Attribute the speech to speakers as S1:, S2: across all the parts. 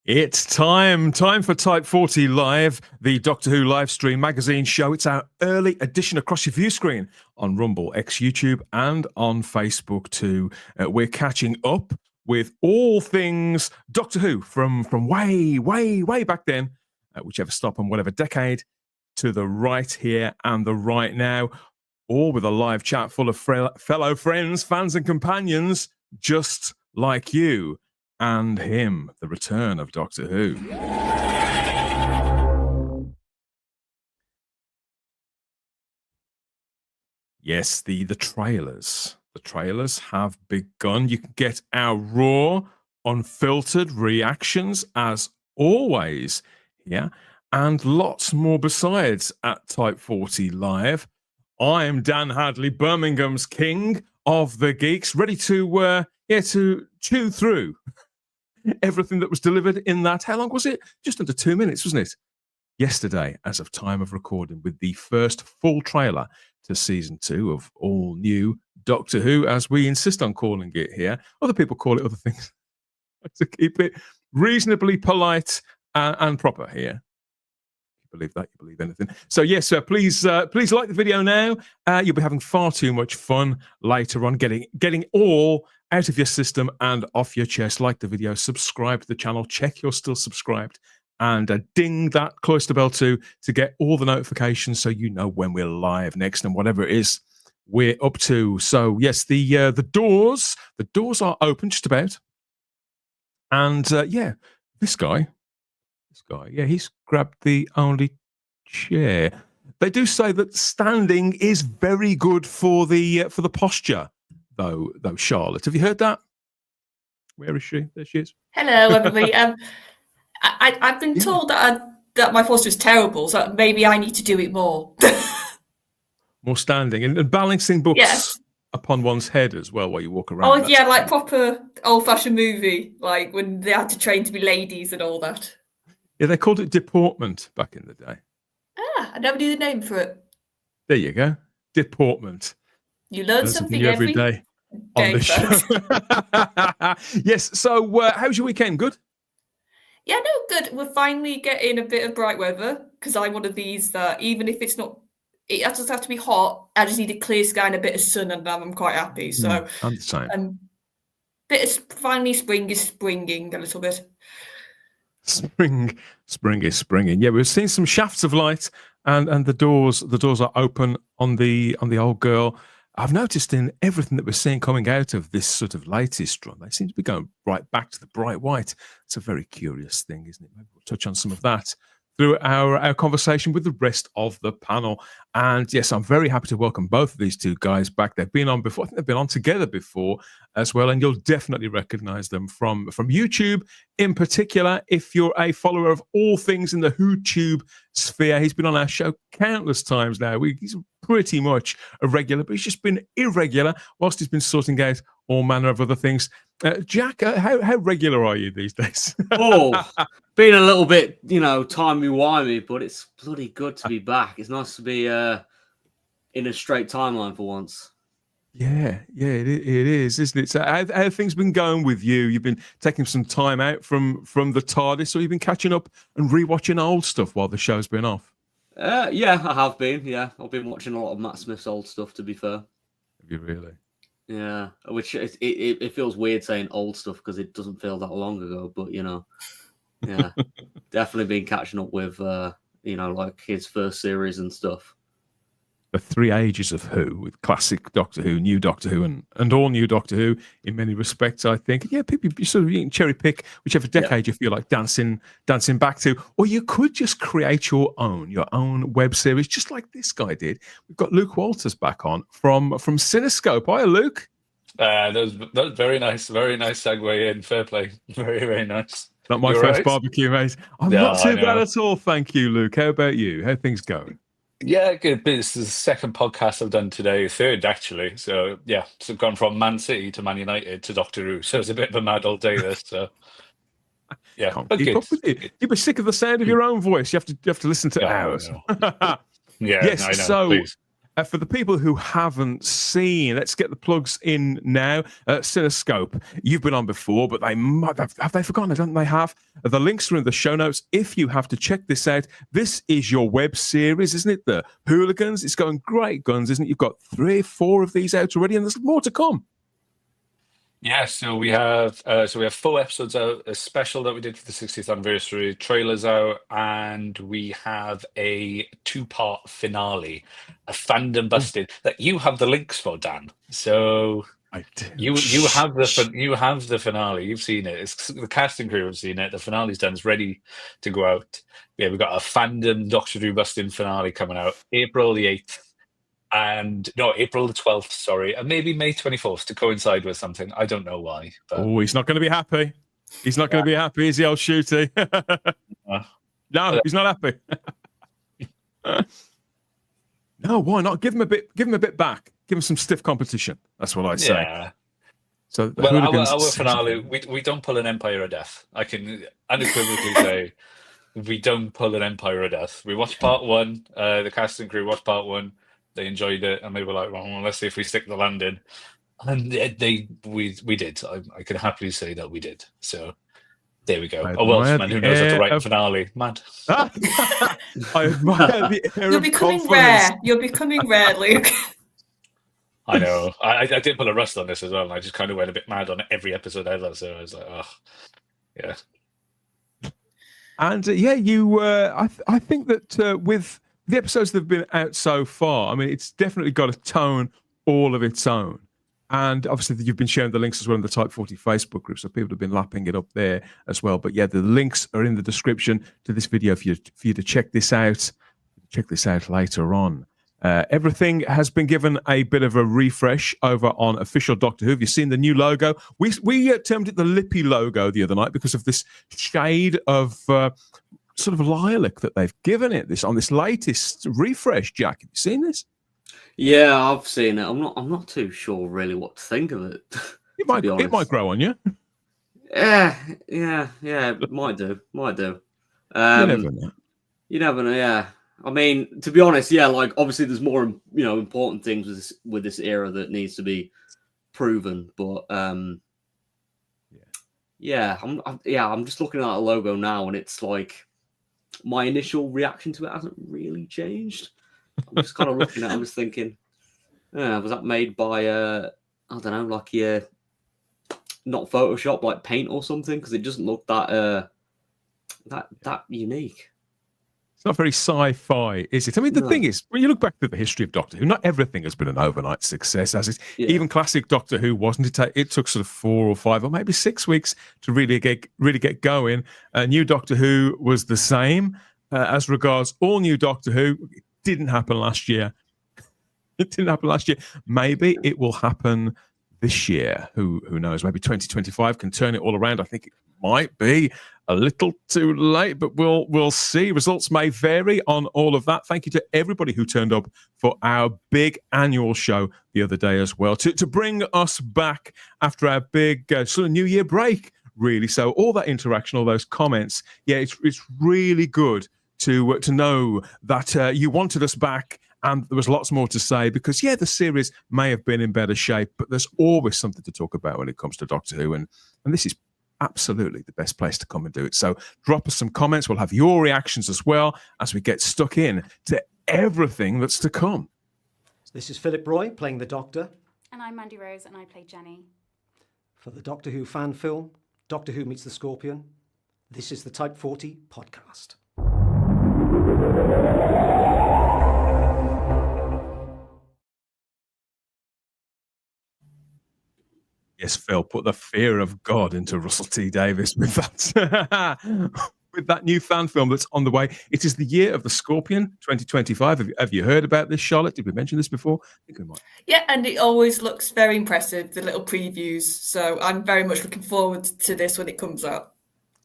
S1: It's time for Type 40 Live, the Doctor Who live stream magazine show. It's our early edition across your view screen on Rumble, X YouTube, and on Facebook too. We're catching up with all things Doctor Who from way back then, whichever stop and whatever decade, to the right here and the right now, all with a live chat full of fellow friends, fans, and companions just like you. And him, the return of Doctor Who. Yes, the trailers. The trailers have begun. You can get our raw, unfiltered reactions as always here, and lots more besides at Type 40 Live. I'm Dan Hadley, Birmingham's king of the geeks, ready to chew through everything that was delivered in that. How long was it? Just under 2 minutes, wasn't it? Yesterday, as of time of recording, with the first full trailer to season 2 of all new Doctor Who, as we insist on calling it here. Other people call it other things. To keep it reasonably polite and proper here. You believe that, you believe anything. So yes, please like the video now. You'll be having far too much fun later on, getting all out of your system and off your chest. Like the video, subscribe to the channel, check you're still subscribed, and ding that cloister bell too to get all the notifications so you know when we're live next and whatever it is we're up to. So yes, the doors are open just about, and this guy, he's grabbed the only chair. They do say that standing is very good for the posture. Though Charlotte, have you heard that? Where is she? There she is.
S2: Hello, everybody. I've been told that my posture is terrible, so maybe I need to do it more.
S1: More standing and balancing books upon one's head as well while you walk around.
S2: Oh, yeah, like proper old-fashioned movie, like when they had to train to be ladies and all that.
S1: Yeah, they called it deportment back in the day.
S2: I never knew the name for it.
S1: There you go. Deportment.
S2: You learn something
S1: every day on this show. Yes, so how's your weekend? Good?
S2: Yeah, no, good. We're finally getting a bit of bright weather, because I'm one of these that even if it doesn't have to be hot, I just need a clear sky and a bit of sun, and I'm quite happy. So
S1: I'm the same.
S2: Finally spring is springing a little bit.
S1: Spring is springing. Yeah, we've seen some shafts of light, and the doors are open on the old girl. I've noticed in everything that we're seeing coming out of this sort of latest run, they seem to be going right back to the bright white. It's a very curious thing, isn't it? Maybe we'll touch on some of that through our conversation with the rest of the panel. And yes, I'm very happy to welcome both of these two guys back. They've been on before. I think they've been on together before as well, and you'll definitely recognize them from YouTube in particular. If you're a follower of all things in the WhoTube sphere, he's been on our show countless times now. He's pretty much a regular, but he's just been irregular whilst he's been sorting out all manner of other things. Jack, how regular are you these days?
S3: Been a little bit, timey-wimey, but it's bloody good to be back. It's nice to be in a straight timeline for once.
S1: Yeah, it is, isn't it? So how have things been going with you? You've been taking some time out from the TARDIS, or you've been catching up and rewatching old stuff while the show's been off?
S3: Yeah, I have been. Yeah, I've been watching a lot of Matt Smith's old stuff, to be fair.
S1: Have you really?
S3: Yeah, which it feels weird saying old stuff because it doesn't feel that long ago, but yeah, definitely been catching up with like his first series and stuff.
S1: The 3 ages of Who, with classic Doctor Who, new Doctor Who, and all new Doctor Who in many respects, I think. Yeah, people, you sort of cherry pick whichever decade you feel like dancing back to, or you could just create your own web series, just like this guy did. We've got Luke Walters back on from Cinescope. Hiya, Luke.
S4: That was very nice segue in. Fair play. Very, very nice.
S1: Not my first barbecue, mate. I'm not too bad at all, thank you, Luke. How about you? How are things going?
S4: Yeah, good. This is the second podcast I've done today, third actually. So yeah, so I've gone from Man City to Man United to Doctor Who. So it's a bit of a mad old day this. So yeah,
S1: can't keep up with it. You'll be sick of the sound of your own voice. You have to listen to ours.
S4: Yeah,
S1: yes.
S4: I know,
S1: so
S4: please.
S1: for the people who haven't seen, let's get the plugs in now. Cinescope, you've been on before, but they might have they forgotten? I don't think they have. The links are in the show notes. If you have to check this out, this is your web series, isn't it? The Hooligans. It's going great guns, isn't it? You've got 3 or 4 of these out already, and there's more to come.
S4: Yeah, so we have 4 episodes out, a special that we did for the 60th anniversary, trailers out, and we have a 2-part finale, a fandom busted that you have the links for, Dan. So
S1: I do.
S4: you have the finale. You've seen it. It's the casting crew have seen it. The finale's done. It's ready to go out. Yeah, we've got a fandom Doctor Who busting finale coming out April the 8th. And no, April the 12th, sorry, and maybe May 24th to coincide with something. I don't know why. But...
S1: Oh, he's not going to be happy. He's not going to be happy, is he, old Ncuti? No, he's not happy. No, why not? Give him a bit back. Give him some stiff competition. That's what I say.
S4: Yeah.
S1: So
S4: our finale, we don't pull an Empire of Death. I can unequivocally say we don't pull an Empire of Death. We watched part 1. The casting crew watched part 1. They enjoyed it, and they were like, "Well, let's see if we stick the landing." And we did. I can happily say that we did. So there we go. A Welshman who knows how to write a finale. Mad.
S1: I admire the air
S2: You're
S1: of
S2: becoming
S1: confidence.
S2: rare. You're becoming rare, Luke.
S4: I know. I did pull a rust on this as well, and I just kind of went a bit mad on every episode ever. So I was like, oh, yeah.
S1: And you. I think that with the episodes that have been out so far, I mean, it's definitely got a tone all of its own. And obviously, you've been sharing the links as well in the Type 40 Facebook group, so people have been lapping it up there as well. But yeah, the links are in the description to this video for you to check this out. Check this out later on. Everything has been given a bit of a refresh over on official Doctor Who. Have you seen the new logo? We termed it the Lippy logo the other night because of this shade of sort of lilac that they've given it on this latest refresh. Jack, have you seen this?
S3: Yeah, I've seen it. I'm not too sure really what to think of it.
S1: It might grow on you.
S3: Yeah. It might do.
S1: You never know.
S3: You never know. Yeah. I mean, to be honest, yeah. Like, obviously, there's more, important things with this era that needs to be proven. But I'm just looking at the logo now, and it's like my initial reaction to it hasn't really changed. I'm just kind of looking at it, I'm just thinking, was that made by, I don't know, like, not Photoshop, like paint or something? Because it doesn't look that unique.
S1: It's not very sci-fi, is it? I mean, the thing is, when you look back to the history of Doctor Who, not everything has been an overnight success, as it. Yeah. Even classic Doctor Who wasn't. It took sort of 4 or 5 or maybe 6 weeks to really get going. New Doctor Who was the same. As regards all new Doctor Who, it didn't happen last year. It didn't happen last year. Maybe it will happen this year. Who knows? Maybe 2025 can turn it all around. I think it might be a little too late, but we'll see. Results may vary on all of that. Thank you to everybody who turned up for our big annual show the other day as well, to bring us back after our big sort of New Year break, really. So all that interaction, all those comments, yeah, it's really good to know that you wanted us back. And there was lots more to say because, the series may have been in better shape, but there's always something to talk about when it comes to Doctor Who. And this is absolutely the best place to come and do it. So drop us some comments. We'll have your reactions as well as we get stuck in to everything that's to come.
S5: This is Philip Roy playing the Doctor.
S6: And I'm Mandy Rose and I play Jenny.
S5: For the Doctor Who fan film, Doctor Who Meets the Scorpion, this is the Type 40 podcast.
S1: Yes, Phil, put the fear of God into Russell T Davies with that new fan film that's on the way. It is the year of the Scorpion, 2025. Have you heard about this, Charlotte? Did we mention this before? I think we might.
S2: Yeah, and it always looks very impressive, the little previews. So I'm very much looking forward to this when it comes out.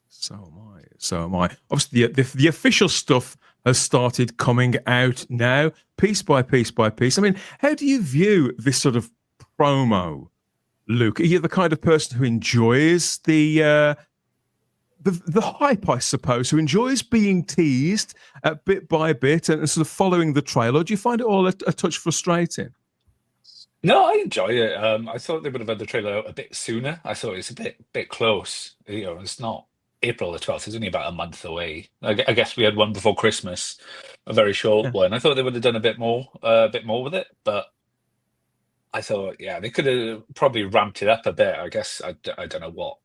S1: So am I. Obviously, the official stuff has started coming out now, piece by piece by piece. I mean, how do you view this sort of promo, Luke? Are you the kind of person who enjoys the the hype, I suppose, who enjoys being teased bit by bit and sort of following the trailer? Do you find it all a touch frustrating?
S4: No, I enjoy it. I thought they would have had the trailer out a bit sooner. I thought it's a bit close. It's not April the 12th. It's only about a month away. I guess we had one before Christmas, a very short one. I thought they would have done a bit more with it, but I thought, they could have probably ramped it up a bit. I guess I don't know what.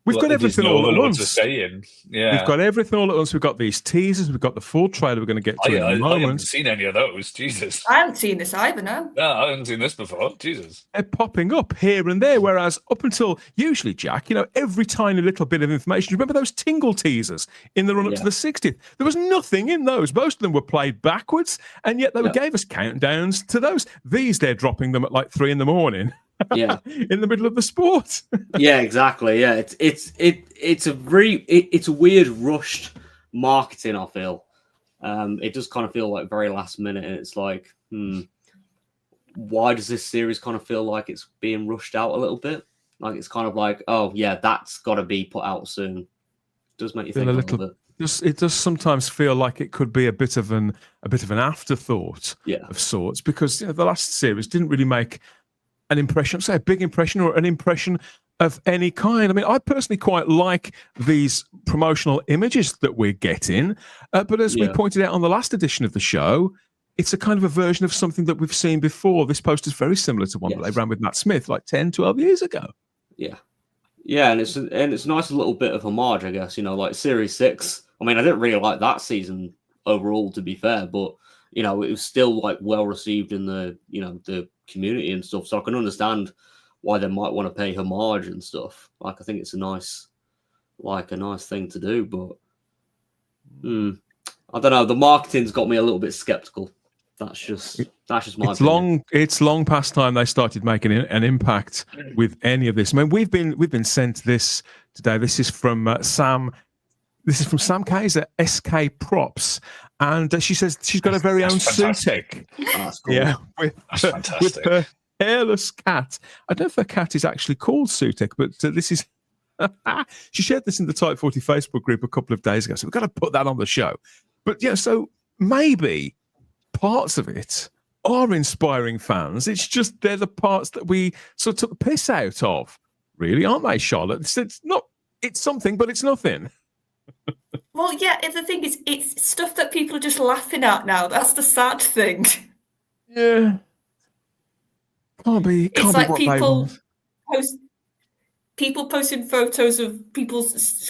S1: We've got everything all at once.
S4: Saying. Yeah.
S1: We've got everything all at once. We've got these teasers. We've got the full trailer we're going to get to in a moment.
S4: I haven't seen any of those. Jesus.
S2: I haven't seen this either, no.
S4: No, I haven't seen this before. Jesus.
S1: They're popping up here and there, whereas up until usually, Jack, every tiny little bit of information. Remember those Tingle teasers in the run-up to the 60th? There was nothing in those. Most of them were played backwards, and yet they gave us countdowns to those. These, they're dropping them at like 3 a.m. in the middle of the sport.
S3: Yeah, exactly. Yeah, it's a weird rushed marketing. I feel it does kind of feel like very last minute, and it's like, why does this series kind of feel like it's being rushed out a little bit? Like it's kind of like, oh yeah, that's got to be put out soon. It does make you think a little bit.
S1: It does sometimes feel like it could be a bit of an afterthought of sorts, because the last series didn't really make an impression, say a big impression or an impression of any kind. I mean, I personally quite like these promotional images that we're getting, but as we pointed out on the last edition of the show, it's a kind of a version of something that we've seen before. This poster is very similar to one that they ran with Matt Smith like 10, 12 years ago.
S3: Yeah, and it's a nice little bit of homage, I guess, like Series 6. I mean, I didn't really like that season overall, to be fair, but it was still like well received in the the community and stuff. So I can understand why they might want to pay homage and stuff. Like, I think it's a nice thing to do. But I don't know. The marketing's got me a little bit skeptical. That's just my opinion.
S1: It's long past time they started making an impact with any of this. I mean, we've been sent this today. This is from Sam. This is from Sam Kaiser, SK Props, and she says she's got her very own Sutek.
S3: That's cool.
S1: Yeah, with her hairless cat. I don't know if her cat is actually called Sutek, but this is. She shared this in the Type 40 Facebook group a couple of days ago, so we've got to put that on the show. But so maybe parts of it are inspiring fans. It's just they're the parts that we sort of took the piss out of, really, aren't they, Charlotte? It's not. It's something, but it's nothing.
S2: Well, the thing is, it's stuff that people are just laughing at now. That's the sad thing.
S1: Yeah. Can't be like
S2: people posting photos of people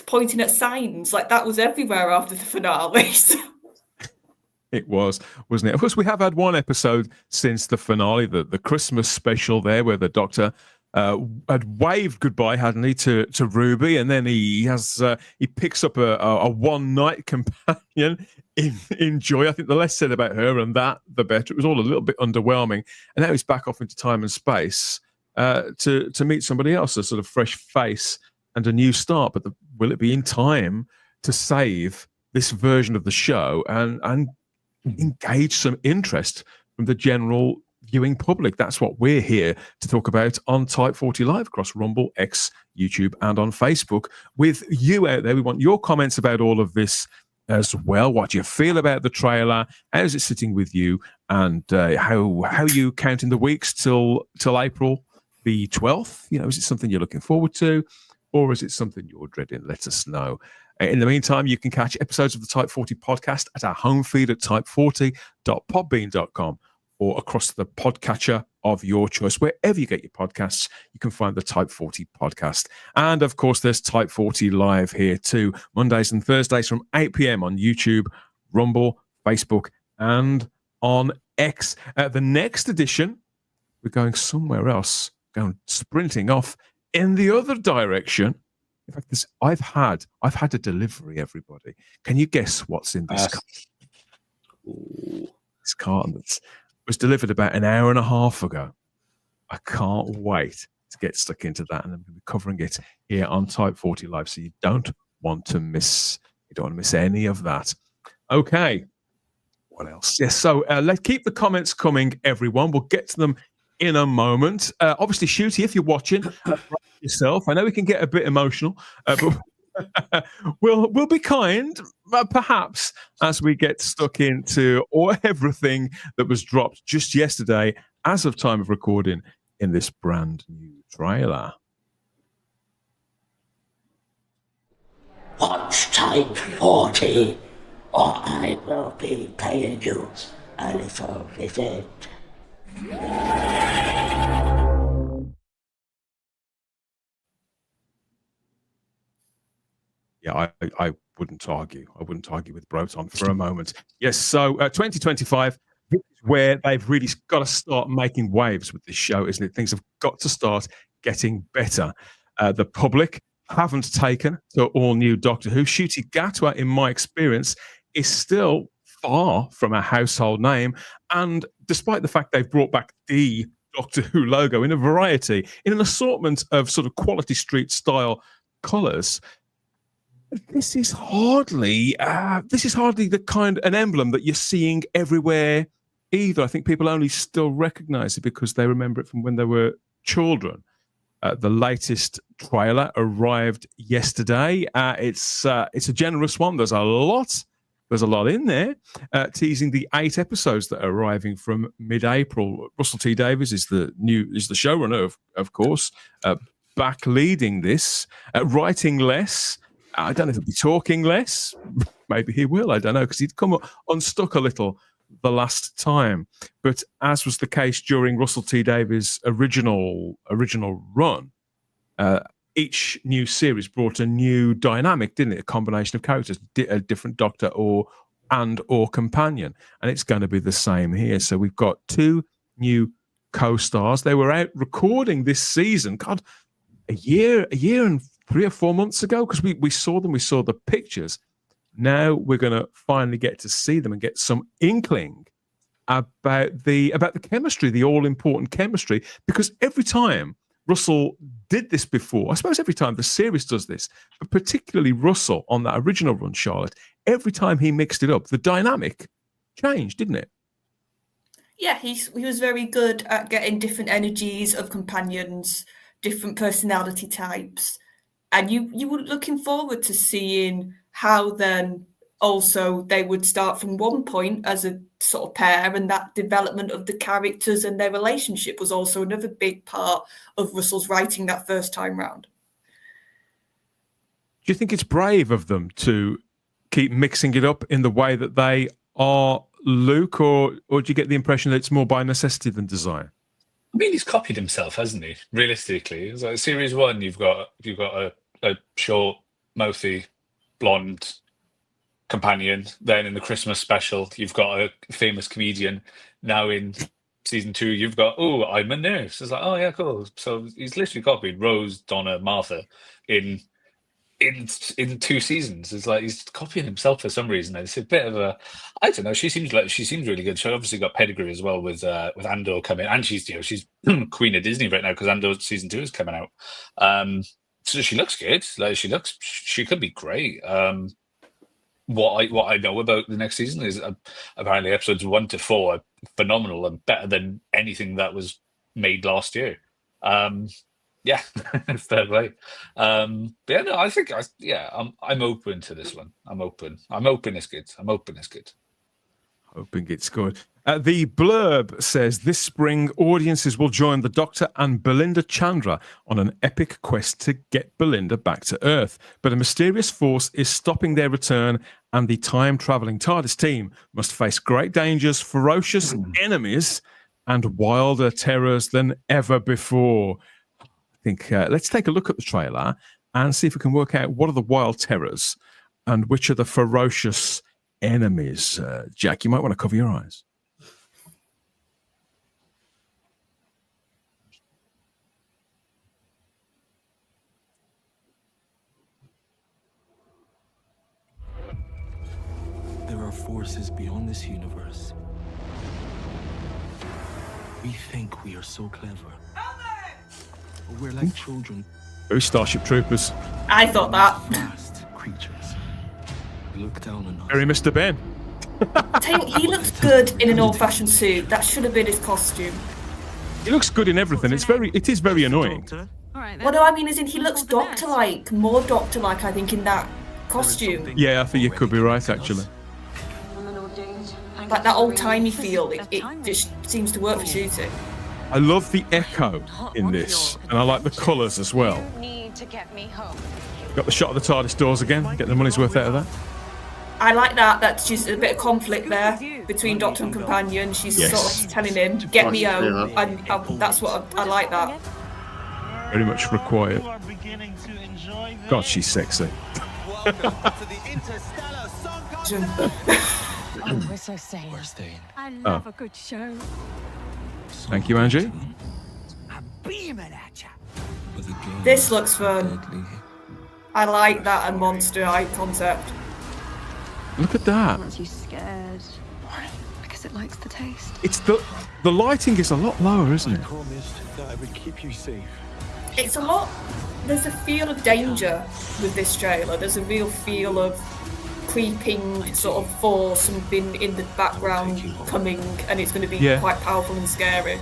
S2: pointing at signs. Like, that was everywhere after the finale.
S1: It was, wasn't it? Of course, we have had one episode since the finale, the Christmas special there, where the Doctor had waved goodbye, hadn't he, to Ruby, and then he picks up a one-night companion in Joy. I think the less said about her and that, the better. It was all a little bit underwhelming, and now he's back off into time and space to meet somebody else, a sort of fresh face and a new start. But will it be in time to save this version of the show and engage some interest from the general viewing public? That's what we're here to talk about on Type 40 Live across Rumble, X, YouTube, and on Facebook. With you out there, we want your comments about all of this as well. What do you feel about the trailer? How's it sitting with you? And how you counting the weeks till April the 12th? Is it something you're looking forward to, or is it something you're dreading? Let us know. In the meantime, you can catch episodes of the Type 40 podcast at our home feed at type40.podbean.com or across the podcatcher of your choice. Wherever you get your podcasts, you can find the Type 40 podcast. And, of course, there's Type 40 Live here too, Mondays and Thursdays from 8 p.m. on YouTube, Rumble, Facebook, and on X. The next edition, we're going somewhere else, going sprinting off in the other direction. In fact, I've had a delivery, everybody. Can you guess what's in this carton? This carton that was delivered about an hour and a half ago. I can't wait to get stuck into that, and I'm going to be covering it here on Type 40 Live, so you don't want to miss any of that. Okay. What else? Yes, so let's keep the comments coming, everyone. We'll get to them in a moment. Obviously, Ncuti, if you're watching, yourself. I know we can get a bit emotional, but we'll be kind, perhaps, as we get stuck into everything that was dropped just yesterday, as of time of recording, in this brand new trailer.
S7: Watch Type 40, or I will be paying you a little visit.
S1: Yeah, I wouldn't argue. I wouldn't argue with Broton for a moment. Yes, so 2025, where they've really got to start making waves with this show, isn't it? Things have got to start getting better. The public haven't taken to all new Doctor Who. Ncuti Gatwa, in my experience, is still far from a household name. And despite the fact they've brought back the Doctor Who logo in a variety, in an assortment of sort of Quality Street style colours, this is hardly the kind an emblem that you're seeing everywhere either. I think people only still recognise it because they remember it from when they were children. The latest trailer arrived yesterday. It's a generous one. There's a lot in there, teasing the 8 episodes that are arriving from mid-April. Russell T Davies is the showrunner, of course, back leading this, writing less. I don't know if he'll be talking less. Maybe he will. I don't know, because he'd come unstuck a little the last time. But as was the case during Russell T Davies' original run, each new series brought a new dynamic, didn't it? A combination of characters, a different Doctor or companion, and it's going to be the same here. So we've got 2 new co-stars. They were out recording this season. God, a year and 3 or 4 months ago, because we saw them. We saw the pictures. Now we're going to finally get to see them and get some inkling about the chemistry, the all-important chemistry, because every time Russell did this before, I suppose every time the series does this, but particularly Russell on that original run, Charlotte, every time he mixed it up, the dynamic changed, didn't it?
S2: Yeah, he was very good at getting different energies of companions, different personality types. And you were looking forward to seeing how then also they would start from one point as a sort of pair, and that development of the characters and their relationship was also another big part of Russell's writing that first time round.
S1: Do you think it's brave of them to keep mixing it up in the way that they are, Luke, or do you get the impression that it's more by necessity than desire?
S4: I mean, he's copied himself, hasn't he? Realistically, it's like series 1, you've got a short, mouthy, blonde companion. Then in the Christmas special, you've got a famous comedian. Now in season 2, you've got, oh, I'm a nurse. It's like, oh yeah, cool. So he's literally copied Rose, Donna, Martha in 2 seasons. It's like he's copying himself for some reason. It's a bit of a, I don't know. She seems really good. She obviously got pedigree as well with Andor coming, and she's Queen of Disney right now because Andor season 2 is coming out. So she looks good. Like she could be great. What I know about the next season is apparently episodes 1 to 4 are phenomenal and better than anything that was made last year. Yeah, fair play. But yeah, no, I think I'm open to this one. I'm open. It's good. Hoping it's good. The blurb says this spring audiences will join the Doctor and Belinda Chandra on an epic quest to get Belinda back to Earth. But a mysterious force is stopping their return, and the time-travelling TARDIS team must face great dangers, ferocious enemies, and wilder terrors than ever before. I think let's take a look at the trailer and see if we can work out what are the wild terrors and which are the ferocious enemies. Jack, you might want to cover your eyes.
S8: There are forces beyond this universe. We think we are so clever. But we're like children.
S1: Very Starship Troopers.
S2: I thought that.
S8: Vast creatures. Look down on us.
S1: Very Mr. Ben.
S2: Tell you what, he looks good in an old-fashioned suit. That should have been his costume.
S1: He looks good in everything. It is very annoying.
S9: All right, then.
S2: What do I mean is he looks
S9: All the best.
S2: Doctor-like, more Doctor-like, I think, in that costume.
S1: Yeah, I think you could be right, actually.
S2: Like that old-timey feel, it just seems to work for shooting.
S1: I love the echo in this, and I like the colours as well.
S9: Need to get me home.
S1: Got the shot of the TARDIS doors again, get the money's worth out of that.
S2: I like that. That's just a bit of conflict there between Doctor and Companion. She's sort of telling him, "Get me home," and that's what I like. That
S1: very much required. God, she's sexy.
S9: We're so staying.
S8: We're staying.
S9: I love a good show.
S1: Thank you, Angie.
S2: this looks fun. I like that and Monster Eye concept.
S1: Look at that.
S9: Aren't you scared? Because it likes the taste.
S1: It's the lighting is a lot lower, isn't it?
S8: Promised that I would keep you safe.
S2: It's a lot. There's a feel of danger with this trailer. There's a real feel of creeping sort of force, something in the background coming, and it's going to be quite powerful and scary.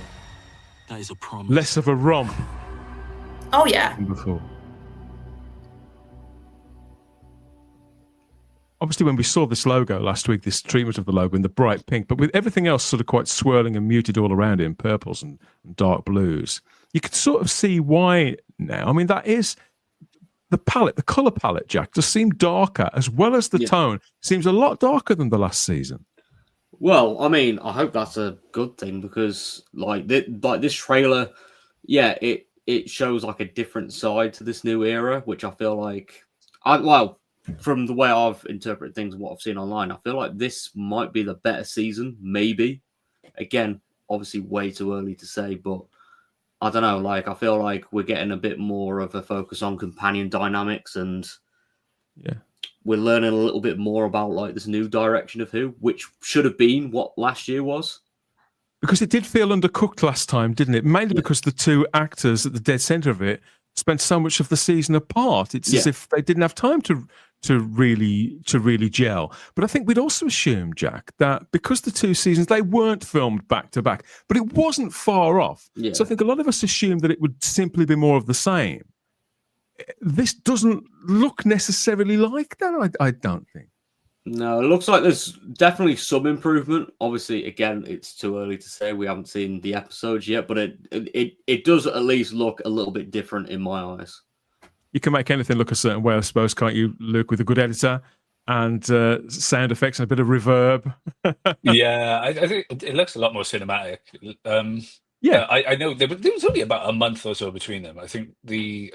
S8: That is a promise.
S1: Less of a romp
S2: Oh yeah.
S1: than before. Obviously, when we saw this logo last week, this treatment of the logo in the bright pink, but with everything else sort of quite swirling and muted all around it in purples and dark blues, you can sort of see why now. I mean, that is the palette, the color palette, Jack, does seem darker, as well as the tone seems a lot darker than the last season.
S3: Well, I mean, I hope that's a good thing because, like this trailer, it shows like a different side to this new era, which I feel like, from the way I've interpreted things and what I've seen online, I feel like this might be the better season, maybe. Again, obviously way too early to say, but I don't know, like I feel like we're getting a bit more of a focus on companion dynamics and we're learning a little bit more about like this new direction of Who, which should have been what last year was.
S1: Because it did feel undercooked last time, didn't it? Mainly because the two actors at the dead center of it spent so much of the season apart. It's as if they didn't have time to really gel. But I think we'd also assumed, Jack, that because the two seasons, they weren't filmed back to back, but it wasn't far off.
S3: Yeah.
S1: So I think a lot of us assumed that it would simply be more of the same. This doesn't look necessarily like that, I don't think.
S3: No, it looks like there's definitely some improvement. Obviously, again, it's too early to say. We haven't seen the episodes yet, but it does at least look a little bit different in my eyes.
S1: You can make anything look a certain way, I suppose, can't you, Luke, with a good editor and sound effects and a bit of reverb?
S4: Yeah, I think it looks a lot more cinematic. I know there was only about a month or so between them. I think the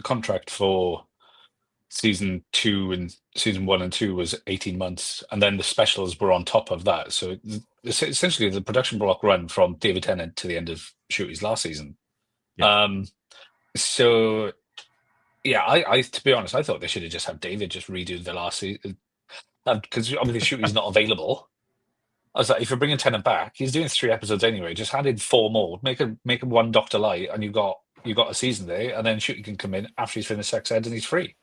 S4: contract for season 2 and season 1 and 2 was 18 months, and then the specials were on top of that. So essentially, the production block run from David Tennant to the end of Ncuti's last season. Yeah. I to be honest, I thought they should have just had David just redo the last season because obviously Ncuti's not available. I was like, if you're bringing Tennant back, he's doing 3 episodes anyway. Just add in 4 more, make him one Doctor Light, and you got a season there, and then Ncuti can come in after he's finished Sex Ed and he's free.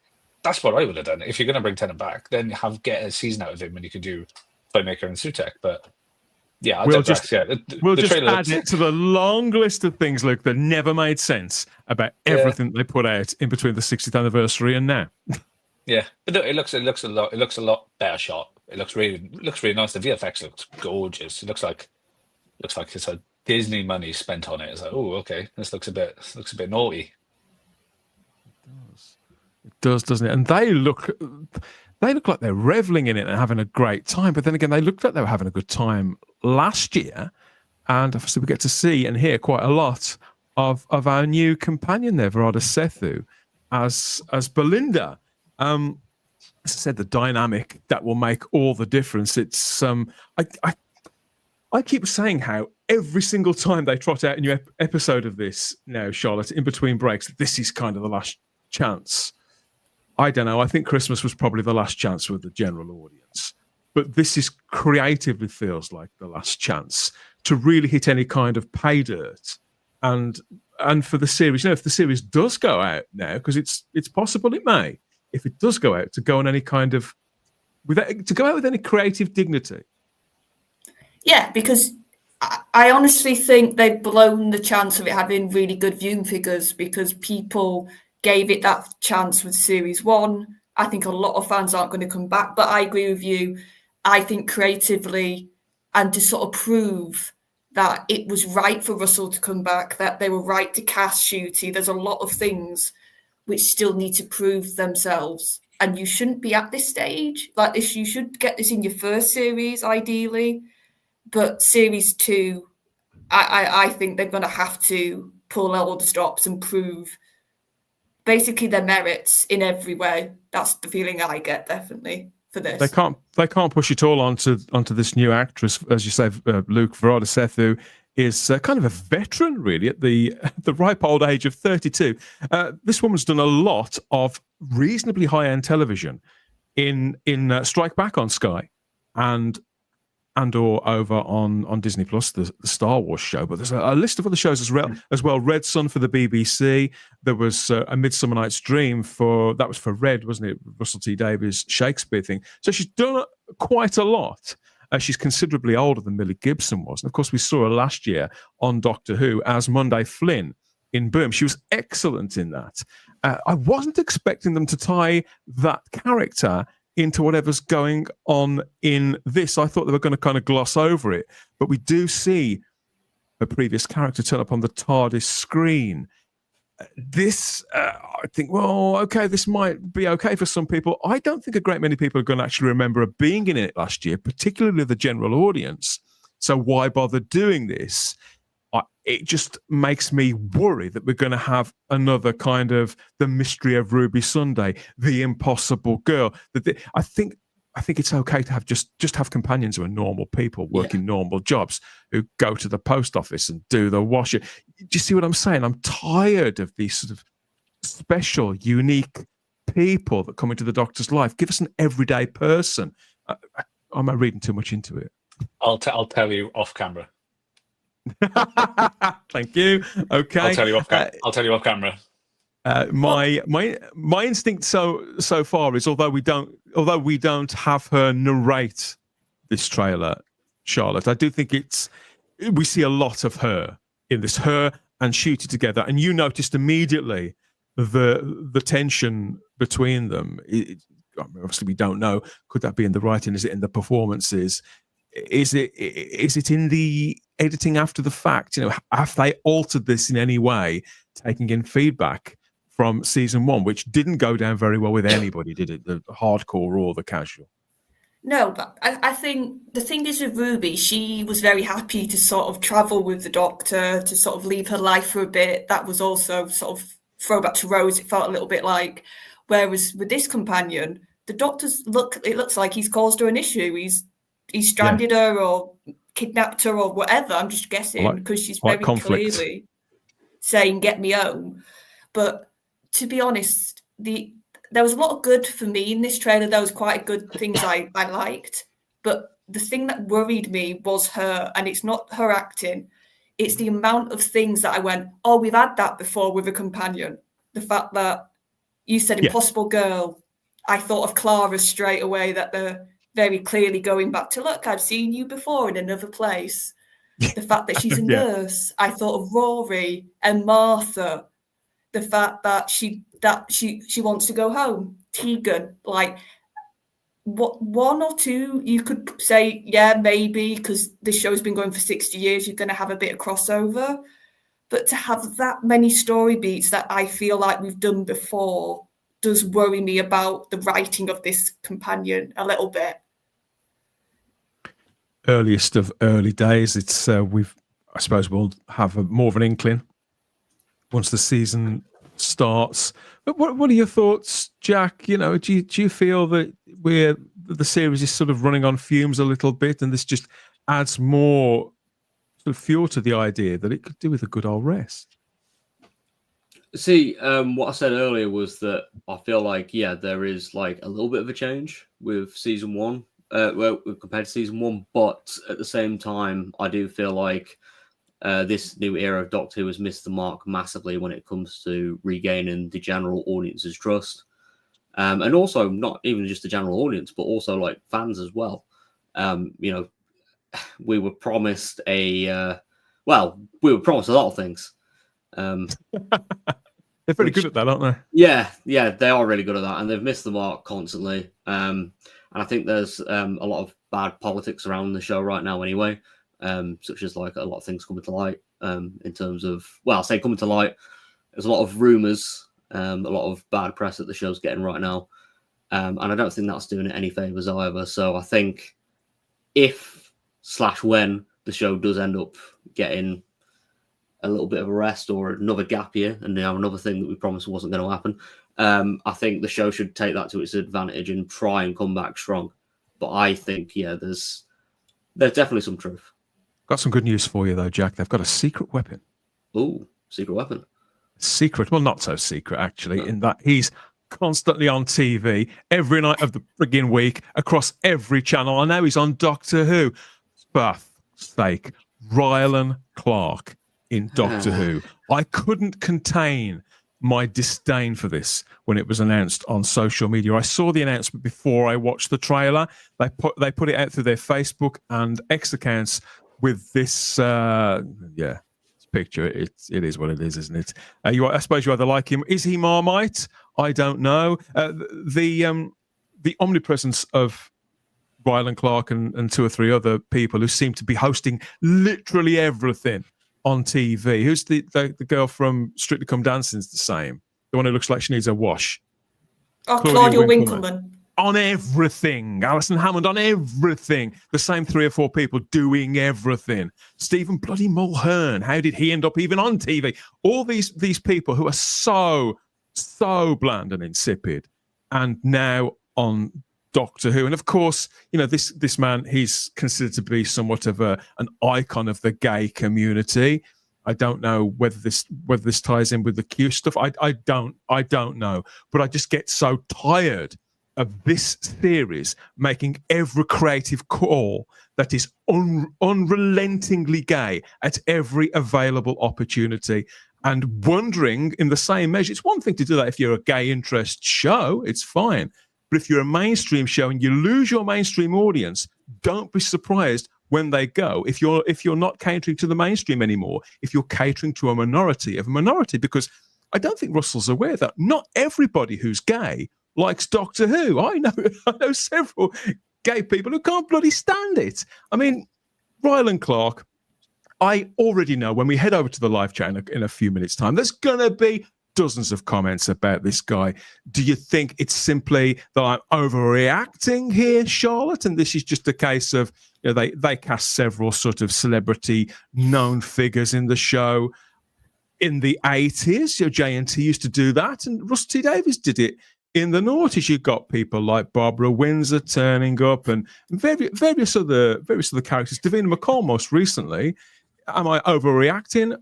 S4: That's what I would have done. If you're going to bring Tennant back, then get a season out of him, and you could do Playmaker and Sutek. But yeah,
S1: we'll just add it to the long list of things, Luke, that never made sense about everything they put out in between the 60th anniversary and now.
S4: Yeah, but it looks a lot better shot. It looks really nice. The VFX looks gorgeous. It looks like it's a Disney money spent on it. It's like, oh, okay, this looks a bit naughty.
S1: It does, doesn't it? And they look like they're reveling in it and having a great time. But then again, they looked like they were having a good time last year. And obviously we get to see and hear quite a lot of our new companion there, Varada Sethu, as Belinda. As I said, the dynamic that will make all the difference. It's I keep saying how every single time they trot out a new episode of this now, Charlotte, in between breaks, this is kind of the last chance. I don't know. I think Christmas was probably the last chance with the general audience. But this is creatively feels like the last chance to really hit any kind of pay dirt. And for the series, if the series does go out now, because it's possible it may, if it does go out, to go on any kind of to go out with any creative dignity.
S2: Yeah, because I honestly think they've blown the chance of it having really good viewing figures because people gave it that chance with series 1. I think a lot of fans aren't going to come back, but I agree with you. I think creatively and to sort of prove that it was right for Russell to come back, that they were right to cast Ncuti. There's a lot of things which still need to prove themselves. And you shouldn't be at this stage like this. You should get this in your first series, ideally. But series 2, I think they're going to have to pull out all the stops and prove basically their merits in every way. That's the feeling I get, definitely, for this.
S1: They can't push it all onto this new actress, as you say. Luke, Varada Sethu is kind of a veteran, really, at the ripe old age of 32. This woman's done a lot of reasonably high-end television in Strike Back on Sky and/or over on Disney Plus, the Star Wars show. But there's a list of other shows as well. Red Sun for the BBC. There was A Midsummer Night's Dream that was for Red, wasn't it? Russell T Davies' Shakespeare thing. So she's done quite a lot. She's considerably older than Millie Gibson was. And of course, we saw her last year on Doctor Who as Monday Flynn in Boom. She was excellent in that. I wasn't expecting them to tie that character into whatever's going on in this. I thought they were going to kind of gloss over it. But we do see a previous character turn up on the TARDIS screen. This, I think, well, okay, this might be okay for some people. I don't think a great many people are going to actually remember her being in it last year, particularly the general audience. So why bother doing this? It just makes me worry that we're going to have another kind of The Mystery of Ruby Sunday, The Impossible Girl. I think it's okay to have just have companions who are normal people working normal jobs, who go to the post office and do the washing. Do you see what I'm saying? I'm tired of these sort of special, unique people that come into the Doctor's life. Give us an everyday person. Am I reading too much into it?
S4: I'll tell you off camera.
S1: Thank you. Okay.
S4: I'll tell you off camera.
S1: My instinct so far is although we don't have her narrate this trailer, Charlotte, I do think we see a lot of her in this, her and Ncuti together, and you noticed immediately the tension between them. Obviously, we don't know. Could that be in the writing? Is it in the performances? Is it in the editing after the fact? Have they altered this in any way, taking in feedback from season 1, which didn't go down very well with anybody, did it? The hardcore or the casual?
S2: No, but I think the thing is with Ruby, she was very happy to sort of travel with the Doctor, to sort of leave her life for a bit. That was also sort of throwback to Rose. It felt a little bit like, whereas with this companion, the Doctor's it looks like he's caused her an issue. He's stranded her or kidnapped her or whatever. I'm just guessing because she's very clearly saying, get me home. But to be honest, there was a lot of good for me in this trailer. There was quite good things I liked. But the thing that worried me was her, and it's not her acting. It's the amount of things that I went, oh, we've had that before with a companion. The fact that you said Impossible Girl, I thought of Clara straight away, that they're very clearly going back to, look, I've seen you before in another place. The fact that she's a nurse, I thought of Rory and Martha. The fact that she wants to go home, Tegan. Like, what, 1 or 2 you could say, yeah, maybe, because this show's been going for 60 years, you're going to have a bit of crossover. But to have that many story beats that I feel like we've done before does worry me about the writing of this companion a little bit.
S1: Earliest of early days. It's I suppose we'll have more of an inkling once the season starts. But what are your thoughts, Jack? Do you feel that the series is sort of running on fumes a little bit, and this just adds more sort of fuel to the idea that it could do with a good old rest?
S3: See, what I said earlier was that I feel like, there is like a little bit of a change with season 1. Compared to season 1, but at the same time, I do feel like this new era of Doctor Who has missed the mark massively when it comes to regaining the general audience's trust, and also not even just the general audience, but also like fans as well. we were promised we were promised a lot of things.
S1: They're pretty good at that, aren't they?
S3: Yeah, they are really good at that, and they've missed the mark constantly. And I think there's a lot of bad politics around the show right now anyway, such as like a lot of things coming to light in terms of, well, I'll say coming to light. There's a lot of rumours, a lot of bad press that the show's getting right now. And I don't think that's doing it any favours either. So I think if/when the show does end up getting a little bit of a rest or another gap year, and now another thing that we promised wasn't going to happen, I think the show should take that to its advantage and try and come back strong. But I think, there's definitely some truth.
S1: Got some good news for you, though, Jack. They've got a secret weapon.
S3: Ooh, secret weapon.
S1: Secret. Well, not so secret, actually, in that he's constantly on TV every night of the frigging week across every channel. I know he's on Doctor Who. For sake, Rylan Clark in Doctor Who. I couldn't contain my disdain for this when it was announced on social media. I saw the announcement before I watched the trailer. They put it out through their Facebook and X accounts with this picture. It is what it is, isn't it? I suppose you either like him. Is he Marmite? I don't know. The omnipresence of Rylan Clark and two or three other people who seem to be hosting literally everything on TV. Who's the girl from Strictly Come Dancing's the same? The one who looks like she needs a wash.
S2: Oh, Claudia Winkleman.
S1: On everything. Alison Hammond on everything. The same three or four people doing everything. Stephen bloody Mulhern. How did he end up even on TV? All these people who are so bland and insipid, and now on Doctor Who. And of course, this man, he's considered to be somewhat of an icon of the gay community. I don't know whether this ties in with the Q stuff. I don't know. But I just get so tired of this series making every creative call that is unrelentingly gay at every available opportunity. And wondering in the same measure, it's one thing to do that if you're a gay interest show, it's fine. But if you're a mainstream show and you lose your mainstream audience, don't be surprised when they go. If you're not catering to the mainstream anymore, if you're catering to a minority of a minority, because I don't think Russell's aware that not everybody who's gay likes Doctor Who. I know several gay people who can't bloody stand it. I mean, Rylan Clark, I already know when we head over to the live chat in a few minutes' time, there's going to be dozens of comments about this guy. Do you think it's simply that I'm overreacting here, Charlotte? And this is just a case of, they cast several sort of celebrity known figures in the show in the 80s. JNT used to do that, and Rusty Davies did it in the noughties. You've got people like Barbara Windsor turning up and various other characters. Davina McCall most recently. Am I overreacting?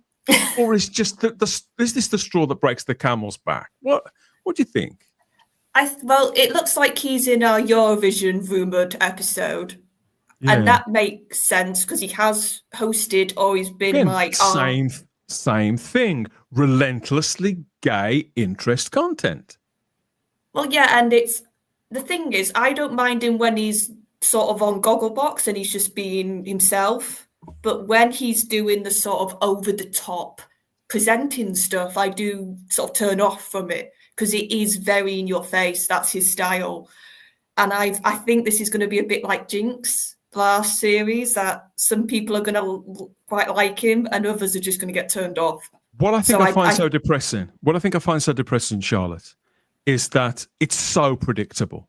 S1: Or is just is this the straw that breaks the camel's back? What do you think?
S2: Well, it looks like he's in our Eurovision rumoured episode. Yeah. And that makes sense because he has hosted or he's been
S1: same thing. Relentlessly gay interest content.
S2: Well, yeah, and the thing is, I don't mind him when he's sort of on Gogglebox and he's just being himself. But when he's doing the sort of over-the-top presenting stuff, I do sort of turn off from it because it is very in your face. That's his style. And I think this is going to be a bit like Jinx last series, that some people are going to quite like him and others are just going to get turned off.
S1: What I think I find so depressing, Charlotte, is that it's so predictable.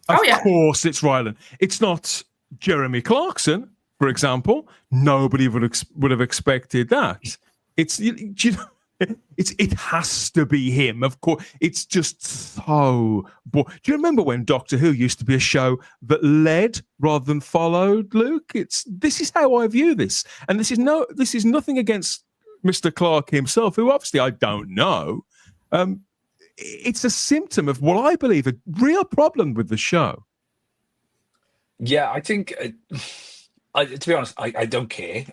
S1: Of course it's Rylan. It's not Jeremy Clarkson, for example. Nobody would have expected that. It has to be him, of course. It's just so boring. Do you remember when Doctor Who used to be a show that led rather than followed, Luke? This is how I view this. And this is nothing against Mr. Clark himself, who obviously I don't know. It's a symptom of what I believe a real problem with the show.
S4: Yeah, I think to be honest, I don't care.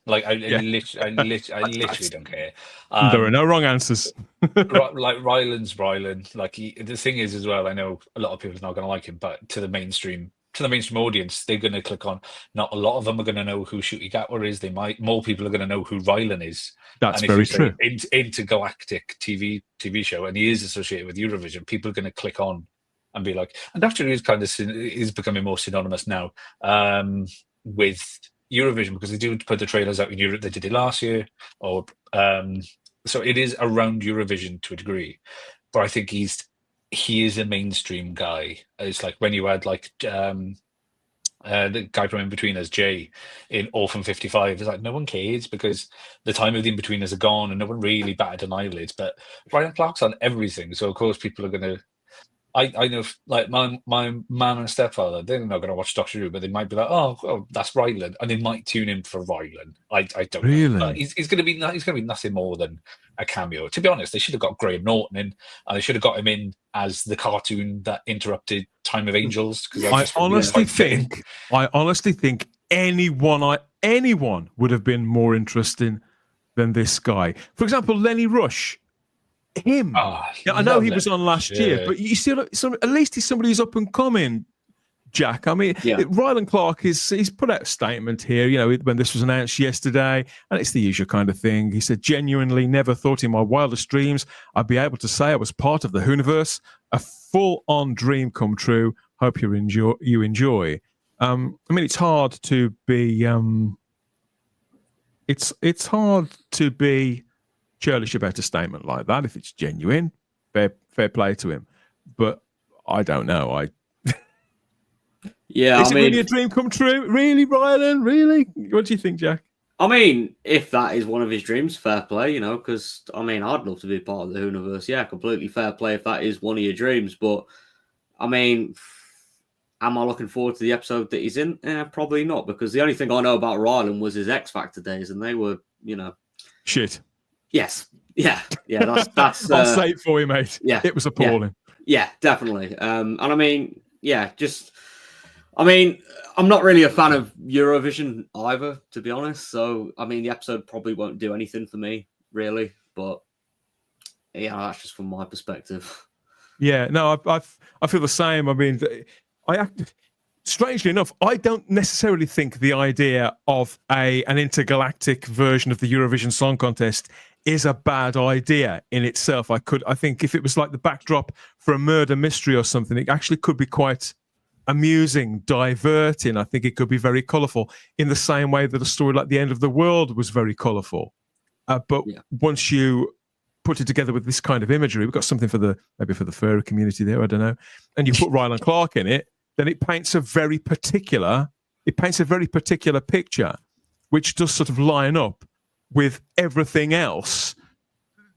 S4: Like I literally don't care.
S1: There are no wrong answers.
S4: Like Rylan's Rylan. Like the thing is as well, I know a lot of people are not going to like him, but to the mainstream to the mainstream audience, they're going to click on. Not a lot of them are going to know who Ncuti Gatwa is. More people are going to know who Rylan is.
S1: That's
S4: and
S1: very true.
S4: Intergalactic TV show, and he is associated with Eurovision. People are going to click on and be like, and Doctor Who is becoming more synonymous now with Eurovision, because they do put the trailers out in Europe. They did it last year, or so it is around Eurovision to a degree. But I think he is a mainstream guy. It's like when you had like the guy from In Between Us, Jay, in Orphan 55. It's like no one cares because the time of the In Betweeners are gone, and no one really batted an eyelid. But Ryan Clark's on everything, so of course people are going to. I know, like my mum and stepfather, they're not going to watch Doctor Who, but they might be like, oh, that's Rylan, and they might tune in for Rylan. I don't
S1: really
S4: know. He's going to be nothing more than a cameo. To be honest, they should have got Graham Norton in, and they should have got him in as the cartoon that interrupted Time of Angels. Because I honestly
S1: think anyone would have been more interesting than this guy. For example, Lenny Rush. Him. I know he was on last year, but you see, at least he's somebody who's up and coming, Jack. I mean, Rylan Clark he's put out a statement here, when this was announced yesterday, and it's the usual kind of thing. He said, genuinely never thought in my wildest dreams I'd be able to say I was part of the Whoniverse. A full-on dream come true. Hope you enjoy. I mean, it's hard to be it's hard to be churlish about a statement like that. If it's genuine, fair play to him. But I don't know. Is it really a dream come true? Really, Rylan? Really? What do you think, Jack?
S3: I mean, if that is one of his dreams, fair play, because, I mean, I'd love to be part of the Whoniverse. Yeah, completely fair play if that is one of your dreams. But, I mean, am I looking forward to the episode that he's in? Probably not, because the only thing I know about Rylan was his X Factor days, and they were,
S1: shit.
S3: Yes. Yeah. That's
S1: I'll say it for you, mate.
S3: Yeah.
S1: It was appalling.
S3: Yeah, definitely. And I mean, I'm not really a fan of Eurovision either, to be honest. So, I mean, the episode probably won't do anything for me, really. But, that's just from my perspective.
S1: Yeah, no, I feel the same. I mean, strangely enough, I don't necessarily think the idea of an intergalactic version of the Eurovision Song Contest is a bad idea in itself. I think if it was like the backdrop for a murder mystery or something, it actually could be quite amusing, diverting. I think it could be very colourful in the same way that a story like The End of the World was very colourful. Once you put it together with this kind of imagery, we've got something maybe for the furry community there, I don't know, and you put Rylan Clark in it, then it paints a very particular picture, which does sort of line up with everything else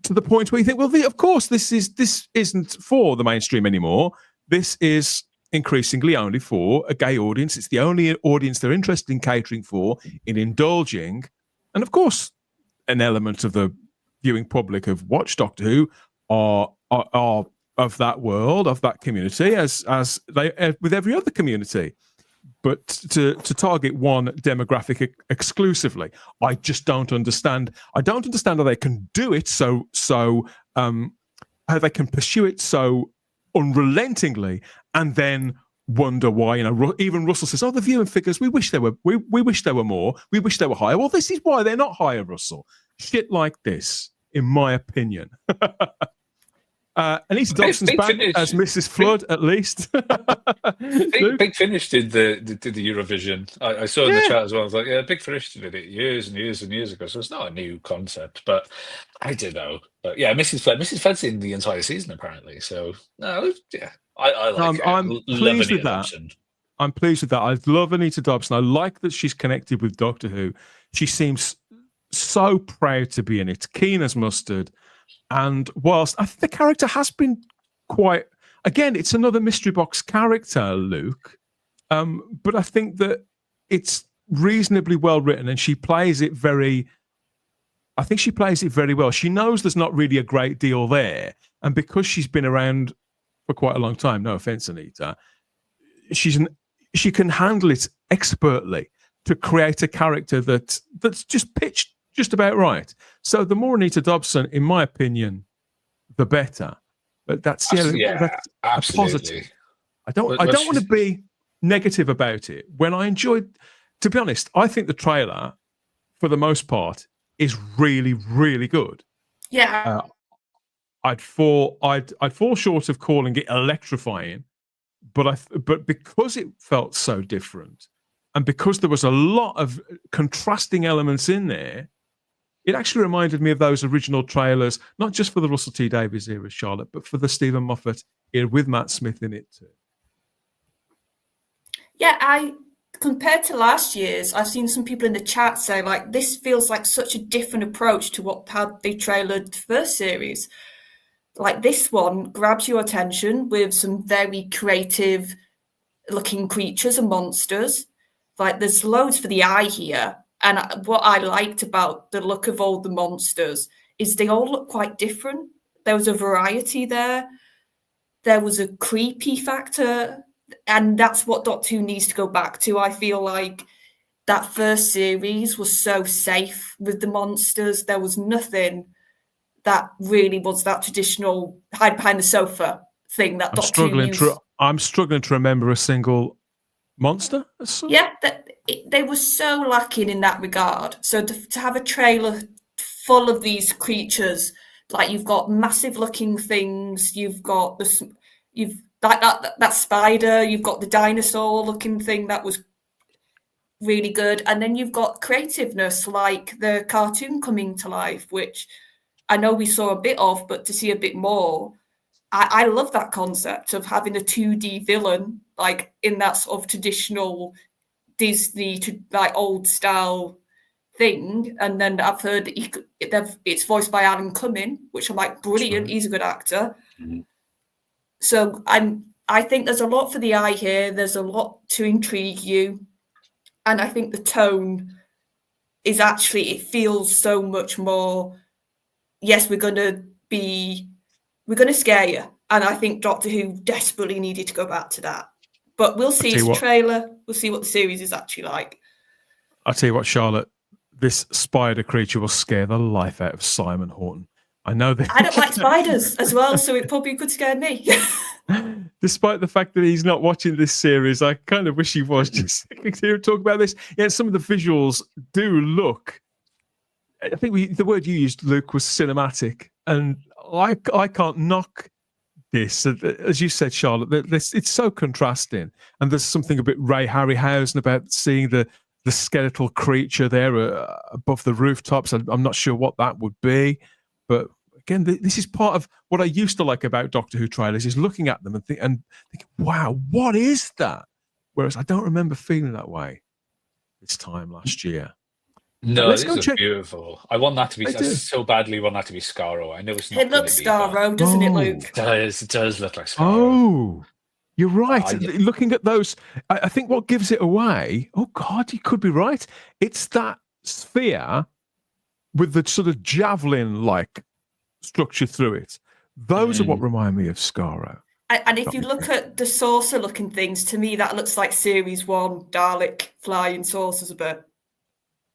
S1: to the point where you think, well, of course, this isn't for the mainstream anymore. This is increasingly only for a gay audience. It's the only audience they're interested in catering for, in indulging. And of course, an element of the viewing public have watched Doctor Who are of that world, of that community, as they with every other community. But to target one demographic exclusively, I just don't understand. I don't understand how they can do it so how they can pursue it so unrelentingly, and then wonder why. Even Russell says, "Oh, the viewing figures. We wish they were more. We wish they were higher." Well, this is why they're not higher, Russell. Shit like this, in my opinion. Anita Dobson's back Finish as Mrs. Flood, at least.
S4: Big Finish did the Eurovision. I saw in the chat as well. I was like, yeah, Big Finish did it years and years and years ago. So it's not a new concept, but I don't know. But yeah, Mrs. Flood's in the entire season apparently. So no, yeah, I like it.
S1: I'm pleased with that. Dobson. I'm pleased with that. I love Anita Dobson. I like that she's connected with Doctor Who. She seems so proud to be in it, keen as mustard. And whilst I think the character has been quite, again, it's another mystery box character, Luke. But I think that it's reasonably well written, and she plays it very well. She knows there's not really a great deal there, and because she's been around for quite a long time, no offense, Anita, she can handle it expertly to create a character that's just pitched just about right. So the more Anita Dobson, in my opinion, the better. But that's
S4: absolutely.
S1: A positive. I don't want to be negative about it when I enjoyed. To be honest, I think the trailer, for the most part, is really, really good.
S2: Yeah.
S1: I'd fall short of calling it electrifying, but because it felt so different, and because there was a lot of contrasting elements in there, it actually reminded me of those original trailers, not just for the Russell T Davies era, Charlotte, but for the Stephen Moffat era with Matt Smith in it too.
S2: Yeah, compared to last year's, I've seen some people in the chat say, like, this feels like such a different approach to how they trailered the first series. Like, this one grabs your attention with some very creative looking creatures and monsters. Like, there's loads for the eye here. And what I liked about the look of all the monsters is they all look quite different. There was a variety there. There was a creepy factor. And that's what Doctor Who needs to go back to. I feel like that first series was so safe with the monsters. There was nothing that really was that traditional hide behind the sofa thing that Doctor Who used.
S1: I'm struggling to remember a single monster.
S2: Yeah, they were so lacking in that regard. So to have a trailer full of these creatures, like you've got massive looking things, you've got that spider, you've got the dinosaur looking thing that was really good, and then you've got creativeness like the cartoon coming to life, which I know we saw a bit of, but to see a bit more, I love that concept of having a 2D villain, like in that sort of traditional Disney, like old style thing. And then I've heard that it's voiced by Alan Cumming, which I'm like, brilliant. He's a good actor. Mm-hmm. So I think there's a lot for the eye here. There's a lot to intrigue you. And I think the tone is actually, it feels so much more, yes, we're going to scare you. And I think Doctor Who desperately needed to go back to that. But we'll see. It's a trailer. We'll see what the series is actually like.
S1: I'll tell you what, Charlotte, this spider creature will scare the life out of Simon Horton. I know that.
S2: I don't like spiders as well, so it probably could scare me.
S1: Despite the fact that he's not watching this series, I kind of wish he was just here to talk about this. Yeah, some of the visuals do look. I think the word you used, Luke, was cinematic, and I can't knock this. As you said, Charlotte, it's so contrasting, and there's something a bit Ray Harryhausen about seeing the skeletal creature there above the rooftops. I'm not sure what that would be, but again, this is part of what I used to like about Doctor Who trailers, is looking at them and thinking, wow, what is that? Whereas I don't remember feeling that way this time last year.
S4: No, this is beautiful. I want that to be. I so badly want that to be Scarrow. I know it's not.
S2: It looks Scarrow, doesn't it, Luke?
S4: It does look like Scarrow.
S1: Oh, you're right. Looking at those, I think what gives it away. Oh God, you could be right. It's that sphere with the sort of javelin-like structure through it. Those are what remind me of Scarrow.
S2: And if you look at the saucer-looking things, to me that looks like Series 1 Dalek flying saucers a bit.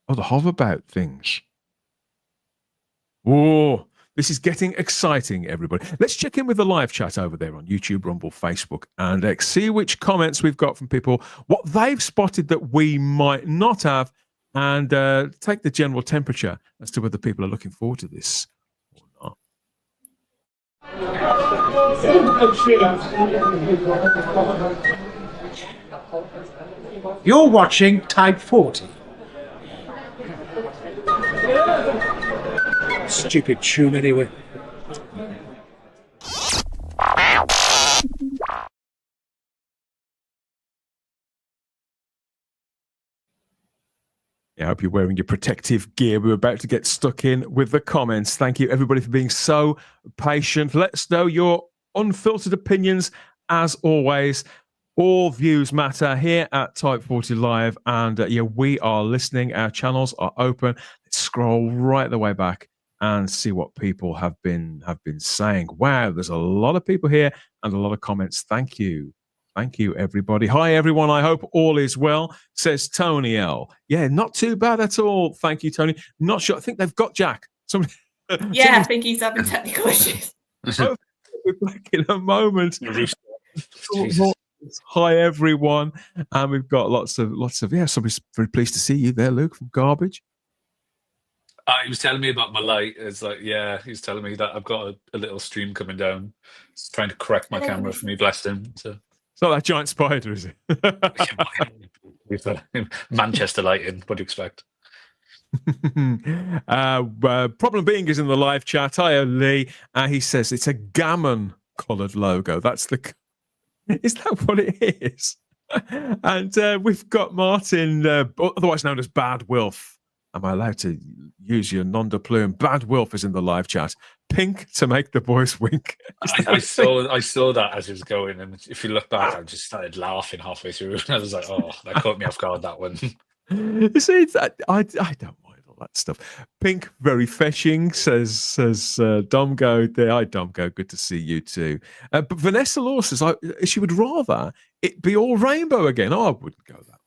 S1: Oh, the hoverbout things. Whoa, this is getting exciting, everybody. Let's check in with the live chat over there on YouTube, Rumble, Facebook, and X. See which comments we've got from people, what they've spotted that we might not have, and take the general temperature as to whether people are looking forward to this or
S10: not. You're watching Type 40. Stupid tune anyway.
S1: I hope you're wearing your protective gear. We're about to get stuck in with the comments. Thank you, everybody, for being so patient. Let us know your unfiltered opinions, as always. All views matter here at Type 40 Live, and we are listening. Our channels are open. Let's scroll right the way back and see what people have been saying. Wow, there's a lot of people here and a lot of comments. Thank you. Thank you, everybody. Hi, everyone. I hope all is well, says Tony L. Yeah, not too bad at all. Thank you, Tony. Not sure. I think they've got Jack.
S2: I think he's having technical issues.
S1: We're back in a moment. Hi everyone, and we've got lots of somebody's very pleased to see you there, Luke from Garbage.
S4: He was telling me about my light. It's like, yeah, he's telling me that I've got a little stream coming down. He's trying to correct my camera for me, bless him. So
S1: it's not that giant spider, is
S4: it? Manchester lighting. What do you expect?
S1: Problem Being is in the live chat. Hi, Lee. He says it's a gammon coloured logo. Is that what it is? And we've got Martin, otherwise known as Bad Wilf. Am I allowed to use your nom de plume? Bad Wilf is in the live chat. Pink to make the boys wink.
S4: I saw that as it was going, and if you look back, I just started laughing halfway through. I was like, "Oh, that caught me off guard." That one.
S1: You see, I don't mind all that stuff. Pink, very fetching, says Domgo. Hi, Domgo. Good to see you too. But Vanessa Law says she would rather it be all rainbow again. Oh, I wouldn't go that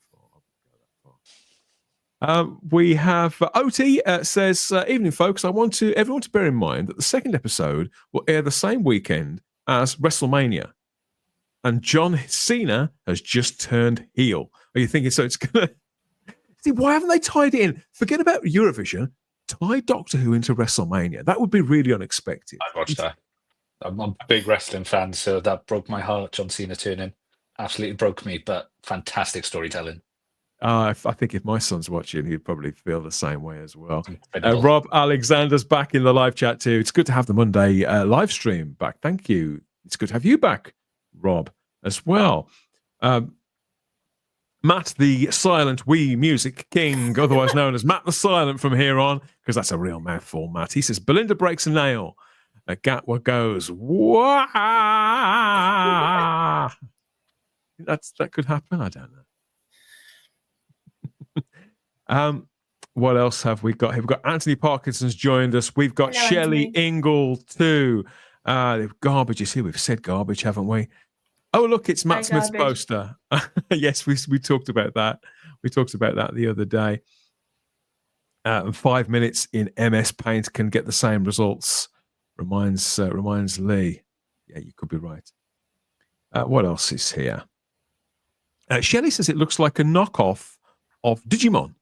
S1: far. We have OT says, evening folks, I want everyone to bear in mind that the second episode will air the same weekend as WrestleMania. And John Cena has just turned heel. Are you thinking, so it's going to... See, why haven't they tied it in? Forget about Eurovision. Tie Doctor Who into WrestleMania. That would be really unexpected.
S4: I'd watch that. I'm a big wrestling fan, so that broke my heart, John Cena turning. Absolutely broke me, but fantastic storytelling.
S1: I think if my son's watching, he'd probably feel the same way as well. Rob Alexander's back in the live chat too. It's good to have the Monday live stream back. Thank you. It's good to have you back, Rob, as well. Matt, the Silent Wii Music King, otherwise known as Matt the Silent from here on, because that's a real mouthful, Matt. He says, Belinda breaks a nail. Gatwa goes, wah! That could happen. I don't know. What else have we got here? We've got Anthony Parkinson's joined us. We've got Shelley Ingle too. Garbage is here. We've said garbage, haven't we? Oh, look, it's Matt Smith's poster. Yes, we talked about that. We talked about that the other day. 5 minutes in MS Paint can get the same results. Reminds Lee. Yeah, you could be right. What else is here? Shelley says it looks like a knockoff of Digimon.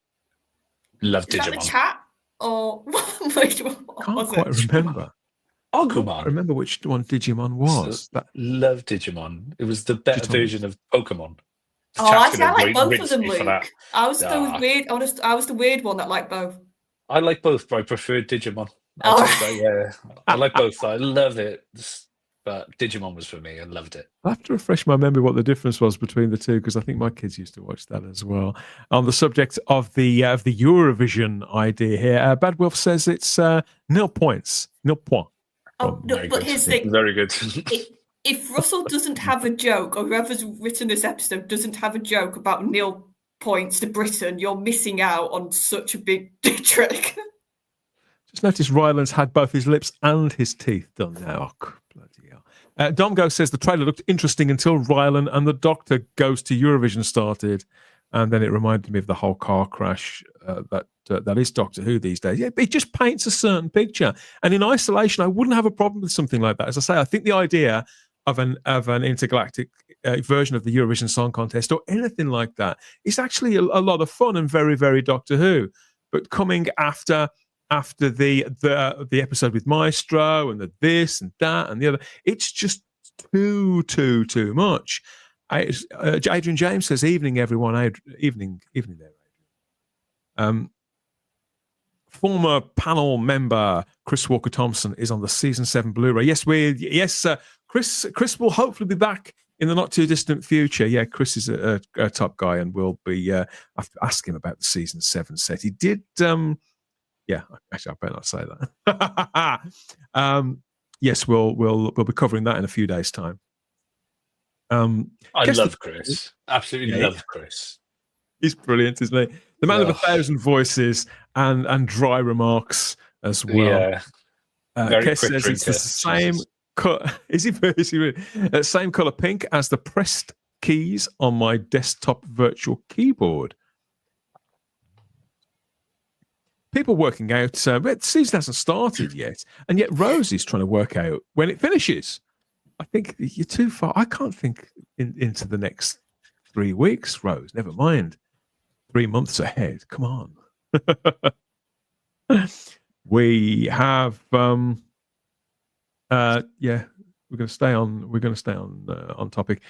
S4: Love Digimon.
S2: Is that the chat or which one?
S1: Can't quite remember.
S4: Agumon.
S1: I remember which one Digimon was.
S4: Love Digimon. It was the better version of Pokemon.
S2: Actually, I like both of them, Luke. I was the weird one that liked both.
S4: I like both, but I prefer Digimon. I like both. I love it. But Digimon was for me. I loved it.
S1: I have to refresh my memory what the difference was between the two, because I think my kids used to watch that as well. On the subject of the Eurovision idea here, Bad Wolf says it's 0 points. 0 point.
S2: Oh, no, but here's the thing.
S4: Very good.
S2: If Russell doesn't have a joke, or whoever's written this episode doesn't have a joke about 0 points to Britain, you're missing out on such a big trick.
S1: Just notice Ryland's had both his lips and his teeth done now. Oh, bloody hell. Domgo says the trailer looked interesting until Ryland and the Doctor Goes to Eurovision started, and then it reminded me of the whole car crash that is Doctor Who these days. Yeah, it just paints a certain picture, and in isolation, I wouldn't have a problem with something like that. As I say, I think the idea of an intergalactic version of the Eurovision Song Contest or anything like that is actually a lot of fun and very, very Doctor Who. But coming after the episode with Maestro and the this and that and the other, it's just too much. Adrian James says, "Evening, everyone. Evening there, Adrian." Former panel member Chris Walker Thompson is on the season 7 Blu-ray. Yes, Chris will hopefully be back in the not too distant future. Yeah, Chris is a top guy, and we'll be. I have to ask him about the season 7 set. He did. Yeah, actually, I better not say that. Yes, we'll be covering that in a few days' time.
S4: I love Chris. Absolutely love Chris.
S1: He's brilliant, isn't he? The man of 1,000 voices and dry remarks as well.
S4: Yeah. Very
S1: Kes
S4: quick
S1: says
S4: drinker.
S1: it's the same color. Is he really? Same color pink as the pressed keys on my desktop virtual keyboard. People working out, but the season hasn't started yet, and yet Rosie's trying to work out when it finishes. I think you're too far. I can't think into the next 3 weeks, Rose. Never mind 3 months ahead. Come on. We have yeah, we're going to stay on topic.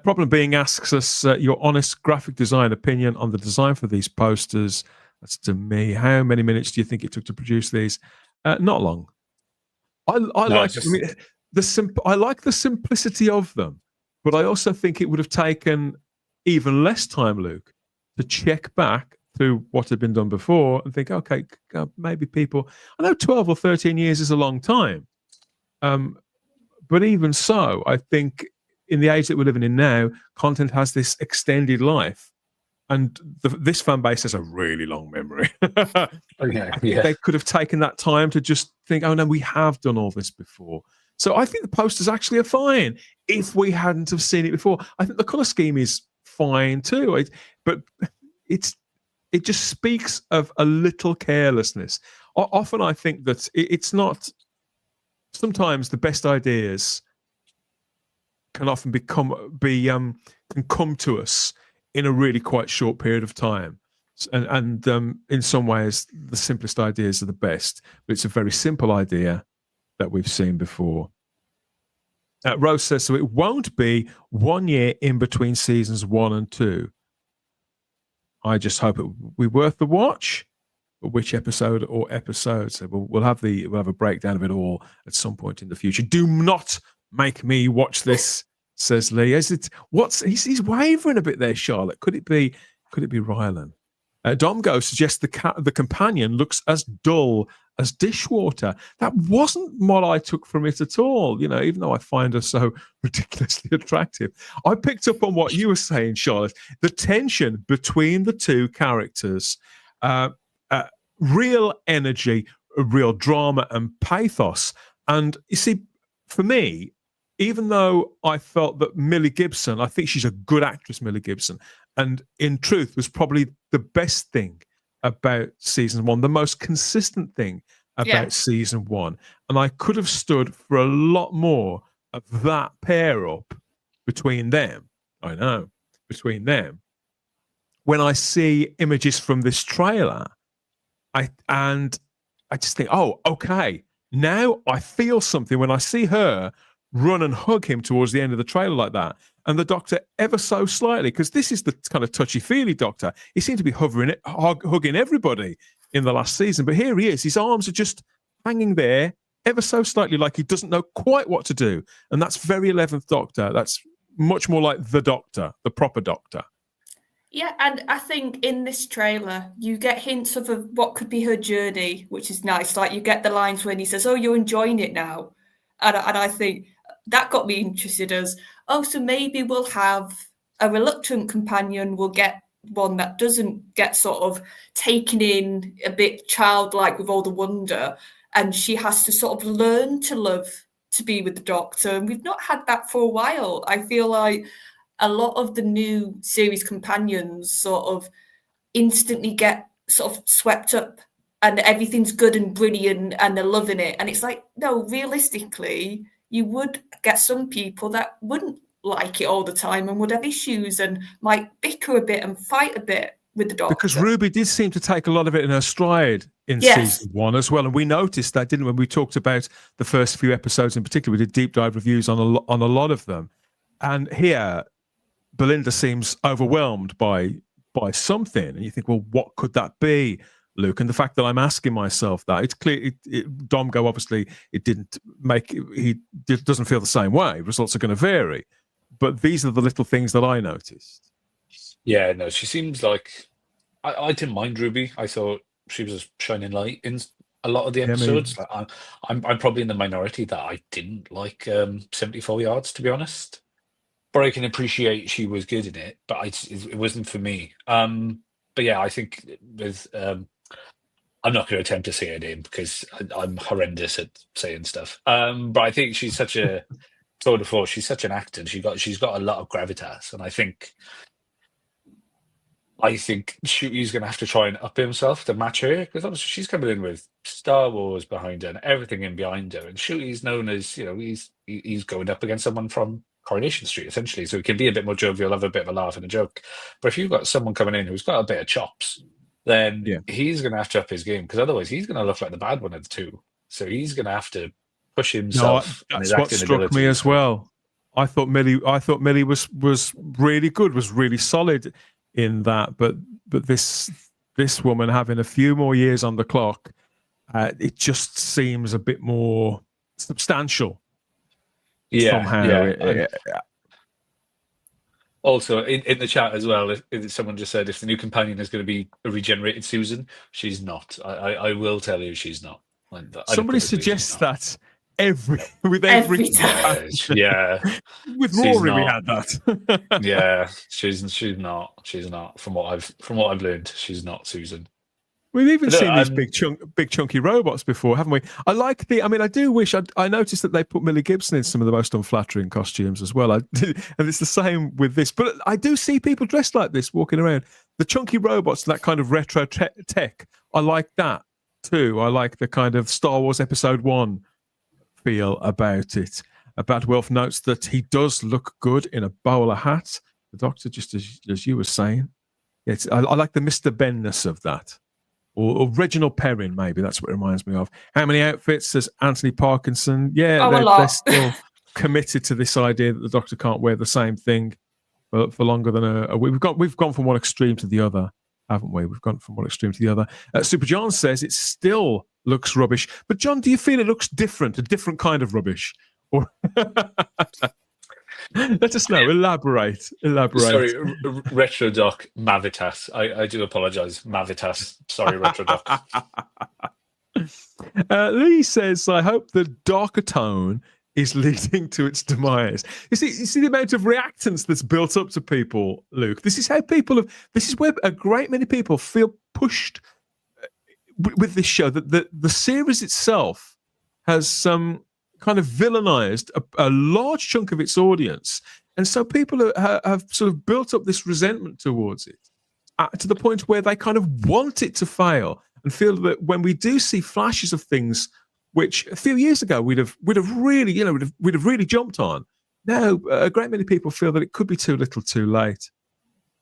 S1: Problem Being asks us your honest graphic design opinion on the design for these posters. That's to me. How many minutes do you think it took to produce these? Not long. I like the simplicity of them, but I also think it would have taken even less time, Luke, to check back through what had been done before and think, okay, maybe people. I know 12 or 13 years is a long time, but even so, I think in the age that we're living in now, content has this extended life. And this fan base has a really long memory. They could have taken that time to just think, oh, no, we have done all this before. So I think the posters actually are fine if we hadn't have seen it before. I think the colour scheme is fine too. But it just speaks of a little carelessness. Often I think that it's not... Sometimes the best ideas can often can come to us in a really quite short period of time. And in some ways, the simplest ideas are the best. But it's a very simple idea that we've seen before. Rose says, so it won't be 1 year in between seasons 1 and 2. I just hope it will be worth the watch. But which episode or episodes? So we'll have a breakdown of it all at some point in the future. Do not make me watch this, says Lee. He's wavering a bit there, Charlotte. Could it be Rylan? Domgo suggests the companion looks as dull as dishwater. That wasn't what I took from it at all. You know, even though I find her so ridiculously attractive, I picked up on what you were saying, Charlotte. The tension between the two characters, real energy, real drama, and pathos. And you see, for me, even though I felt that Millie Gibson, I think she's a good actress, Millie Gibson, and in truth was probably the best thing about season 1, the most consistent thing about season 1. And I could have stood for a lot more of that pair up between them. I know, between them. When I see images from this trailer, I just think, oh, okay, now I feel something when I see her run and hug him towards the end of the trailer like that. And the Doctor ever so slightly, because this is the kind of touchy-feely Doctor, he seemed to be hugging everybody in the last season. But here he is. His arms are just hanging there ever so slightly like he doesn't know quite what to do. And that's very 11th Doctor. That's much more like the Doctor, the proper Doctor.
S2: Yeah, and I think in this trailer, you get hints of what could be her journey, which is nice. Like you get the lines when he says, oh, you're enjoying it now. And I think that got me interested as, oh, so maybe we'll have a reluctant companion. We'll get one that doesn't get sort of taken in a bit childlike with all the wonder. And she has to sort of learn to love to be with the Doctor. And we've not had that for a while. I feel like a lot of the new series companions sort of instantly get sort of swept up and everything's good and brilliant and they're loving it. And it's like, no, realistically, you would get some people that wouldn't like it all the time and would have issues and might bicker a bit and fight a bit with the Doctor.
S1: Because Ruby did seem to take a lot of it in her stride in season 1 as well. And we noticed that, didn't we? When we talked about the first few episodes in particular, we did deep dive reviews on a lot of them. And here, Belinda seems overwhelmed by something, and you think, well, what could that be, Luke? And the fact that I'm asking myself that, it's clear. Domgo obviously he doesn't feel the same way. Results are going to vary, but these are the little things that I noticed.
S4: Yeah, no, she seems like I didn't mind Ruby. I thought she was a shining light in a lot of the episodes. I'm probably in the minority that I didn't like 74 Yards, to be honest. But I can appreciate she was good in it, but it wasn't for me. But yeah, I think with I'm not going to attempt to say her name because I'm horrendous at saying stuff. But I think she's such a tour de force. She's such an actor. And she's got a lot of gravitas, and I think I think Ncuti's going to have to try and up himself to match her, because obviously she's coming in with Star Wars behind her and everything in behind her, and Ncuti's known as, you know, he's going up against someone from Coronation Street essentially, so he can be a bit more jovial, have a bit of a laugh and a joke. But if you've got someone coming in who's got a bit of chops, then he's going to have to up his game, because otherwise he's going to look like the bad one of the two. So he's going to have to push himself.
S1: No, that's what struck me as well. I thought Millie was really good, was really solid in that, but this woman having a few more years on the clock, it just seems a bit more substantial. Somehow.
S4: Also, in the chat as well, if someone just said if the new companion is going to be a regenerated Susan, she's not. I will tell you, she's not.
S1: Somebody suggests that every
S2: time.
S4: Yeah.
S1: With Rory, we had that.
S4: Yeah, she's not. She's not. From what I've learned, she's not Susan.
S1: We've even seen these big chunky robots before, haven't we? I do wish I noticed that they put Millie Gibson in some of the most unflattering costumes as well. And it's the same with this. But I do see people dressed like this walking around. The chunky robots, that kind of retro tech, I like that too. I like the kind of Star Wars Episode 1 feel about it. Bad Wolf notes that he does look good in a bowler hat. The Doctor, just as you were saying. I like the Mr. Ben-ness of that. Or Reginald Perrin, maybe. That's what it reminds me of. How many outfits does Anthony Parkinson? Yeah, they're still committed to this idea that the Doctor can't wear the same thing for longer than a week. We've gone from one extreme to the other, haven't we? We've gone from one extreme to the other. Super John says it still looks rubbish. But John, do you feel it looks different, a different kind of rubbish? Or let us know. Elaborate.
S4: Sorry, Retro Doc Mavitas. I do apologise, Mavitas. Sorry, Retro Doc.
S1: Lee says, I hope the darker tone is leading to its demise. You see the amount of reactance that's built up to people, Luke. This is how this is where a great many people feel pushed with this show. That the series itself has kind of villainized a large chunk of its audience, and so people have sort of built up this resentment towards it to the point where they kind of want it to fail and feel that when we do see flashes of things which a few years ago we'd have really jumped on, now a great many people feel that it could be too little too late.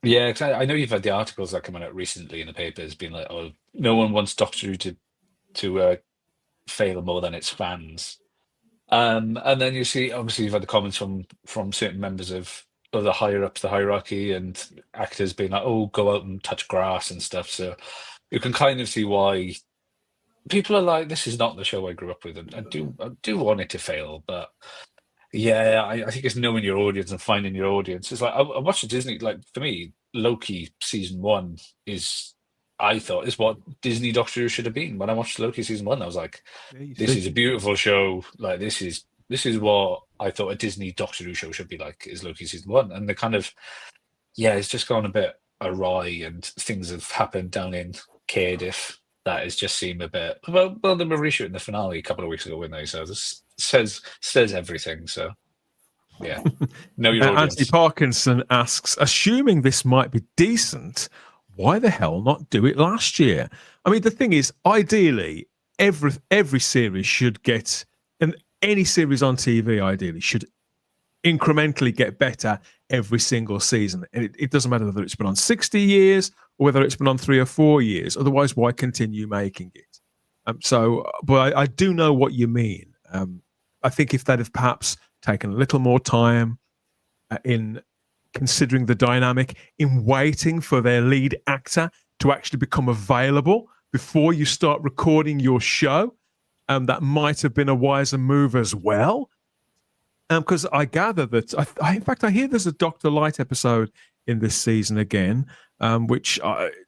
S4: Yeah, because I know you've had the articles that come out recently in the papers being like, oh, no one wants Doctor Who to fail more than its fans. And then you see, obviously, you've had the comments from certain members of the higher ups, the hierarchy, and actors being like, "Oh, go out and touch grass and stuff." So you can kind of see why people are like, "This is not the show I grew up with," and I do want it to fail, but yeah, I think it's knowing your audience and finding your audience. It's like I watched Disney. Like for me, Loki season 1 I thought is what Disney Doctor Who should have been. When I watched Loki season 1, I was like, "This is a beautiful show. Like this is what I thought a Disney Doctor Who show should be like." Is Loki season 1, and the kind of it's just gone a bit awry, and things have happened down in Cardiff that has just seemed a bit. Well, they were reshooting the finale a couple of weeks ago, weren't they? So this says everything. So yeah, know your audience.
S1: Anthony Parkinson asks, assuming this might be decent, why the hell not do it last year? I mean, the thing is, ideally, every series should get, and any series on TV ideally should incrementally get better every single season. And it doesn't matter whether it's been on 60 years or whether it's been on 3 or 4 years. Otherwise, why continue making it? But I do know what you mean. I think if they'd have perhaps taken a little more time in considering the dynamic, in waiting for their lead actor to actually become available before you start recording your show, that might have been a wiser move as well. Because I gather that, in fact, I hear there's a Dr. Light episode in this season again, which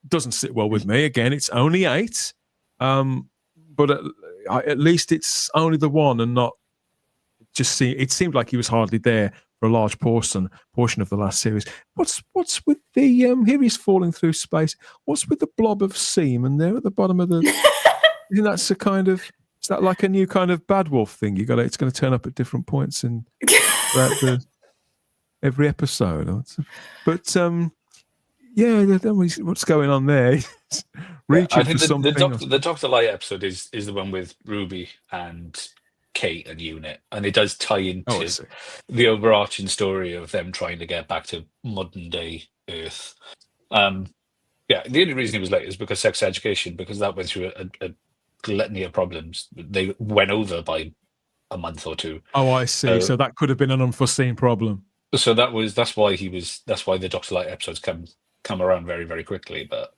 S1: doesn't sit well with me. Again, it's only 8, but at least it's only the one and not just see. It seemed like he was hardly there for a large portion of the last series. What's with the here he's falling through space? What's with the blob of semen there at the bottom of the? That's a kind of. Is that like a new kind of Bad Wolf thing? It's going to turn up at different points in throughout every episode. But What's going on there? Reaching
S4: I think
S1: for something.
S4: the Doctor Light episode is the one with Ruby and Kate and Unit, and it does tie into the overarching story of them trying to get back to modern day Earth. The only reason it was late is because sex education, because that went through a gluttony of problems. They went over by a month or two.
S1: Oh, I see. So that could have been an unforeseen problem.
S4: So that's why the Doctor Light episodes come around very, very quickly. But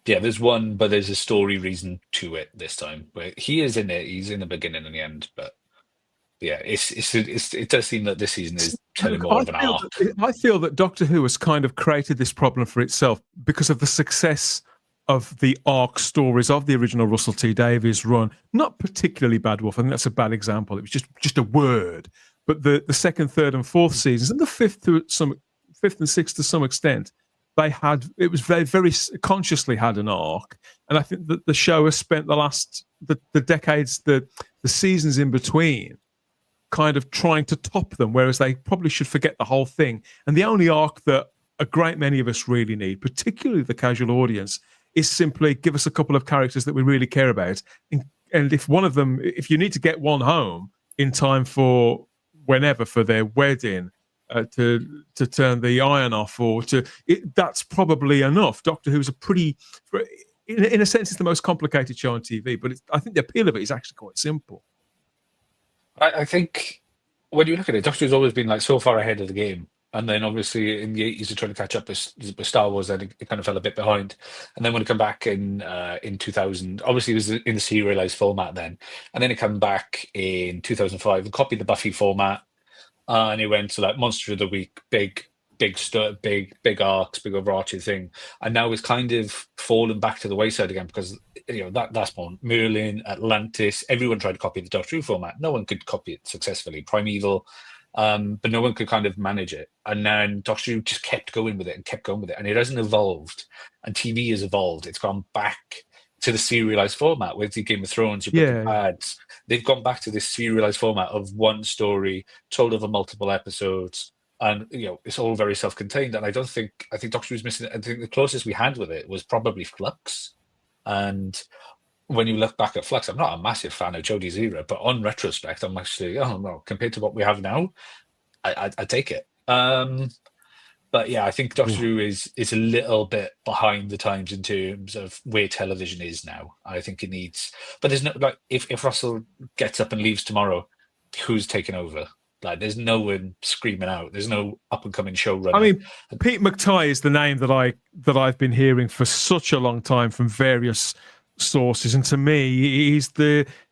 S4: there's a story reason to it this time. Where he is in it, he's in the beginning and the end. But yeah, it does seem that this season is telling more of an arc.
S1: I feel that Doctor Who has kind of created this problem for itself because of the success of the arc stories of the original Russell T Davies run. Not particularly Bad Wolf. I think that's a bad example. It was just a word. But the second, third, and fourth seasons, and the fifth and sixth to some extent, it was very, very consciously had an arc. And I think that the show has spent the decades, the seasons in between, kind of trying to top them, whereas they probably should forget the whole thing. And the only arc that a great many of us really need, particularly the casual audience, is simply give us a couple of characters that we really care about. And if one of them, if you need to get one home in time for whenever for their wedding, to turn the iron off, that's probably enough. Doctor Who's in a sense, it's the most complicated show on TV, but I think the appeal of it is actually quite simple.
S4: I think when you look at it, Doctor Who's always been like so far ahead of the game. And then obviously in the 80s, they're trying to catch up with Star Wars, and it kind of fell a bit behind. And then when it came back in 2000, obviously it was in the serialized format then. And then it came back in 2005 and copied the Buffy format. And it went to like Monster of the Week, big arcs, big overarching thing. And now it's kind of fallen back to the wayside again because that's more Merlin, Atlantis. Everyone tried to copy the Doctor Who format. No one could copy it successfully. Primeval. But no one could kind of manage it. And then Doctor Who just kept going with it. And it hasn't evolved. And TV has evolved. It's gone back to the serialized format with the Game of Thrones, your Breaking Bads. They've gone back to this serialized format of one story told over multiple episodes. And, it's all very self-contained. And I think Doctor Who's missing it. I think the closest we had with it was probably Flux. And when you look back at Flux, I'm not a massive fan of Jodie's era, but on retrospect, I'm actually, compared to what we have now, I take it. But yeah, I think Doctor Who is a little bit behind the times in terms of where television is now. I think it needs, but there's no, like, if Russell gets up and leaves tomorrow, who's taking over? Like, there's no one screaming out. There's no up and coming showrunner.
S1: I mean, Pete McTighe is the name that I've been hearing for such a long time from various sources, and to me,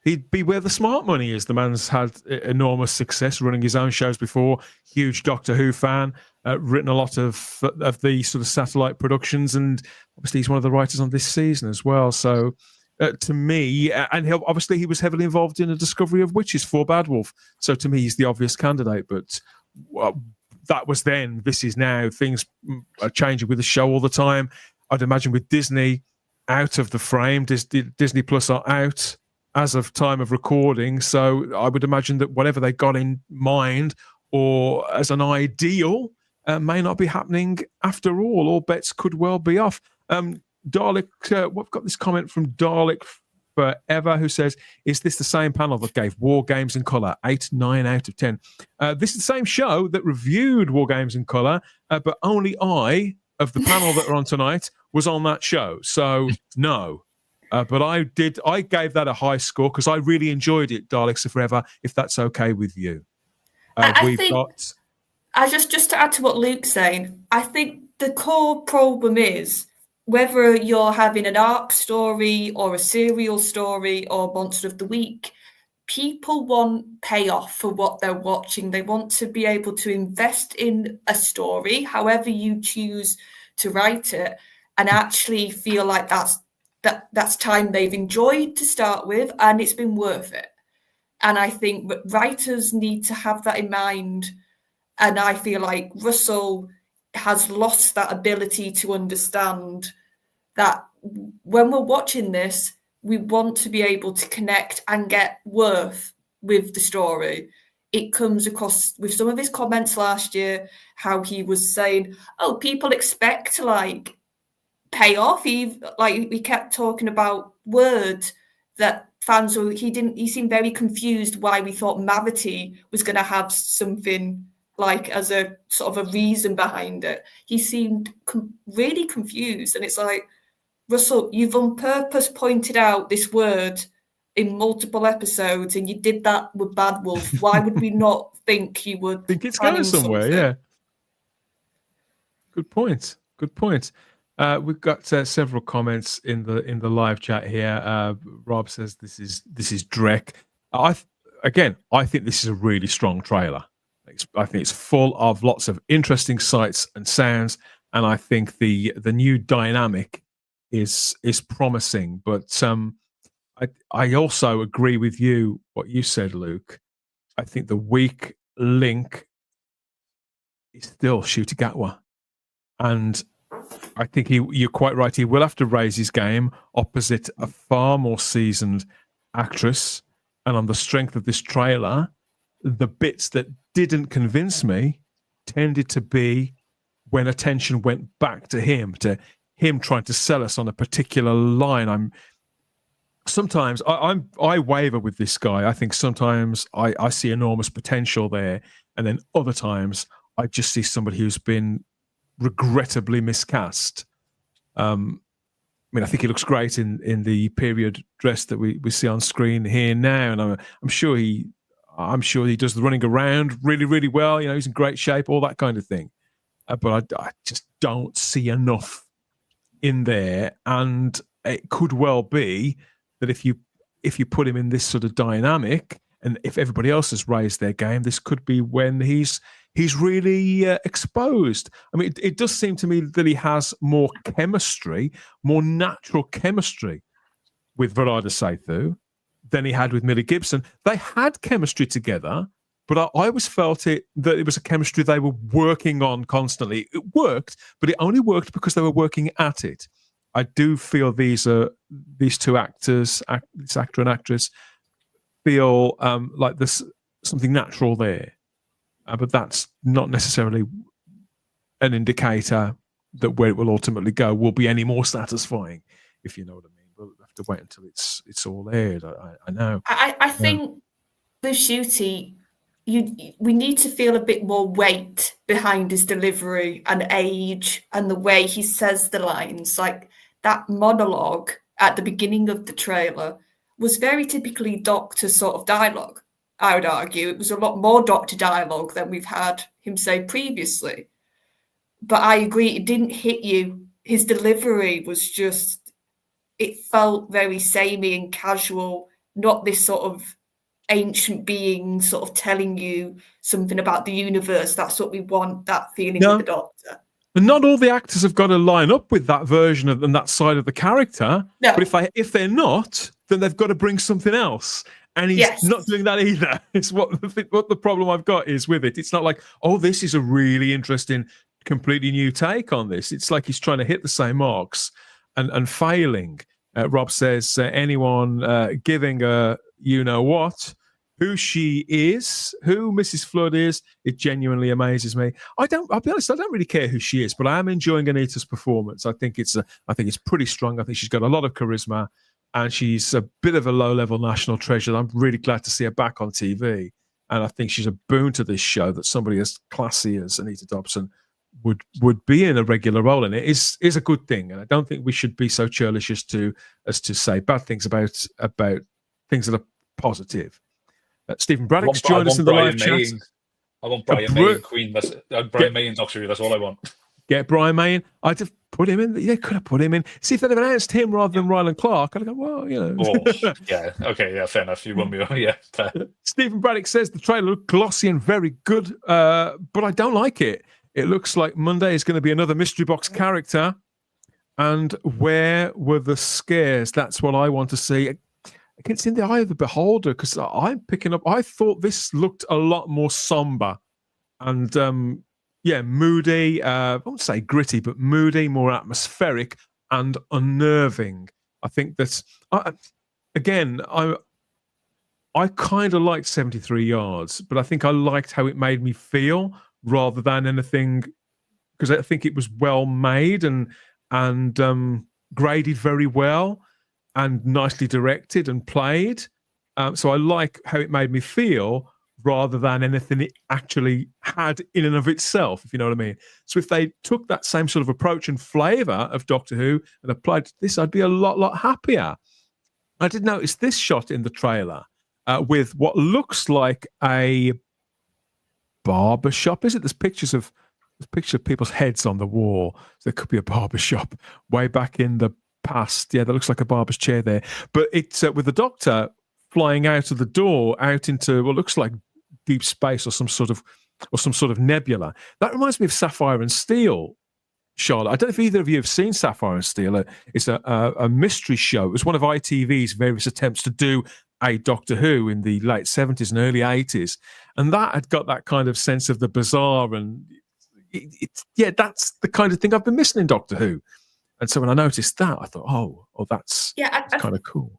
S1: he'd be where the smart money is. The man's had enormous success running his own shows before. Huge Doctor Who fan, written a lot of the sort of satellite productions, and obviously he's one of the writers on this season as well. So to me, and he was heavily involved in the discovery of witches for Bad Wolf. So to me, he's the obvious candidate. But that was then. This is now. Things are changing with the show all the time. I'd imagine with Disney out of the frame, Disney Plus are out as of time of recording. So I would imagine that whatever they got in mind or as an ideal may not be happening after all. All bets could well be off. Dalek, we've got this comment from Dalek Forever who says, is this the same panel that gave War Games in Colour 8, 9 out of 10? This is the same show that reviewed War Games in Colour, but only I, of the panel that are on tonight, was on that show. So no. But I gave that a high score because I really enjoyed it, Daleks Forever, if that's okay with you.
S2: Just to add to what Luke's saying, I think the core problem is whether you're having an arc story or a serial story or Monster of the Week, people want payoff for what they're watching. They want to be able to invest in a story, however you choose to write it, and actually feel like that's time they've enjoyed to start with and it's been worth it. And I think writers need to have that in mind. And I feel like Russell has lost that ability to understand that when we're watching this, we want to be able to connect and get worth with the story. it comes across with some of his comments last year, how he was saying, oh, people expect to like pay off. We kept talking about words that fans were, he seemed very confused why we thought Mavity was going to have something like as a sort of a reason behind it. He seemed really confused. And it's like, Russell, you've on purpose pointed out this word in multiple episodes, and you did that with Bad Wolf. Why would we not think you would
S1: think it's going somewhere?
S2: something?
S1: Yeah. Good point. Good point. We've got several comments in the live chat here. Rob says this is Drek. I think this is a really strong trailer. I think it's full of lots of interesting sights and sounds, and I think the new dynamic is promising. But I also agree with you what you said, Luke. I think the weak link is still Ncuti Gatwa, and I think you're quite right. He will have to raise his game opposite a far more seasoned actress. And on the strength of this trailer, the bits that didn't convince me tended to be when attention went back to him trying to sell us on a particular line. Sometimes I waver with this guy. I think sometimes I see enormous potential there, and then other times I just see somebody who's been regrettably miscast. I mean, I think he looks great in the period dress that we see on screen here now, and I'm sure he does the running around really, really well. You know, he's in great shape, all that kind of thing. But I just don't see enough in there, and it could well be that if you put him in this sort of dynamic, and if everybody else has raised their game, this could be when he's really exposed. I mean, it does seem to me that he has more chemistry, more natural chemistry with Varada Sethu than he had with Millie Gibson. They had chemistry together, but I always felt that it was a chemistry they were working on constantly. It worked, but it only worked because they were working at it. I do feel these two actors, this actor and actress, feel like there's something natural there. But that's not necessarily an indicator that where it will ultimately go will be any more satisfying, if you know what I mean. We'll have to wait until it's all aired. I know.
S2: I think with Ncuti, we need to feel a bit more weight behind his delivery and age and the way he says the lines. Like that monologue at the beginning of the trailer was very typically Doctor sort of dialogue. I would argue it was a lot more Doctor dialogue than we've had him say previously. But I agree, it didn't hit you. His delivery was just, it felt very samey and casual, not this sort of ancient being sort of telling you something about the universe. That's what we want, that feeling with the Doctor.
S1: And not all the actors have got to line up with that version of and that side of the character.
S2: No.
S1: But if they're not, then they've got to bring something else. And he's not doing that either. It's what the problem I've got is with it. It's not like, oh, this is a really interesting, completely new take on this. It's like he's trying to hit the same marks and failing. Rob says, anyone giving a you-know-what, who she is, who Mrs. Flood is, it genuinely amazes me. I'll be honest, I don't really care who she is, but I am enjoying Anita's performance. I think it's pretty strong. I think she's got a lot of charisma. And she's a bit of a low-level national treasure. I'm really glad to see her back on TV. And I think she's a boon to this show that somebody as classy as Anita Dobson would be in a regular role in it is a good thing. And I don't think we should be so churlish as to say bad things about things that are positive. Stephen Braddock's joined us in the live chat.
S4: I want Brian May and Queen. Brian May and Doctor Who. That's all I want.
S1: Get Brian May in. I'd have put him in. They could have put him in. See, if they'd have announced him rather than Ryland Clark, I'd have gone, well, you know.
S4: Oh, yeah. Okay. Yeah. Fair enough. You want me? Yeah. Fair.
S1: Stephen Braddock says the trailer looked glossy and very good, but I don't like it. It looks like Monday is going to be another mystery box character. And where were the scares? That's what I want to see. It's in the eye of the beholder, because I'm picking up. I thought this looked a lot more somber and moody. I won't say gritty, but moody, more atmospheric and unnerving. I think that I kind of liked 73 Yards, but I think I liked how it made me feel rather than anything, because I think it was well made and graded very well and nicely directed and played. So I like how it made me feel rather than anything it actually had in and of itself, if you know what I mean. So if they took that same sort of approach and flavour of Doctor Who and applied to this, I'd be a lot happier. I did notice this shot in the trailer with what looks like a barber shop. Is it? There's pictures of people's heads on the wall. So there could be a barber shop way back in the past. Yeah, that looks like a barber's chair there. But it's with the Doctor flying out of the door out into what looks like deep space or some sort of nebula. That reminds me of Sapphire and Steel, Charlotte. I don't know if either of you have seen Sapphire and Steel. It's a mystery show. It was one of ITV's various attempts to do a Doctor Who in the late 70s and early 80s. And that had got that kind of sense of the bizarre. And that's the kind of thing I've been missing in Doctor Who. And so when I noticed that, I thought, oh, that's kind of cool.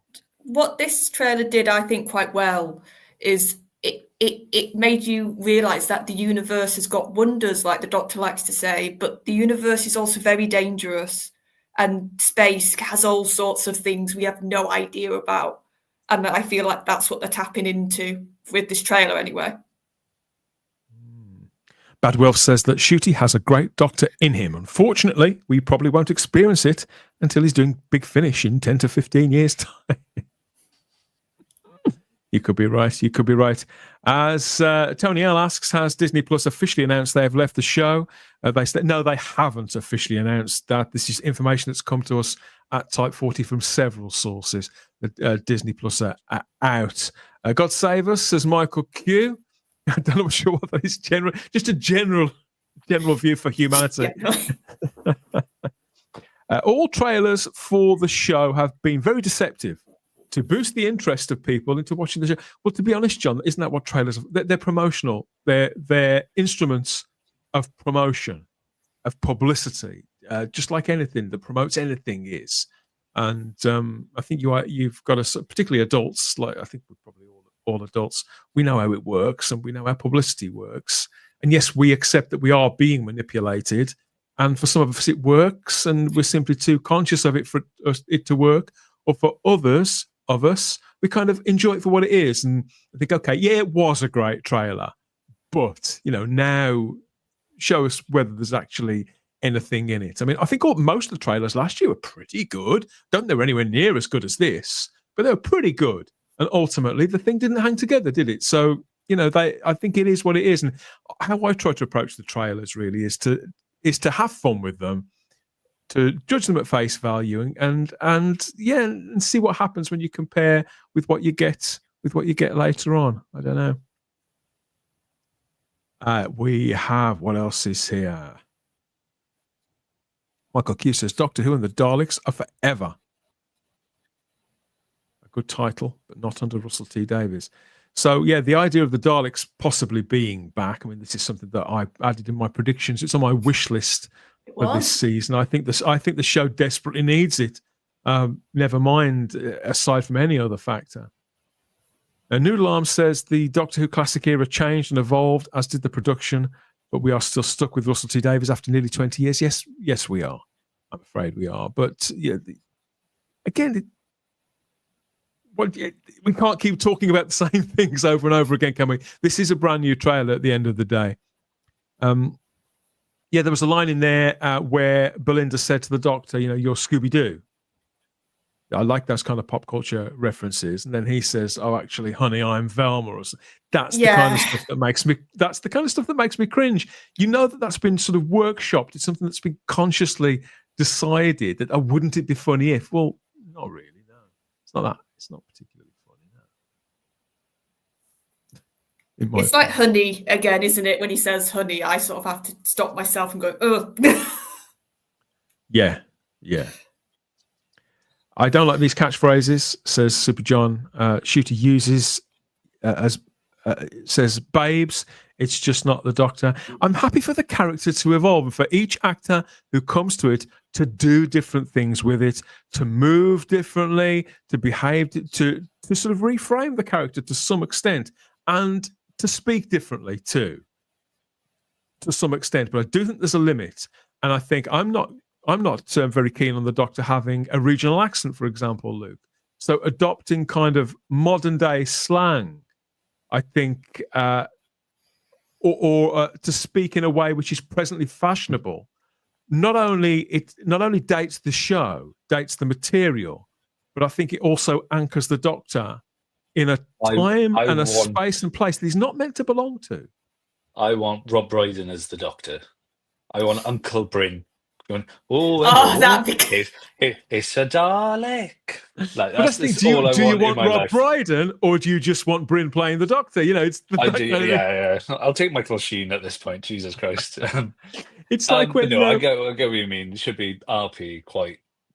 S2: What this trailer did, I think, quite well is it made you realise that the universe has got wonders, like the Doctor likes to say, but the universe is also very dangerous, and space has all sorts of things we have no idea about. And I feel like that's what they're tapping into with this trailer anyway.
S1: Bad Wolf says that Ncuti has a great Doctor in him. Unfortunately, we probably won't experience it until he's doing Big Finish in 10 to 15 years' time. You could be right. You could be right. As Tony L asks, has Disney Plus officially announced they have left the show? They said no, they haven't officially announced that. This is information that's come to us at Type 40 from several sources. Disney Plus are out. God save us, says Michael Q. I don't know sure what that is. Just a general view for humanity. All trailers for the show have been very deceptive to boost the interest of people into watching the show. Well, to be honest, John, isn't that what trailers are? They're promotional. They're instruments of promotion, of publicity, just like anything that promotes anything is. And I think you've got to, particularly adults, like I think we're probably all adults, we know how it works and we know how publicity works. And yes, we accept that we are being manipulated. And for some of us, it works, and we're simply too conscious of it for it to work. Or for others of us, we kind of enjoy it for what it is and think, okay, yeah, it was a great trailer, but now show us whether there's actually anything in it. I mean, I think most of the trailers last year were pretty good. Don't they were anywhere near as good as this, but they were pretty good. And ultimately, the thing didn't hang together, did it? So I think it is what it is. And how I try to approach the trailers really is to have fun with them, to judge them at face value, and see what happens when you compare with what you get later on. I don't know. We have, what else is here? Michael Q says Doctor Who and the Daleks are forever. A good title, but not under Russell T Davies. So yeah, the idea of the Daleks possibly being back. I mean, this is something that I added in my predictions. It's on my wish list for this season. I think the show desperately needs it. Never mind, aside from any other factor. Noodle Arm says the Doctor Who classic era changed and evolved, as did the production, but we are still stuck with Russell T Davies after nearly 20 years. Yes, we are. I'm afraid we are. But yeah, we can't keep talking about the same things over and over again, can we? This is a brand new trailer at the end of the day. There was a line in there where Belinda said to the Doctor, you're Scooby-Doo. I like those kind of pop culture references. And then he says, oh, actually, honey, I'm Velma. That's the kind of stuff that makes me, that's the kind of stuff that makes me cringe. That's been sort of workshopped. It's something that's been consciously decided that, wouldn't it be funny if? Well, not really, no. It's not that. It's not particularly funny, no.
S2: It's like honey again, isn't it? When he says honey, I sort of have to stop myself and go, oh.
S1: Yeah. I don't like these catchphrases, says Super John. Ncuti uses as says, babes, it's just not the Doctor. I'm happy for the character to evolve and for each actor who comes to it to do different things with it, to move differently, to behave, to sort of reframe the character to some extent, and to speak differently too, to some extent. But I do think there's a limit, and I think I'm not very keen on the Doctor having a regional accent, for example, Luke. So adopting kind of modern day slang, I think, or to speak in a way which is presently fashionable. Not only dates the show, dates the material, but I think it also anchors the Doctor in a time and a space and place that he's not meant to belong to.
S4: I want Rob Brydon as the Doctor. I want Uncle Bryn going,
S2: that'd be
S4: it's a Dalek. Like,
S1: But do you want Rob Brydon, or do you just want Bryn playing the Doctor? It's
S4: I do. Yeah. I'll take Michael Sheen at this point. Jesus Christ.
S1: It's like when
S4: I get what you mean. It should be RP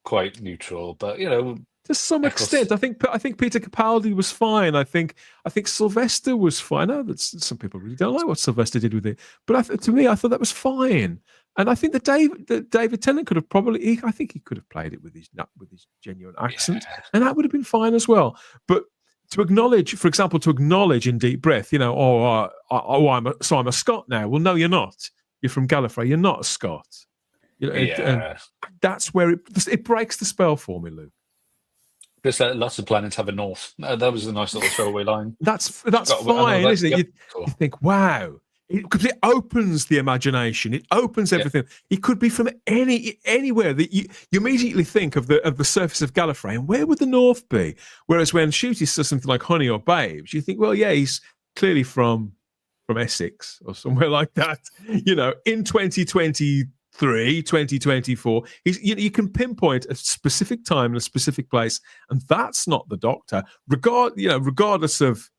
S4: quite neutral, but
S1: to some extent, I think Peter Capaldi was fine. I think Sylvester was fine. I know that some people really don't like what Sylvester did with it, but to me, I thought that was fine. And I think that David Tennant could have probably. I think he could have played it with his genuine accent, and that would have been fine as well. But to acknowledge, for example, in Deep Breath, I'm a Scot now. Well, no, you're not. You're from Gallifrey. You're not a Scot. That's where it breaks the spell for me, Luke.
S4: Just lots of planets have a north. That was a nice little throwaway line.
S1: That's fine, isn't it? You think, wow. Because it opens the imagination. It opens everything. It could be from anywhere that you immediately think of the surface of Gallifrey, and where would the north be? Whereas when Ncuti says something like Honey or Babes, you think, well, yeah, he's clearly from Essex or somewhere like that. In 2023, 2024, you can pinpoint a specific time and a specific place, and that's not the Doctor. Regardless of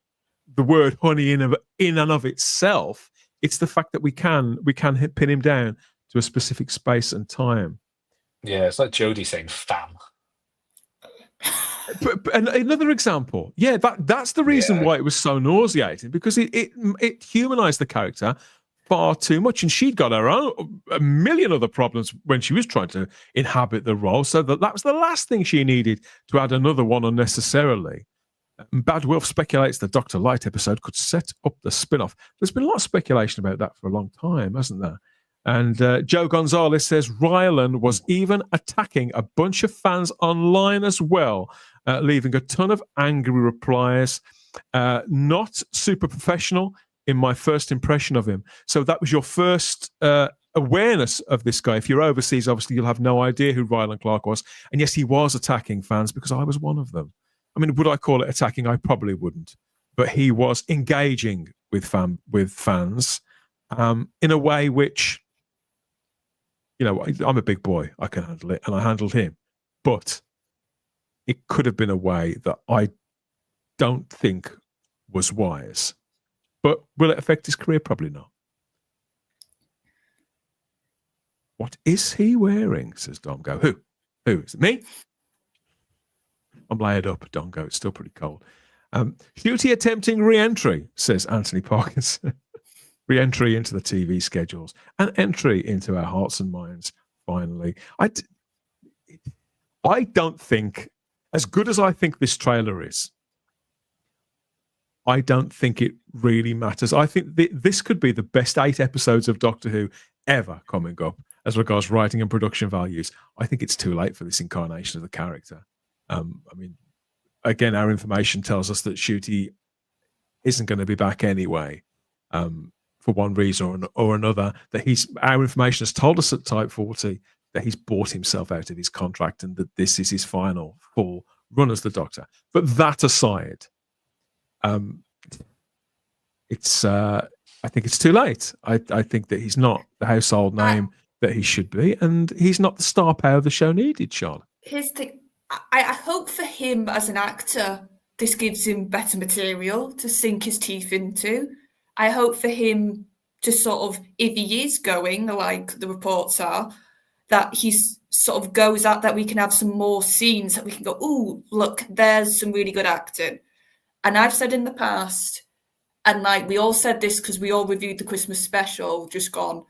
S1: the word honey in and of itself, it's the fact that we can pin him down to a specific space and time.
S4: Yeah, it's like Jodie saying "fam."
S1: But another example, that's the reason why it was so nauseating, because it humanized the character far too much, and she'd got a million other problems when she was trying to inhabit the role, so that was the last thing she needed to add another one unnecessarily. Bad Wolf speculates the Dr. Light episode could set up the spin-off. There's been a lot of speculation about that for a long time, hasn't there? And Joe Gonzalez says Rylan was even attacking a bunch of fans online as well, leaving a ton of angry replies. Not super professional in my first impression of him. So that was your first awareness of this guy. If you're overseas, obviously you'll have no idea who Rylan Clark was. And yes, he was attacking fans, because I was one of them. I mean, would I call it attacking? I probably wouldn't. But he was engaging with fans in a way which, I'm a big boy. I can handle it, and I handled him. But it could have been a way that I don't think was wise. But will it affect his career? Probably not. What is he wearing? Says Dongo. Who? Is it me? I'm layered up, Dongo. It's still pretty cold. Ncuti attempting re-entry, says Anthony Parkinson. Re-entry into the TV schedules and entry into our hearts and minds, finally. I don't think, as good as I think this trailer is, I don't think it really matters. I think this could be the best 8 episodes of Doctor Who ever coming up as regards writing and production values. I think it's too late for this incarnation of the character. I mean, again, our information tells us that Ncuti isn't going to be back anyway, for one reason or another. Our information has told us at Type 40 that he's bought himself out of his contract and that this is his final full run as the Doctor. But that aside, I think it's too late. I think that he's not the household name that he should be, and he's not the star power the show needed, Charlotte.
S2: Here's the thing. I hope for him as an actor, this gives him better material to sink his teeth into. I hope for him to sort of, if he is going, like the reports are, that he sort of goes out, that we can have some more scenes that we can go, ooh, look, there's some really good acting. And I've said in the past, And like we all said this because we all reviewed the Christmas special just gone.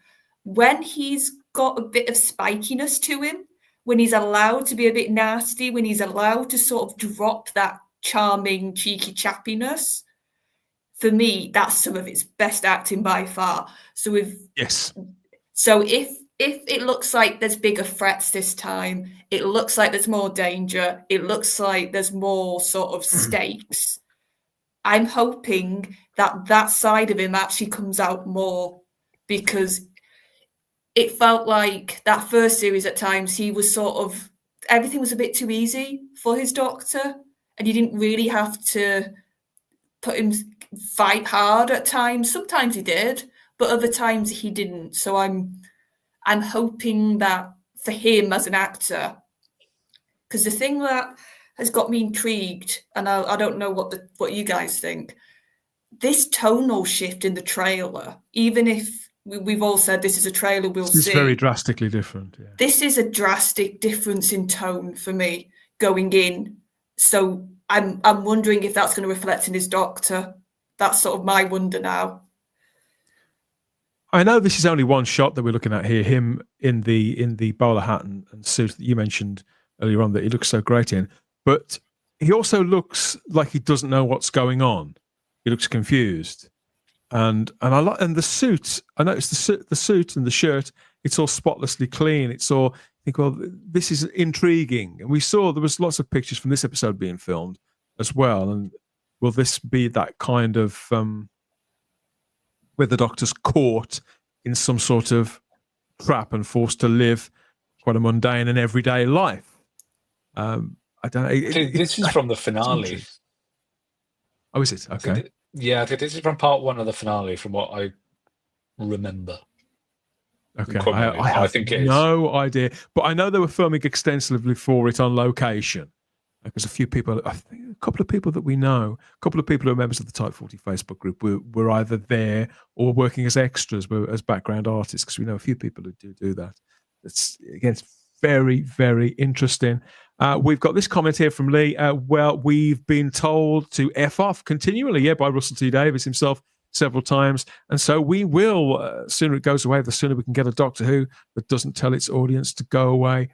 S2: When he's got a bit of spikiness to him, when he's allowed to be a bit nasty, when he's allowed to sort of drop that charming, cheeky chappiness, for me, that's some of his best acting by far. So if it looks like there's bigger threats this time, it looks like there's more danger, it looks like there's more sort of stakes, I'm hoping that side of him actually comes out more, because it felt like that first series at times he was sort of, everything was a bit too easy for his Doctor, and you didn't really have to put him fight hard at times. Sometimes he did, but other times he didn't. So I'm hoping that for him as an actor, because the thing that has got me intrigued, and I don't know what you guys think, this tonal shift in the trailer, even if we've all said this is a trailer we'll see.
S1: It's very drastically different. Yeah.
S2: This is a drastic difference in tone for me going in. So I'm wondering if that's going to reflect in his Doctor. That's sort of my wonder now.
S1: I know this is only one shot that we're looking at here, him in the bowler hat and suit that you mentioned earlier on that he looks so great in, but he also looks like he doesn't know what's going on. He looks confused. And I like, and the suit, I noticed the suit and the shirt, it's all spotlessly clean. It's all, I think, well, this is intriguing. And we saw there was lots of pictures from this episode being filmed as well. And will this be that kind of where the Doctor's caught in some sort of trap and forced to live quite a mundane and everyday life? I don't know.
S4: This is from the finale.
S1: Oh, is it? Okay.
S4: Yeah, this is from part 1 of the finale, from what I remember.
S1: Okay, I think it is. No idea, but I know they were filming extensively for it on location. Because a few people, I think a couple of people that we know, a couple of people who are members of the Type 40 Facebook group were either there or working as extras, as background artists, because we know a few people who do that. It's very, very interesting. We've got this comment here from Lee. Well, we've been told to F off continually, by Russell T Davies himself several times. And so we will, sooner it goes away, the sooner we can get a Doctor Who that doesn't tell its audience to go away.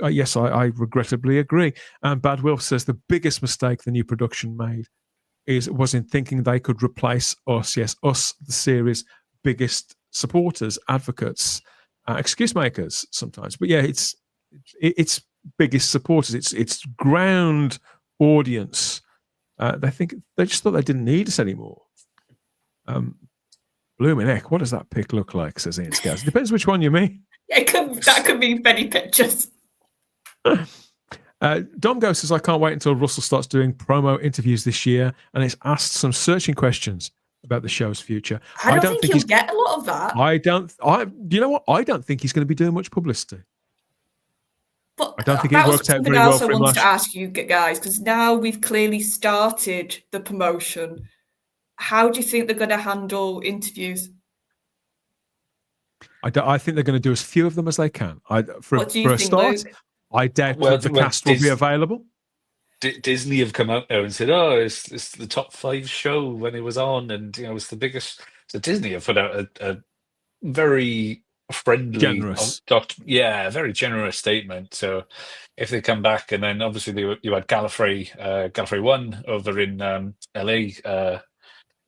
S1: Yes, I regrettably agree. And Bad Wolf says the biggest mistake the new production made was in thinking they could replace us. Yes, us, the series' biggest supporters, advocates, excuse makers sometimes. But yeah, it's biggest supporters. It's ground audience. They just thought they didn't need us anymore. Blooming heck, what does that pic look like? Says Ian Scouts. It depends which one you mean.
S2: That could be many pictures.
S1: Domgo says, I can't wait until Russell starts doing promo interviews this year and it's asked some searching questions about the show's future.
S2: I don't think he'll get a lot of that.
S1: You know what? I don't think he's going to be doing much publicity.
S2: But
S1: I don't think it worked out very well for him.
S2: I wanted to ask you guys, because now we've clearly started the promotion. How do you think they're going to handle interviews?
S1: I think they're going to do as few of them as they can. For a start,
S2: Luke?
S1: I doubt that the cast will be available.
S4: Disney have come out now and said, "Oh, it's the top 5 show when it was on, and it's the biggest." So Disney have put out a very friendly,
S1: generous,
S4: very generous statement. So if they come back, and then obviously you had Gallifrey 1 over in LA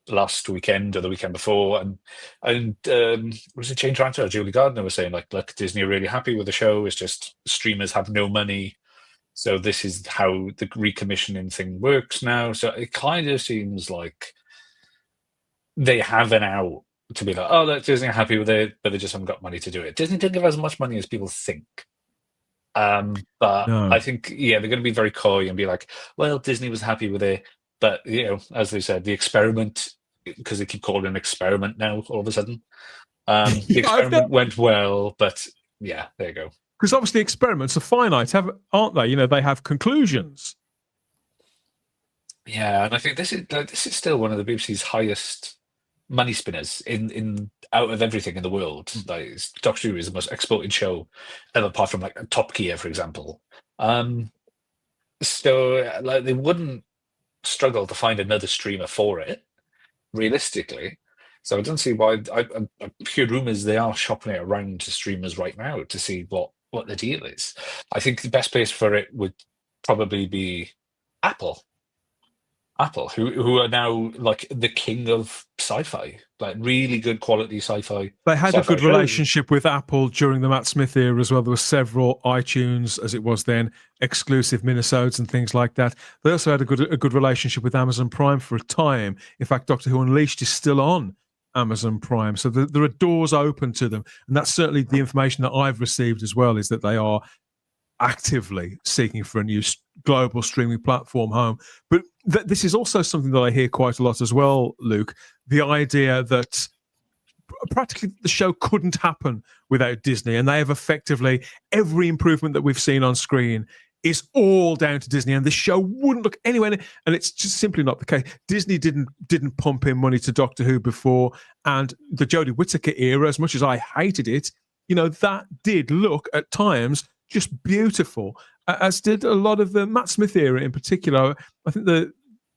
S4: last weekend or the weekend before, and was it Jane Tranter or Julie Gardner was saying, like, look, Disney are really happy with the show. It's just streamers have no money, so this is how the recommissioning thing works now. So it kind of seems like they have an out to be like, oh, look, Disney are happy with it, but they just haven't got money to do it. Disney didn't give as much money as people think. But no. I think, they're going to be very coy and be like, well, Disney was happy with it, but, as they said, the experiment, because they keep calling it an experiment now all of a sudden, the experiment went well, but there you go.
S1: Because obviously experiments are finite, aren't they? They have conclusions.
S4: Yeah, and I think this is still one of the BBC's highest money spinners in out of everything in the world. Like, Doctor Who is the most exported show ever, apart from like Top Gear, for example. So like they wouldn't struggle to find another streamer for it. realistically. So I don't see why. I hear rumors they are shopping it around to streamers right now to see what the deal is. I think the best place for it would probably be Apple. Apple, who are now like the king of sci-fi, like really good quality sci-fi.
S1: They had a
S4: sci-fi
S1: good
S4: shows.
S1: relationship with Apple during the Matt Smith era as well. There were several iTunes, as it was then, exclusive minisodes and things like that. They also had a good relationship with Amazon Prime for a time. In fact, Doctor Who Unleashed is still on Amazon Prime, so there are doors open to them, and that's certainly the information that I've received as well. Is that they are actively seeking for a new global streaming platform home. But this is also something that I hear quite a lot as well, Luke, the idea that practically the show couldn't happen without Disney, and they have effectively every improvement that we've seen on screen is all down to Disney, and the show wouldn't look anywhere, and it's just simply not the case. Disney didn't pump in money to Doctor Who before, and the Jodie Whittaker era, as much as I hated it, that did look at times just beautiful, as did a lot of the Matt Smith era in particular. I think the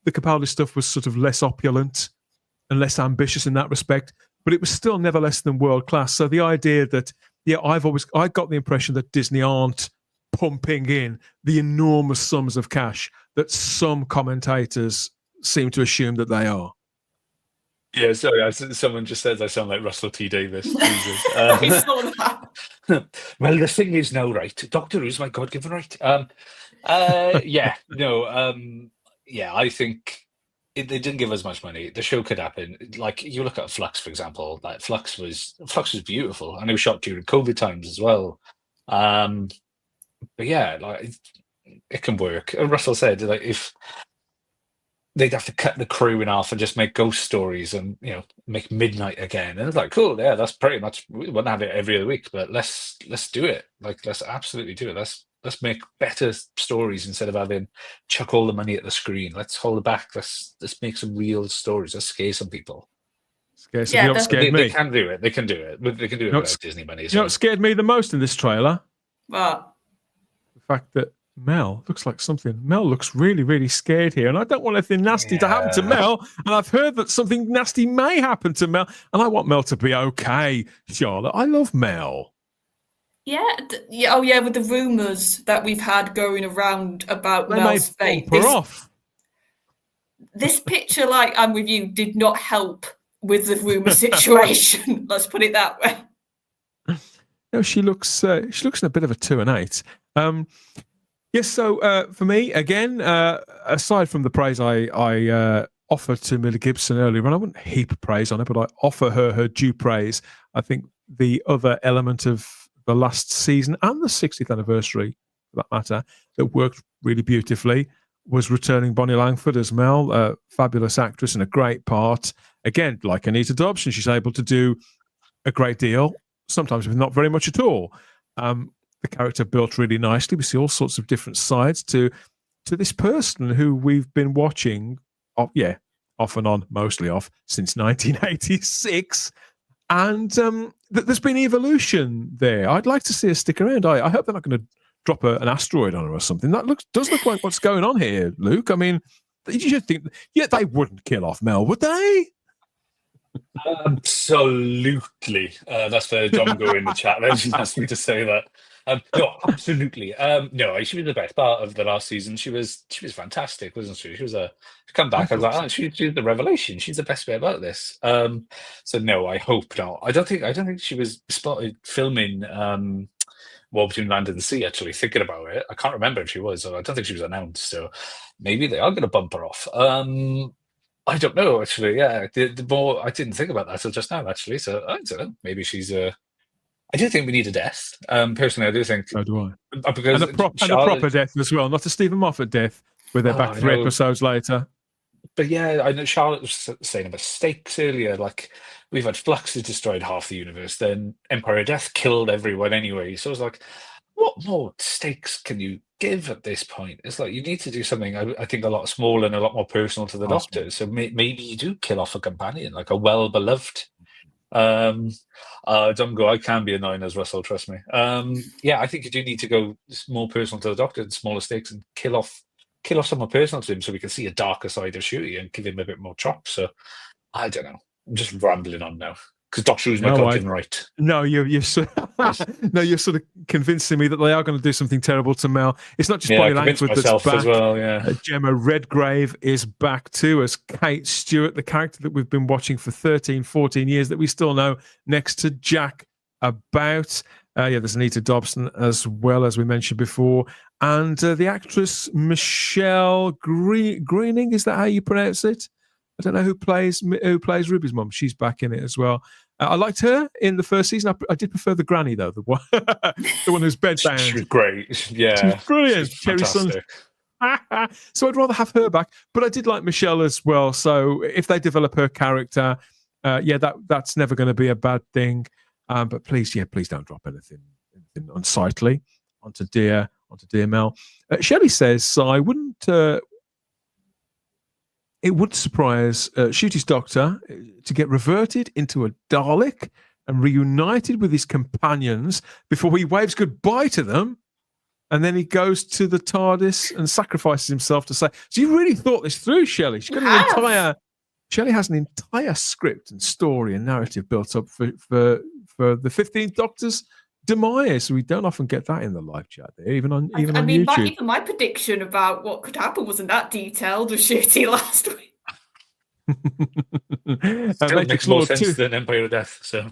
S1: Capaldi stuff was sort of less opulent and less ambitious in that respect, but it was still never less than world class. So the idea that, I got the impression that Disney aren't pumping in the enormous sums of cash that some commentators seem to assume that they are.
S4: Yeah, sorry. Someone just says I sound like Russell T Davies. Jesus.
S2: I saw that.
S4: Well, the thing is, no, right? Doctor Who's my God-given right. I think they didn't give us much money. The show could happen. Like you look at Flux, for example. Like Flux was beautiful, and it was shot during COVID times as well. But yeah, like it can work. Russell said, like if they'd have to cut the crew in half and just make ghost stories and make Midnight again, and it's like cool, yeah, that's pretty much, we wouldn't have it every other week, but let's do it. Like let's absolutely do it. Let's make better stories instead of having chuck all the money at the screen. Let's hold it back. Let's make some real stories. Let's scare some people.
S1: Scare some people. Scared me.
S4: They can do it. They can do it. They can do it without Disney money.
S1: You know what scared me the most in this trailer?
S2: What?
S1: The fact that Mel looks really, really scared here. And I don't want anything nasty to happen to Mel. And I've heard that something nasty may happen to Mel. And I want Mel to be okay, Charlotte. I love Mel.
S2: Yeah. Oh, yeah, with the rumours that we've had going around about Mel's fate. This picture, like I'm with you, did not help with the rumour situation. Let's put it that way.
S1: No, she looks in a bit of a 2 and 8. Yes, so for me, again, aside from the praise I offered to Millie Gibson earlier, and I wouldn't heap praise on it, but I offer her due praise. I think the other element of the last season and the 60th anniversary, for that matter, that worked really beautifully was returning Bonnie Langford as Mel, a fabulous actress and a great part. Again, like Anita Dobson, she's able to do a great deal, sometimes with not very much at all. The character built really nicely. We see all sorts of different sides to this person who we've been watching, off and on, mostly off, since 1986. And there's been evolution there. I'd like to see her stick around. I hope they're not going to drop an asteroid on her or something. That does look like what's going on here, Luke. I mean, you should think, they wouldn't kill off Mel, would they?
S4: Absolutely. That's for John Go in the chat. They just asked me to say that. No, absolutely. No, she was the best part of the last season. She was fantastic, wasn't she? She was a comeback. I was like, she's the revelation. She's the best bit about this. So no, I hope not. I don't think she was spotted filming War Between Land and the Sea. Actually, thinking about it, I can't remember if she was. Or I don't think she was announced. So maybe they are going to bump her off. I don't know, actually. Yeah, the more I didn't think about that until just now, actually. So I don't know. Maybe she's I do think we need a death. Personally, I do think.
S1: So do I.
S4: Because
S1: and a proper death as well, not a Stephen Moffat death, where they're back 3 episodes later.
S4: But yeah, I know Charlotte was saying about stakes earlier. Like, we've had Flux that destroyed half the universe, then Empire of Death killed everyone anyway. So it's like, what more stakes can you give at this point? It's like you need to do something, I think, a lot smaller and a lot more personal to the Doctor. So maybe you do kill off a companion, like a well-beloved. Don't go, I can be annoying as Russell, trust me. I think you do need to go more personal to the Doctor and smaller stakes and kill off someone personal to him so we can see a darker side of Ncuti and give him a bit more chop. So I don't know. I'm just rambling on now because Doctor Who's my
S1: No,
S4: fucking right.
S1: No, you're no, you're sort of convincing me that they are going to do something terrible to Mel. It's not just
S4: Yeah,
S1: Bonnie
S4: I convinced
S1: Langford that's
S4: myself
S1: back.
S4: as well. Yeah,
S1: Gemma Redgrave is back too as Kate Stewart, the character that we've been watching for 13, 14 years that we still know next to Jack about. There's Anita Dobson as well, as we mentioned before. And the actress Michelle Greening, is that how you pronounce it? I don't know who plays Ruby's mum. She's back in it as well. I liked her in the first season. I did prefer the granny, though, the one, the one who's bedbound.
S4: she was great. Yeah,
S1: she's brilliant.
S4: She's
S1: Cherry Sun.
S4: fantastic.
S1: So I'd rather have her back, but I did like Michelle as well. So if they develop her character, that's never going to be a bad thing. But please don't drop anything unsightly onto dear Mel. Shelley says, I wouldn't. It would surprise Ncuti's Doctor to get reverted into a Dalek and reunited with his companions before he waves goodbye to them, and then he goes to the TARDIS and sacrifices himself to say. So you really thought this through, Shelley? Shelley has an entire script and story and narrative built up for the 15th Doctor's demise. We don't often get that in the live chat there, even on YouTube.
S2: Even my prediction about what could happen wasn't that detailed with Ncuti last week.
S4: Still makes more sense than Empire of Death. So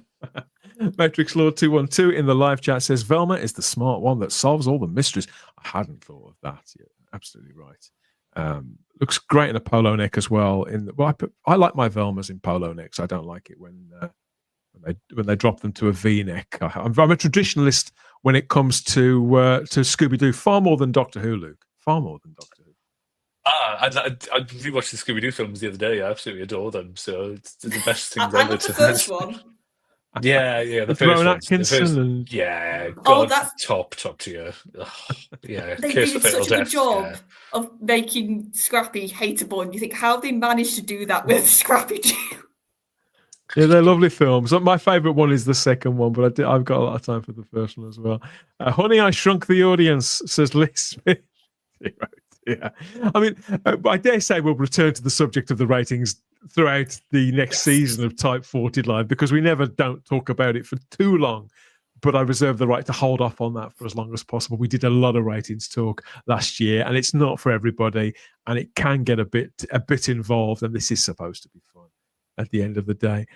S1: Matrix Lord 212 in the live chat says Velma is the smart one that solves all the mysteries. I hadn't thought of that yet. Absolutely right. Looks great in a polo neck as well. I like my Velmas in polo necks. I don't like it when they drop them to a V-neck. I'm a traditionalist when it comes to Scooby-Doo, far more than Doctor Who, Luke. Far more than Doctor Who.
S4: I rewatched the Scooby-Doo films the other day. I absolutely adore them. So it's the best things
S2: I
S4: ever.
S2: love the first one.
S4: Yeah, the first one.
S1: Atkinson
S2: that's
S4: top tier. Yeah,
S2: they did such a good job of making Scrappy hateable, and you think how they managed to do that with Scrappy Doo.
S1: Yeah, they're lovely films. My favourite one is the second one, but I've got a lot of time for the first one as well. Honey, I Shrunk the Audience, says Lee Smith. Yeah, I mean, I dare say we'll return to the subject of the ratings throughout the next season of Type 40 Live, because we never don't talk about it for too long. But I reserve the right to hold off on that for as long as possible. We did a lot of ratings talk last year, and it's not for everybody, and it can get a bit involved. And this is supposed to be fun at the end of the day.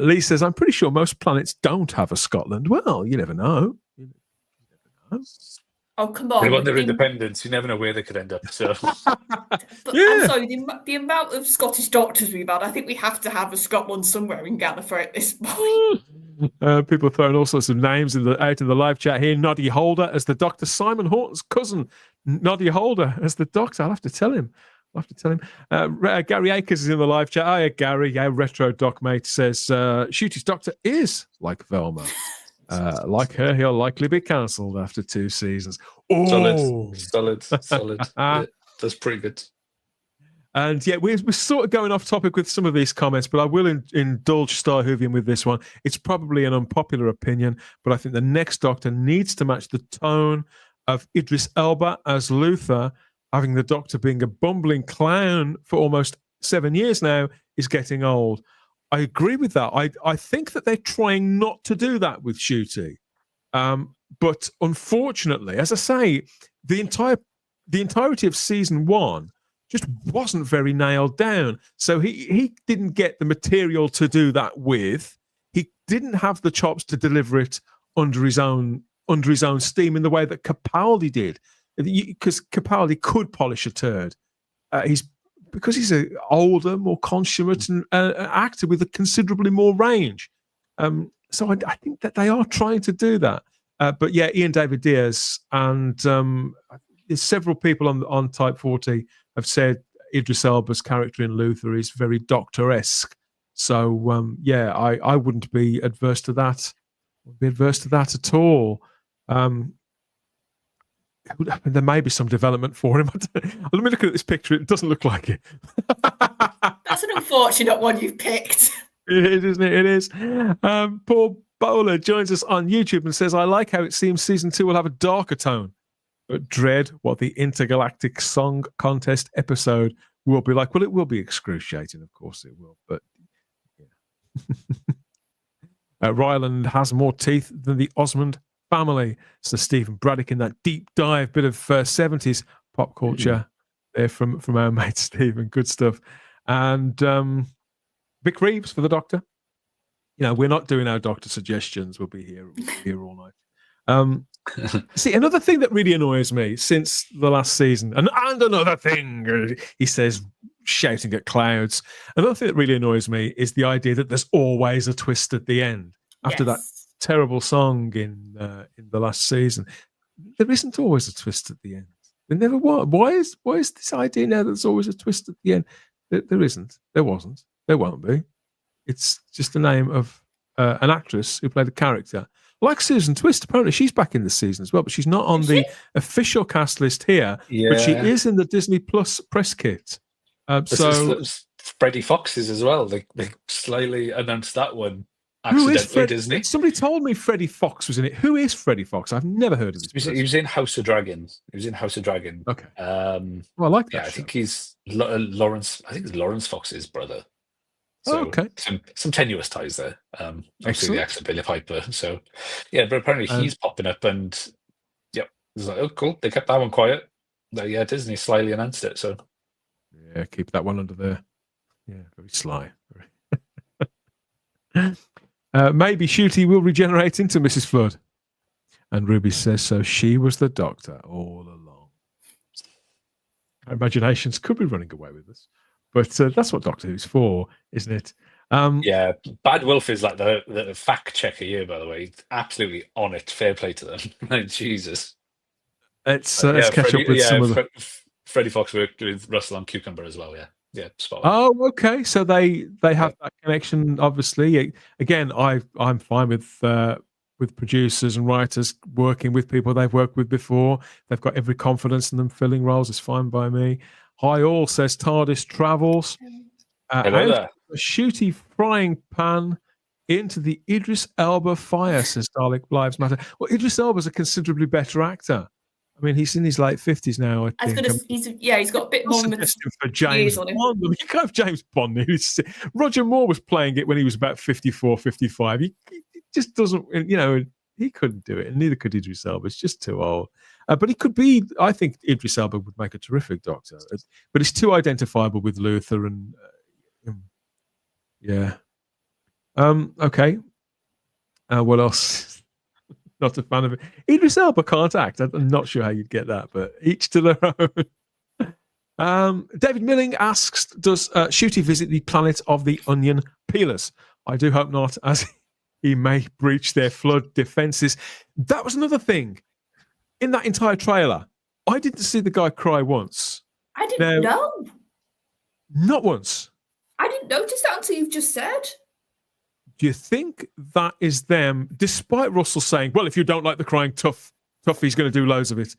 S1: Lee says, I'm pretty sure most planets don't have a Scotland. Well, you never know.
S2: Oh, come on.
S4: They want their independence. You never know where they could end up. So,
S2: I'm sorry, the amount of Scottish doctors we've had, I think we have to have a Scotland somewhere in Gallifrey at this point.
S1: People throwing all sorts of names out in the live chat here. Noddy Holder as the Doctor, Simon Horton's cousin. Noddy Holder as the Doctor. I'll have to tell him. Gary Akers is in the live chat. Hiya, Gary. Yeah, Retro Doc Mate says Ncuti's Doctor is like Velma. Like her, he'll likely be cancelled after 2 seasons. Oh,
S4: solid. Yeah, that's pretty good.
S1: And yeah, we're sort of going off topic with some of these comments, but I will indulge Star Whovian with this one. It's probably an unpopular opinion, but I think the next Doctor needs to match the tone of Idris Elba as Luther. Having the Doctor being a bumbling clown for almost 7 years now is getting old. I agree with that. I think that they're trying not to do that with Ncuti. But unfortunately, as I say, the entirety of season 1 just wasn't very nailed down. So he didn't get the material to do that with. He didn't have the chops to deliver it under his own steam in the way that Capaldi did. Because Capaldi could polish a turd. Because he's an older, more consummate actor with a considerably more range. So I think that they are trying to do that. But yeah, Ian David Diaz and several people on Type 40 have said Idris Elba's character in Luther is very Doctor-esque. So I wouldn't be adverse to that. At all. There may be some development for him. Let me look at this picture. It doesn't look like it.
S2: That's an unfortunate one you've picked.
S1: It is, isn't it? It is. Paul Bowler joins us on YouTube and says, I like how it seems season 2 will have a darker tone, but dread what the intergalactic song contest episode will be like. Well, it will be excruciating, of course it will. But Ryland has more teeth than the Osmond family. So Stephen Braddock in that deep dive bit of 70s pop culture there from our mate Stephen. Good stuff. And Vic Reeves for the Doctor. We're not doing our Doctor suggestions. We'll be here all night. See, another thing that really annoys me since the last season, and another thing, he says, shouting at clouds. Another thing that really annoys me is the idea that there's always a twist at the end. After that terrible song in the last season, there isn't always a twist at the end. There never was. Why is this idea now that there's always a twist at the end? There isn't. There wasn't. There won't be. It's just the name of an actress who played the character. Like Susan Twist, apparently she's back in this season as well, but she's not on the official cast list here. Yeah. But she is in the Disney Plus press kit. So
S4: Freddie Fox's as well. They slightly announced that one accidentally. Disney.
S1: Somebody told me Freddie Fox was in it. Who is Freddie Fox? I've never heard of this.
S4: He was in House of Dragons. Okay.
S1: Well, I like that.
S4: Yeah, I think he's Lawrence. I think it's Lawrence Fox's brother. So
S1: okay.
S4: Some tenuous ties there. Obviously the accent Billy Piper. So yeah, but apparently he's popping up, and it's like, oh cool. They kept that one quiet. Yeah, Disney slyly announced it. So
S1: yeah, keep that one under there. Yeah, very sly. Maybe Ncuti will regenerate into Mrs. Flood. And Ruby says so. She was the Doctor all along. Our imaginations could be running away with us, but that's what Doctor Who's for, isn't it?
S4: Yeah, Bad Wolf is like the fact checker here, by the way. He's absolutely on it. Fair play to them. Like, Jesus.
S1: Let's catch up with some of the...
S4: Freddie Fox worked with Russell on Cucumber as well, yeah. Yeah, spot on.
S1: Oh, okay. So they have that connection, obviously. Again, I'm fine with producers and writers working with people they've worked with before. They've got every confidence in them filling roles. It's fine by me. Hi all says TARDIS travels.
S4: Hello there.
S1: A Ncuti frying pan into the Idris Elba fire, says Dalek Lives Matter. Well, Idris Elba's a considerably better actor. I mean, he's in his late 50s now.
S2: He's got a bit more
S1: for James Bond. You can't have James Bond. Roger Moore was playing it when he was about 54, 55. He just doesn't, he couldn't do it, and neither could Idris Elba. It's just too old. But he could be, I think Idris Elba would make a terrific Doctor. But it's too identifiable with Luther and, yeah. Okay. What else? Not a fan of it. Idris Elba can't act. I'm not sure how you'd get that, but each to their own. David Milling asks, does Ncuti visit the planet of the onion peelers? I do hope not, as he may breach their flood defenses. That was another thing. In that entire trailer, I didn't see the guy cry once.
S2: I didn't know.
S1: Not once.
S2: I didn't notice that until you've just said.
S1: Do you think that is them, despite Russell saying, well, if you don't like the crying tough, he's going to do loads of it.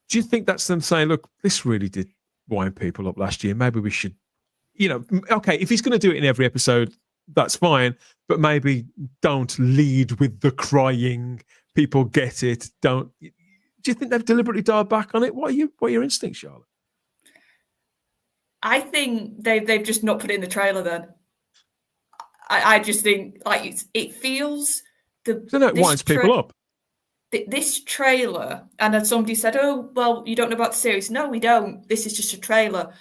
S1: Do you think that's them saying, look, this really did wind people up last year. Maybe we should, okay, if he's going to do it in every episode, that's fine. But maybe don't lead with the crying. People get it. Don't. Do you think they've deliberately dialed back on it? What are your instincts, Charlotte?
S2: I think they've just not put it in the trailer then. I just think it feels
S1: it winds people up.
S2: This trailer, and then somebody said, "Oh, well, you don't know about the series." No, we don't. This is just a trailer.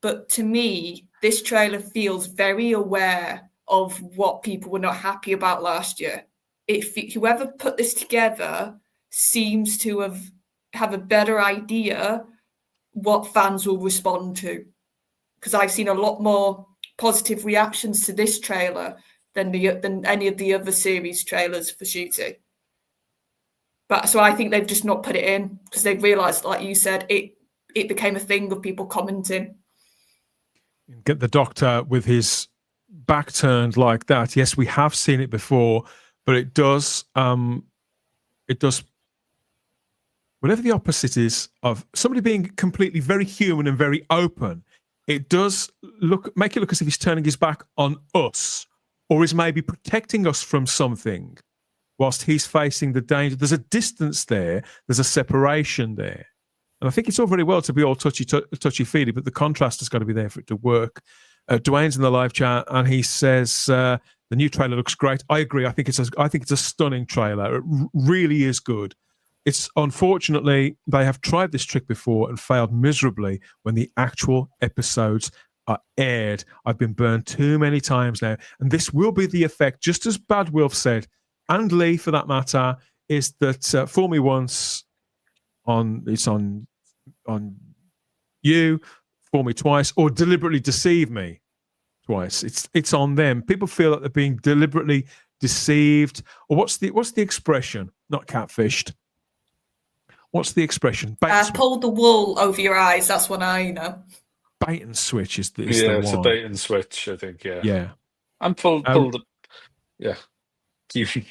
S2: But to me, this trailer feels very aware of what people were not happy about last year. Whoever put this together seems to have a better idea what fans will respond to, because I've seen a lot more positive reactions to this trailer than any of the other series trailers for Ncuti. But so I think they've just not put it in because they've realised, like you said, it became a thing of people commenting.
S1: Get the Doctor with his back turned like that. Yes, we have seen it before, but it does whatever the opposite is of somebody being completely very human and very open. It does make it look as if he's turning his back on us, or is maybe protecting us from something whilst he's facing the danger. There's a distance there. There's a separation there. And I think it's all very well to be all touchy-feely, but the contrast has got to be there for it to work. Dwayne's in the live chat, and he says, The new trailer looks great. I agree. I think it's a stunning trailer. It really is good. It's unfortunately they have tried this trick before and failed miserably when the actual episodes are aired. I've been burned too many times now, and this will be the effect. Just as Bad Wolf said, and Lee for that matter, is that fool me once on you, fool me twice, or deliberately deceive me twice. It's on them. People feel like they're being deliberately deceived. Or what's the expression? Not catfished. What's the expression?
S2: Pull the wool over your eyes. That's what I know.
S1: Bait and switch is the
S4: it's
S1: one.
S4: a bait and switch, I think.
S1: Yeah.
S4: And pull the. Yeah.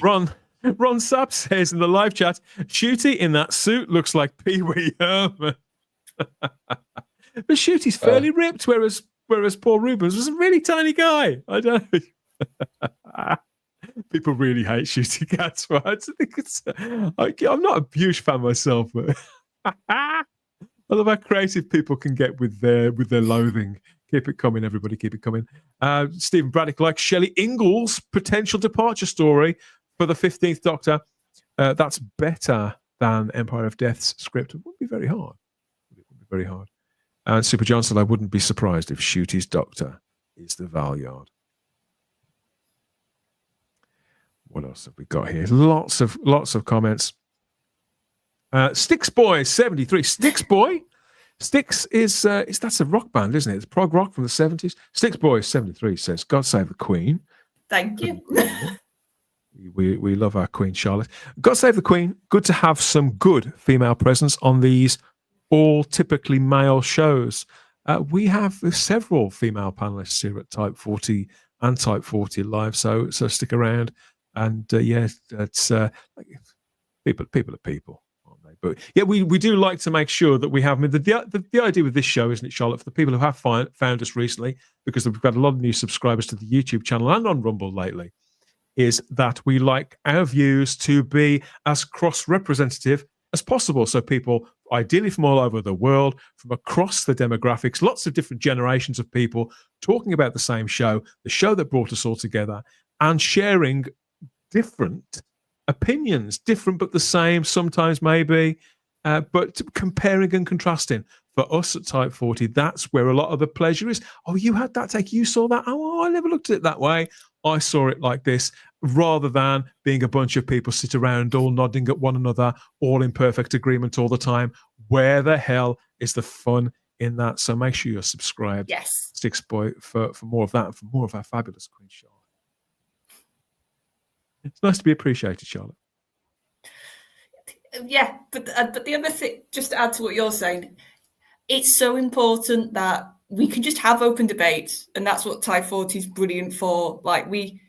S1: Ron Sapp says in the live chat, Ncuti in that suit looks like Pee Wee Herman. But Ncuti fairly ripped, whereas Paul Rubens was a really tiny guy. I don't know. People really hate Ncuti Gatwa. I'm not a huge fan myself, but I love how creative people can get with their loathing. Keep it coming, everybody. Keep it coming. Stephen Braddock likes Shelley Ingalls' potential departure story for the 15th Doctor. That's better than Empire of Death's script. It would be very hard. It would be very hard. And Super John said, I wouldn't be surprised if Ncuti's Doctor is the Valyard. What else have we got here? Lots of comments. Styx Boy 73. Styx Boy. Styx is that's a rock band, isn't it? It's prog rock from the 70s. Styx Boy 73 says, God save the Queen.
S2: Thank you.
S1: We love our Queen Charlotte. God save the Queen. Good to have some good female presence on these all typically male shows. We have several female panelists here at Type 40 and Type 40 Live, so stick around. And it's people are people, aren't they? But yeah, we do like to make sure that we have. I mean, the idea with this show, isn't it, Charlotte? For the people who have found us recently, because we've got a lot of new subscribers to the YouTube channel and on Rumble lately, is that we like our views to be as cross-representative as possible. So people, ideally from all over the world, from across the demographics, lots of different generations of people talking about the same show, the show that brought us all together, and sharing different opinions, different but the same, sometimes maybe, but comparing and contrasting. For us at Type 40, that's where a lot of the pleasure is. Oh, you had that take, you saw that. Oh, I never looked at it that way. I saw it like this, rather than being a bunch of people sit around all nodding at one another, all in perfect agreement all the time. Where the hell is the fun in that? So make sure you're subscribed.
S2: Yes.
S1: Styx Boy for more of that and for more of our fabulous Queen Charlotte. It's nice to be appreciated, Charlotte.
S2: Yeah, but the other thing, just to add to what you're saying, it's so important that we can just have open debates, and that's what Type 40 is brilliant for. Like me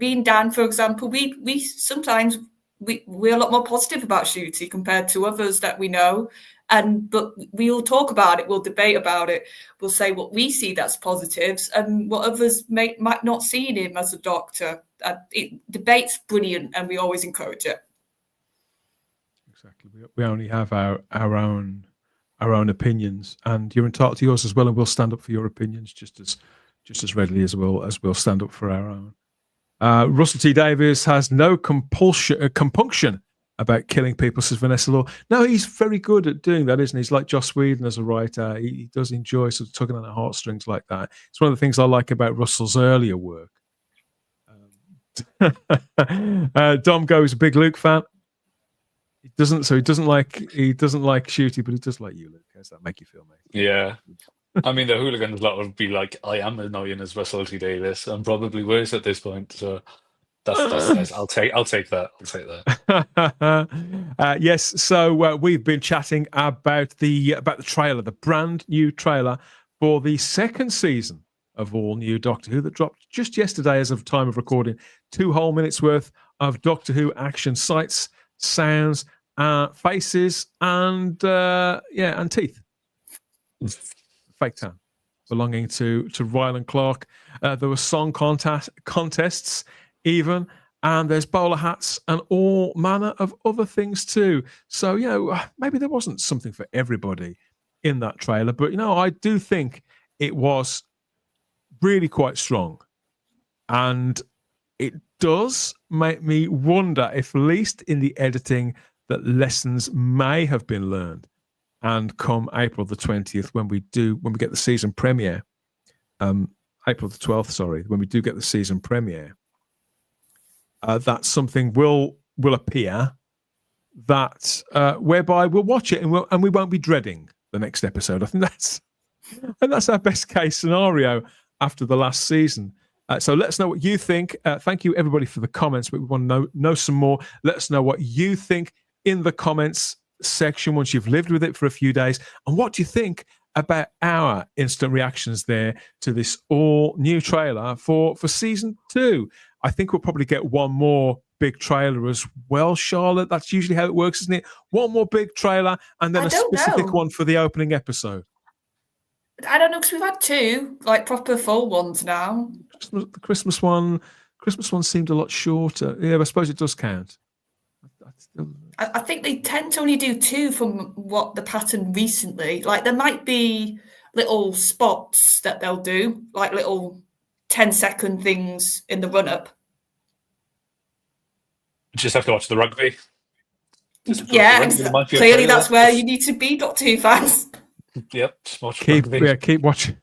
S2: and Dan, for example, we sometimes we're a lot more positive about Ncuti compared to others that we know, but we'll talk about it, we'll debate about it, we'll say what we see that's positives and what others might not see in him as a Doctor. Debate's brilliant, and we always encourage it.
S1: Exactly. We only have our own opinions, and you're entitled to yours as well, and we'll stand up for your opinions just as readily as we'll stand up for our own. Russell T Davies has no compunction about killing people, says Vanessa Law. No, he's very good at doing that, isn't he? He's like Joss Whedon as a writer. He does enjoy sort of tugging on the heartstrings like that. It's one of the things I like about Russell's earlier work. Dom goes a big Luke fan. He doesn't like Ncuti, but he does like you, Luke. How does that make you feel, mate?
S4: Yeah. I mean, the hooligans lot would be like, I am annoying as Russell T Davies. I'm probably worse at this point. So that's nice. I'll take that.
S1: Yes. So we've been chatting about the trailer, the brand new trailer for the second season of All New Doctor Who that dropped just yesterday as of time of recording. 2 whole minutes worth of Doctor Who action, sights, sounds, faces, and teeth. Fake tan belonging to Ryle and Clark. There were song contests even, and there's bowler hats and all manner of other things too. So, maybe there wasn't something for everybody in that trailer, but, I do think it was really quite strong. And it does make me wonder if, at least in the editing, that lessons may have been learned. And come April the 20th, when we get the season premiere, April the 12th, sorry, when we do get the season premiere, that something will appear that whereby we'll watch it and we won't be dreading the next episode. I think that's our best case scenario after the last season. So let us know what you think. Thank you, everybody, for the comments. But we want to know some more. Let us know what you think in the comments section once you've lived with it for a few days. And what do you think about our instant reactions there to this all-new trailer for season 2? I think we'll probably get one more big trailer as well, Charlotte. That's usually how it works, isn't it? One more big trailer and then a specific one for the opening episode.
S2: I don't know, because we've had 2 like proper full ones now.
S1: The Christmas one seemed a lot shorter. Yeah, I suppose it does count.
S2: I think they tend to only do 2 from what the pattern recently. Like there might be little spots that they'll do, like little 10-second things in the run-up.
S4: Just have to watch the rugby.
S2: Yeah, clearly that's where you need to be, Doctor Who fans.
S4: Yep, just watch rugby.
S1: Yeah, keep watching.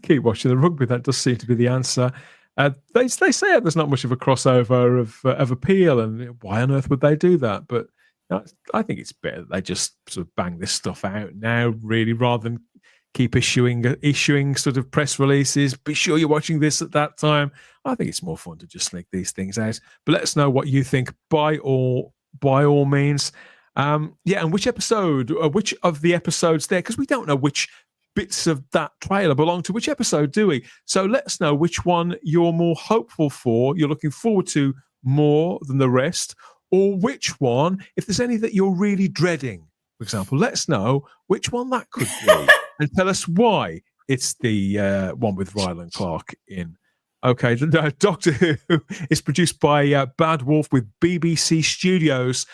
S1: Keep watching the rugby. That does seem to be the answer. They say there's not much of a crossover of appeal, and why on earth would they do that? But I think it's better that they just sort of bang this stuff out now, really, rather than keep issuing sort of press releases. Be sure you're watching this at that time. I think it's more fun to just sneak these things out. But let us know what you think by all means. And which of the episodes there, because we don't know which bits of that trailer belong to which episode, do we? So let us know which one you're more hopeful for, you're looking forward to more than the rest, or which one, if there's any that you're really dreading, for example, let us know which one that could be and tell us why it's the one with Ryland Clark in. Okay, Doctor Who is produced by Bad Wolf with BBC Studios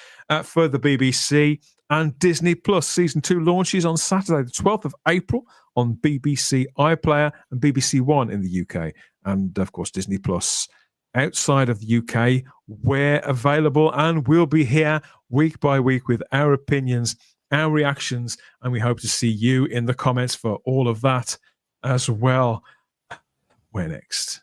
S1: for the BBC and Disney Plus. Season 2 launches on Saturday, the 12th of April on BBC iPlayer and BBC One in the UK. And, of course, Disney Plus outside of the UK, where available. And we'll be here week by week with our opinions, our reactions, and we hope to see you in the comments for all of that as well. Where next?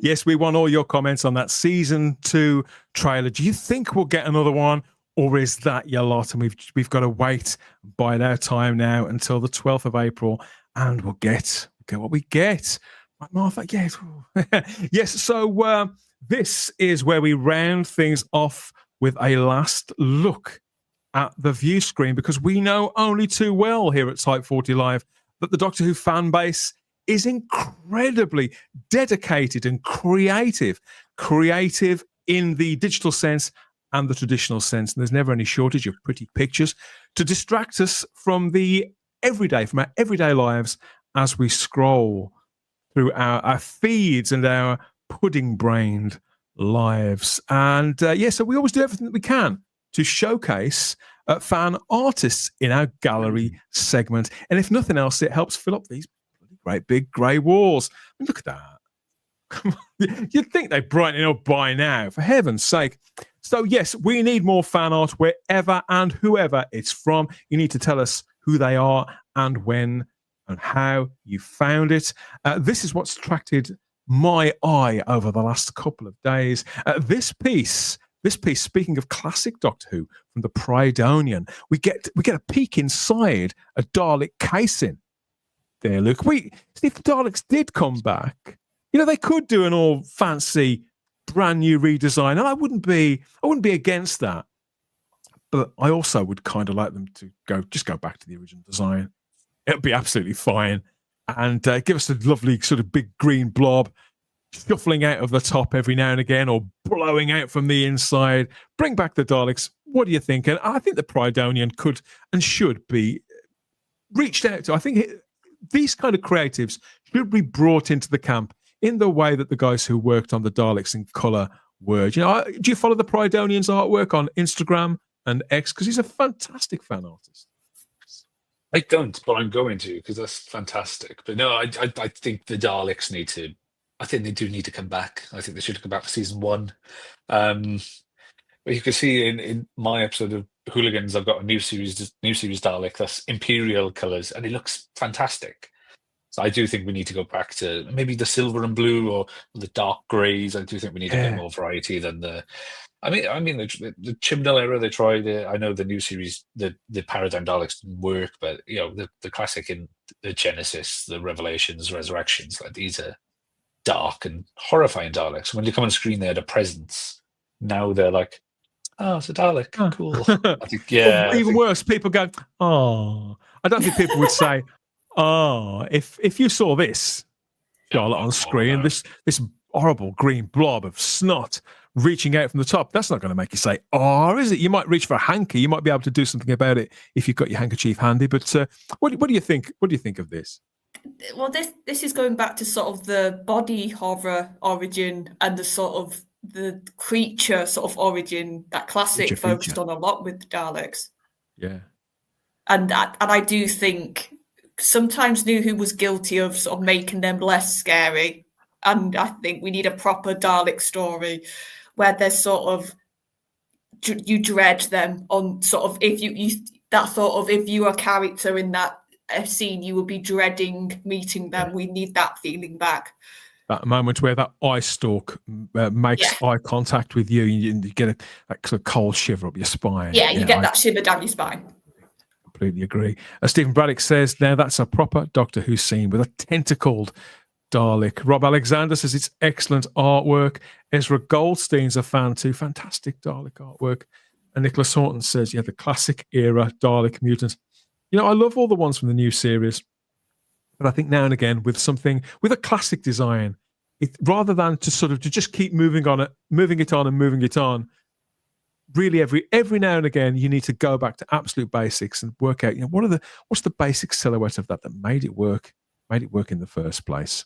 S1: Yes, we want all your comments on that season 2 trailer. Do you think we'll get another one, or is that your lot? And we've got to wait, bide our time now until the 12th of April, and we'll get what we get. Right, Martha? Yes. Yes. So this is where we round things off with a last look at the view screen, because we know only too well here at Type 40 Live that the Doctor Who fan base is incredibly dedicated and creative in the digital sense and the traditional sense. And there's never any shortage of pretty pictures to distract us from our everyday lives as we scroll through our feeds and our pudding-brained lives. And so we always do everything that we can to showcase fan artists in our gallery segment. And if nothing else, it helps fill up these great big grey walls. I mean, look at that. Come on. You'd think they'd brighten it up by now, for heaven's sake. So, yes, we need more fan art wherever and whoever it's from. You need to tell us who they are and when and how you found it. This is what's attracted my eye over the last couple of days. This piece, speaking of classic Doctor Who, from the Prydonian, we get a peek inside a Dalek casing. There, look. If the Daleks did come back, they could do an all fancy, brand new redesign, and I wouldn't be against that. But I also would kind of like them to go back to the original design. It'd be absolutely fine, and give us a lovely sort of big green blob shuffling out of the top every now and again, or blowing out from the inside. Bring back the Daleks. What do you think? And I think the Prydonian could and should be reached out to. I think these kind of creatives should be brought into the camp in the way that the guys who worked on the Daleks in colour were. Do you follow the Prydonian's artwork on Instagram and X? Because he's a fantastic fan artist.
S4: I don't, but I'm going to, because that's fantastic. But no, I think the Daleks need to. I think they do need to come back. I think they should come back for season 1. But you can see in my episode of Hooligans, I've got a new series Dalek that's Imperial colours, and it looks fantastic. So I do think we need to go back to maybe the silver and blue or the dark greys. I do think we need a bit more variety than the. I mean, the Chibnall era, they tried it. I know the new series, the Paradigm Daleks didn't work, but the classic in the Genesis, the Revelations, Resurrections, like these are dark and horrifying Daleks. When they come on screen, they're the presence. Now they're like, oh, it's a Dalek, cool. I think, yeah.
S1: Even worse, people go, oh. I don't think people would say, oh, if you saw this Charlotte on screen, this horrible green blob of snot reaching out from the top, that's not going to make you say, oh, is it? You might reach for a hanky. You might be able to do something about it if you've got your handkerchief handy. But what do you think? What do you think of this?
S2: Well, this is going back to sort of the body horror origin and the sort of the creature sort of origin that classic focused on a lot with the Daleks.
S1: Yeah.
S2: And I do think sometimes New Who was guilty of sort of making them less scary. And I think we need a proper Dalek story where there's sort of, you dread them on sort of, if if you are a character in that scene, you will be dreading meeting them. We need that feeling back.
S1: That moment where that eye stalk makes eye contact with you, and you get a sort of cold shiver up your spine.
S2: Yeah, you get that shiver down your spine.
S1: Completely agree. Stephen Braddock says, now that's a proper Doctor Who scene with a tentacled Dalek. Rob Alexander says it's excellent artwork. Ezra Goldstein's a fan too. Fantastic Dalek artwork. And Nicholas Horton says, yeah, the classic era Dalek mutant. I love all the ones from the new series. But I think now and again with a classic design, rather than to just keep moving it on, really every now and again you need to go back to absolute basics and work out, what's the basic silhouette of that made it work in the first place.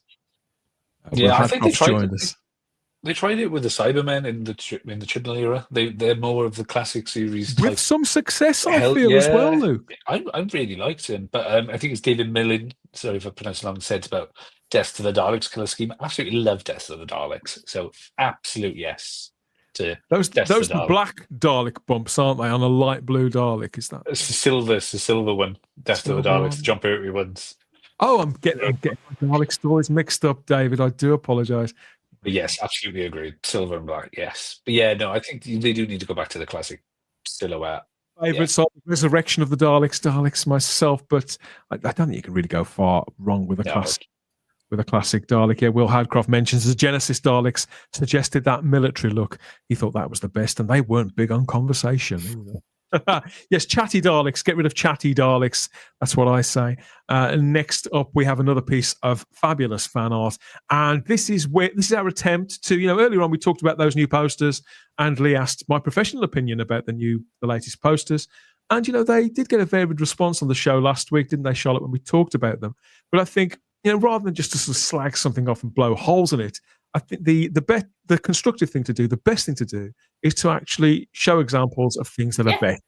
S4: I think they tried it with the Cybermen in the Chibnall era. They're more of the classic series
S1: with some success, I feel, as well, Luke.
S4: I really liked him, but I think it's David Millen, sorry if I pronounced it wrong, said about Death to the Daleks colour scheme. I absolutely love Death to the Daleks, so absolute yes to
S1: those
S4: Daleks.
S1: Black Dalek bumps, aren't they, on a light blue Dalek? Is that
S4: it's the silver one? Death to the Daleks, the John Pertwee ones.
S1: Oh, I'm getting my Dalek stories mixed up, David. I do apologise.
S4: But yes, absolutely agreed. Silver and black, yes. But yeah, no, I think they do need to go back to the classic silhouette.
S1: Favourites are Resurrection of the Daleks myself, but I don't think you can really go far wrong with a classic Dalek. Yeah, Will Hadcroft mentions the Genesis Daleks suggested that military look. He thought that was the best, and they weren't big on conversation either. Yes, chatty Daleks. Get rid of chatty Daleks. That's what I say. Next up, we have another piece of fabulous fan art, and this is our attempt to. Earlier on we talked about those new posters, and Lee asked my professional opinion about the latest posters, and they did get a varied response on the show last week, didn't they, Charlotte? When we talked about them, but I think rather than just to sort of slag something off and blow holes in it, I think the constructive thing to do, the best thing to do, is to actually show examples of things that are better.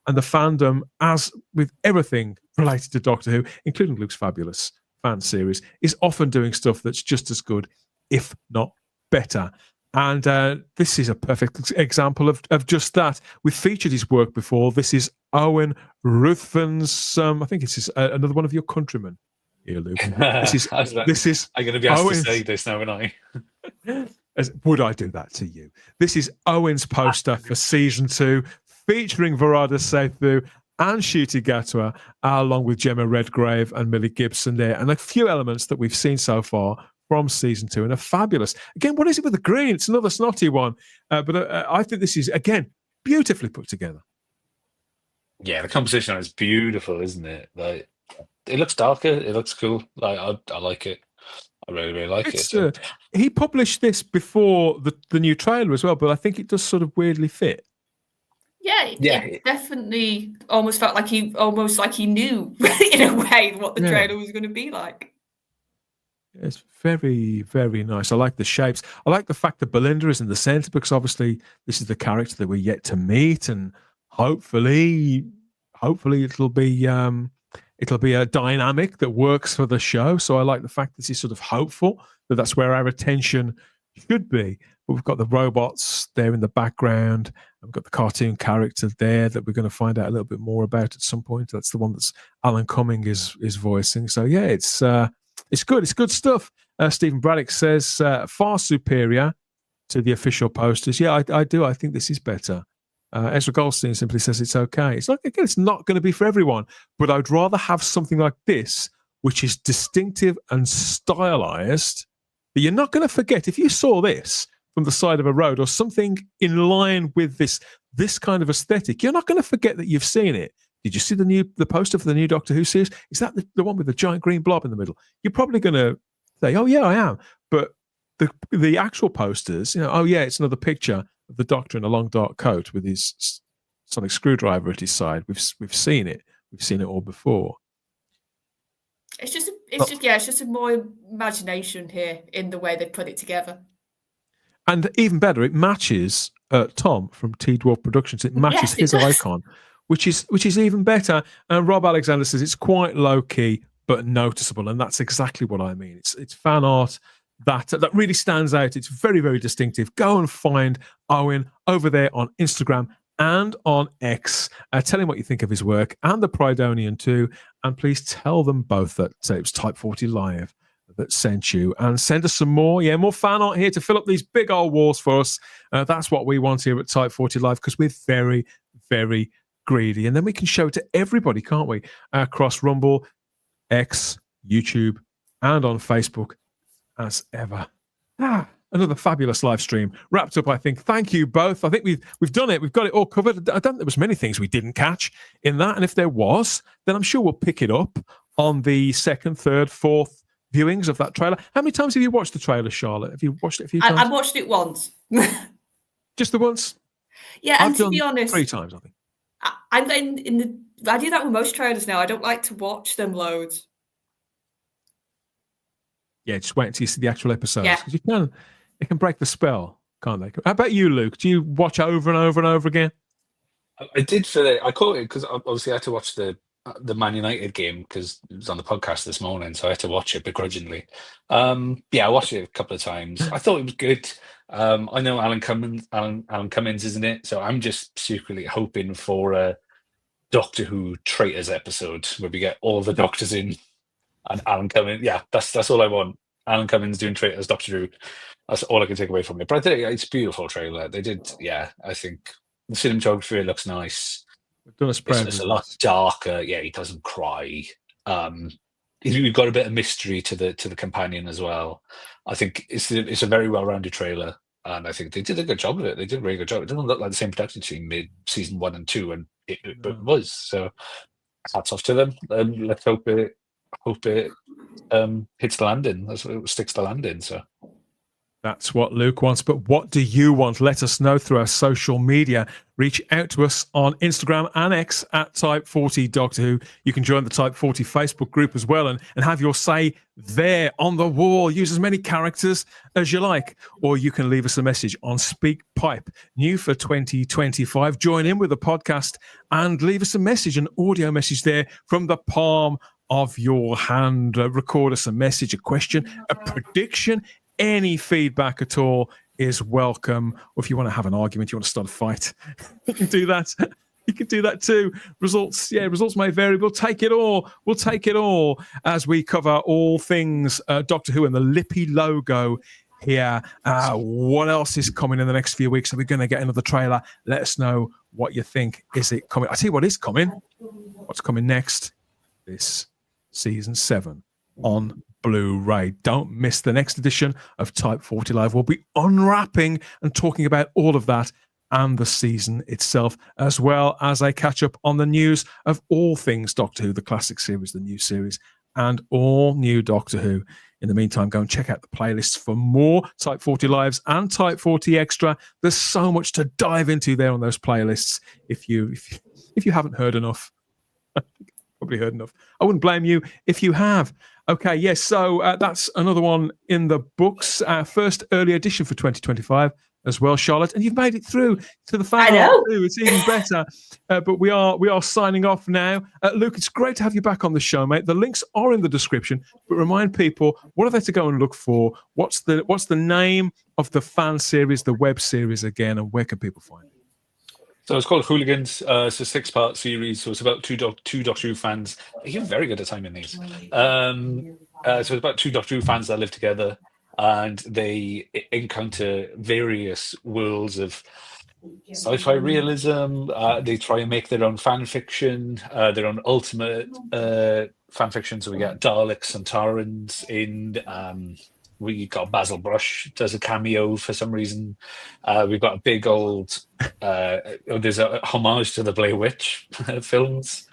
S1: And the fandom, as with everything related to Doctor Who, including Luke's fabulous fan series, is often doing stuff that's just as good, if not better. And this is a perfect example of just that. We've featured his work before. This is Owen Ruthven's, I think this is another one of your countrymen. Here, Luke. This is.
S4: I'm going to be asked to say this now, aren't I?
S1: Would I do that to you? This is Owen's poster for season 2, featuring Varada Sethu and Ncuti Gatwa, along with Gemma Redgrave and Millie Gibson there, and a few elements that we've seen so far from season 2, and are fabulous. Again, what is it with the green? It's another snotty one, but I think this is again beautifully put together.
S4: Yeah, the composition is beautiful, isn't it? Like, it looks darker. It looks cool. Like I like it. I really, really like
S1: It's,
S4: it.
S1: he published this before the new trailer as well, but I think it does sort of weirdly fit.
S2: Yeah, it definitely almost felt like he knew in a way what the trailer was going to be like.
S1: It's very, very nice. I like the shapes. I like the fact that Belinda is in the center because obviously this is the character that we're yet to meet, and hopefully it'll be a dynamic that works for the show. So I like the fact that he's sort of hopeful that that's where our attention should be. But we've got the robots there in the background. We've got the cartoon character there that we're going to find out a little bit more about at some point. That's the one that's Alan Cumming is voicing. So yeah, it's good. It's good stuff. Stephen Braddock says far superior to the official posters. Yeah, I do. I think this is better. Ezra Goldstein simply says it's okay. It's like, again, it's not going to be for everyone, but I'd rather have something like this, which is distinctive and stylized, that you're not going to forget. If you saw this from the side of a road or something in line with this kind of aesthetic, you're not going to forget that you've seen it. Did you see the poster for the new Doctor Who series? Is that the one with the giant green blob in the middle? You're probably going to say, "Oh yeah, I am." But the actual posters, oh yeah, it's another picture of the Doctor in a long dark coat with his sonic screwdriver at his side. We've seen it. We've seen it all before.
S2: It's just a more imagination here in the way they put it together.
S1: And even better, it matches Tom from T-Dwarf Productions. It matches his icon, which is even better. And Rob Alexander says it's quite low key but noticeable, and that's exactly what I mean. It's fan art that really stands out. It's very, very distinctive. Go and find Owen over there on Instagram and on X. Tell him what you think of his work and the Prydonian too, and please tell them both that it was Type 40 Live that sent you, and send us some more fan art here to fill up these big old walls for us. That's what we want here at Type 40 Live, because we're very, very greedy, and then we can show it to everybody, can't we? Across Rumble, X, YouTube, and on Facebook as ever. Another fabulous live stream wrapped up, I think. Thank you both. I think we've done it. We've got it all covered. I don't think there was many things we didn't catch in that, and if there was, then I'm sure we'll pick it up on the second, third, fourth viewings of that trailer. How many times have you watched the trailer, Charlotte? Have you watched it a few times?
S2: I watched it once.
S1: Just the once?
S2: Yeah, and to be honest,
S1: 3 times, I think.
S2: I do that with most trailers now. I don't like to watch them loads.
S1: Yeah, just wait until you see the actual episodes.
S2: Yeah.
S1: Because they can break the spell, can't they? How about you, Luke? Do you watch over and over and over again?
S4: I did for I caught it because obviously I had to watch the Man United game because it was on the podcast this morning, so I had to watch it begrudgingly. I watched it a couple of times. I thought it was good. I know Alan Cummins, isn't it? So I'm just secretly hoping for a Doctor Who Traitors episode where we get all the Doctors in and Alan Cummins. Yeah, that's all I want. Alan Cummins doing Traitors Doctor Who. That's all I can take away from it. But I think it's a beautiful trailer. They did, I think the cinematography looks nice. It's a lot darker. Yeah, he doesn't cry. We've got a bit of mystery to the companion as well. I think it's a very well-rounded trailer, and I think they did a good job of it. They did a very good job. It doesn't look like the same production team made season 1 and 2, and it was. So hats off to them. Let's hope it hits the landing. It sticks the landing. So.
S1: That's what Luke wants, but what do you want? Let us know through our social media. Reach out to us on Instagram and X at Type 40 Doctor Who. You can join the Type 40 Facebook group as well and have your say there on the wall. Use as many characters as you like, or you can leave us a message on SpeakPipe, new for 2025. Join in with the podcast and leave us a message, an audio message there from the palm of your hand. Record us a message, a question, a prediction. Any feedback at all is welcome. Or if you want to have an argument, you want to start a fight, you can do that. You can do that too. Results may vary. We'll take it all. We'll take it all as we cover all things Doctor Who and the Lippy logo here. What else is coming in the next few weeks? Are we going to get another trailer? Let us know what you think. Is it coming? I tell you what is coming. What's coming next? This season 7 on Blu-ray. Don't miss the next edition of Type 40 Live. We'll be unwrapping and talking about all of that and the season itself, as well as I catch up on the news of all things Doctor Who, the classic series, the new series, and all new Doctor Who In the meantime, go and check out the playlists for more Type 40 Lives and Type 40 Extra. There's so much to dive into there on those playlists. If you haven't heard enough, probably heard enough. I wouldn't blame you if you have. Okay, yes, so that's another one in the books. First early edition for 2025 as well, Charlotte. And you've made it through to the fan art too. It's even better. But we are signing off now. Luke, it's great to have you back on the show, mate. The links are in the description. But remind people, what are they to go and look for? What's the name of the fan series, the web series again, and where can people find it?
S4: So it's called Hooligans. It's a 6-part series. So it's about two Doctor Who fans. You're very good at timing these. So it's about 2 Doctor Who fans that live together, and they encounter various worlds of sci-fi realism. They try and make their own fan fiction, their own ultimate fan fiction. So we got Daleks and Taurans in. We got Basil Brush does a cameo for some reason. We've got a big old. There's a homage to the Blair Witch films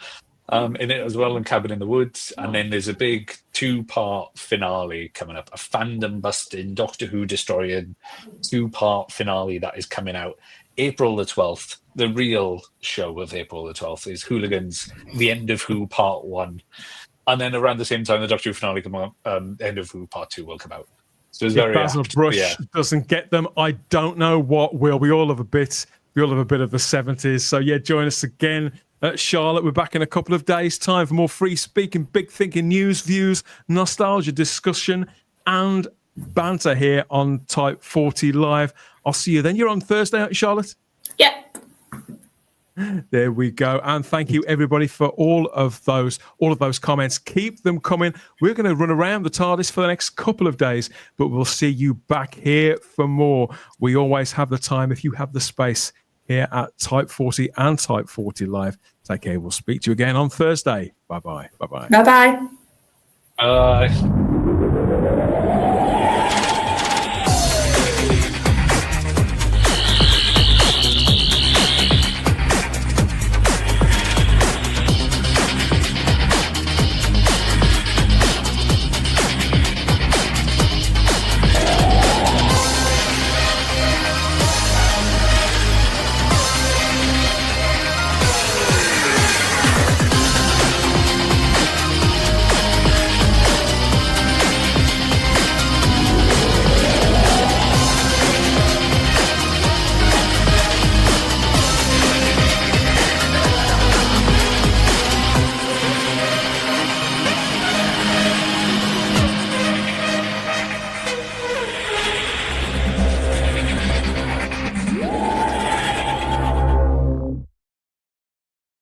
S4: in it as well, and Cabin in the Woods. And then there's a big 2-part finale coming up, a fandom busting, Doctor Who destroying 2-part finale that is coming out April the 12th. The real show of April the 12th is Hooligans, The End of Who Part 1. And then around the same time, the Doctor Who finale come out, End of Who Part 2 will come out. So it's very
S1: Basil Brush doesn't get them, I don't know what will. We all have a bit of the 70s. So yeah, join us again at Charlotte. We're back in a couple of days' time for more free speaking, big thinking news, views, nostalgia, discussion, and banter here on Type 40 Live. I'll see you then. You're on Thursday, Charlotte?
S2: Yep.
S1: There we go. And thank you, everybody, for all of those comments. Keep them coming. We're going to run around the TARDIS for the next couple of days, but we'll see you back here for more. We always have the time if you have the space here at Type 40 and Type 40 Live. Take care. We'll speak to you again on Thursday. Bye-bye. Bye-bye.
S2: Bye-bye.
S4: Bye.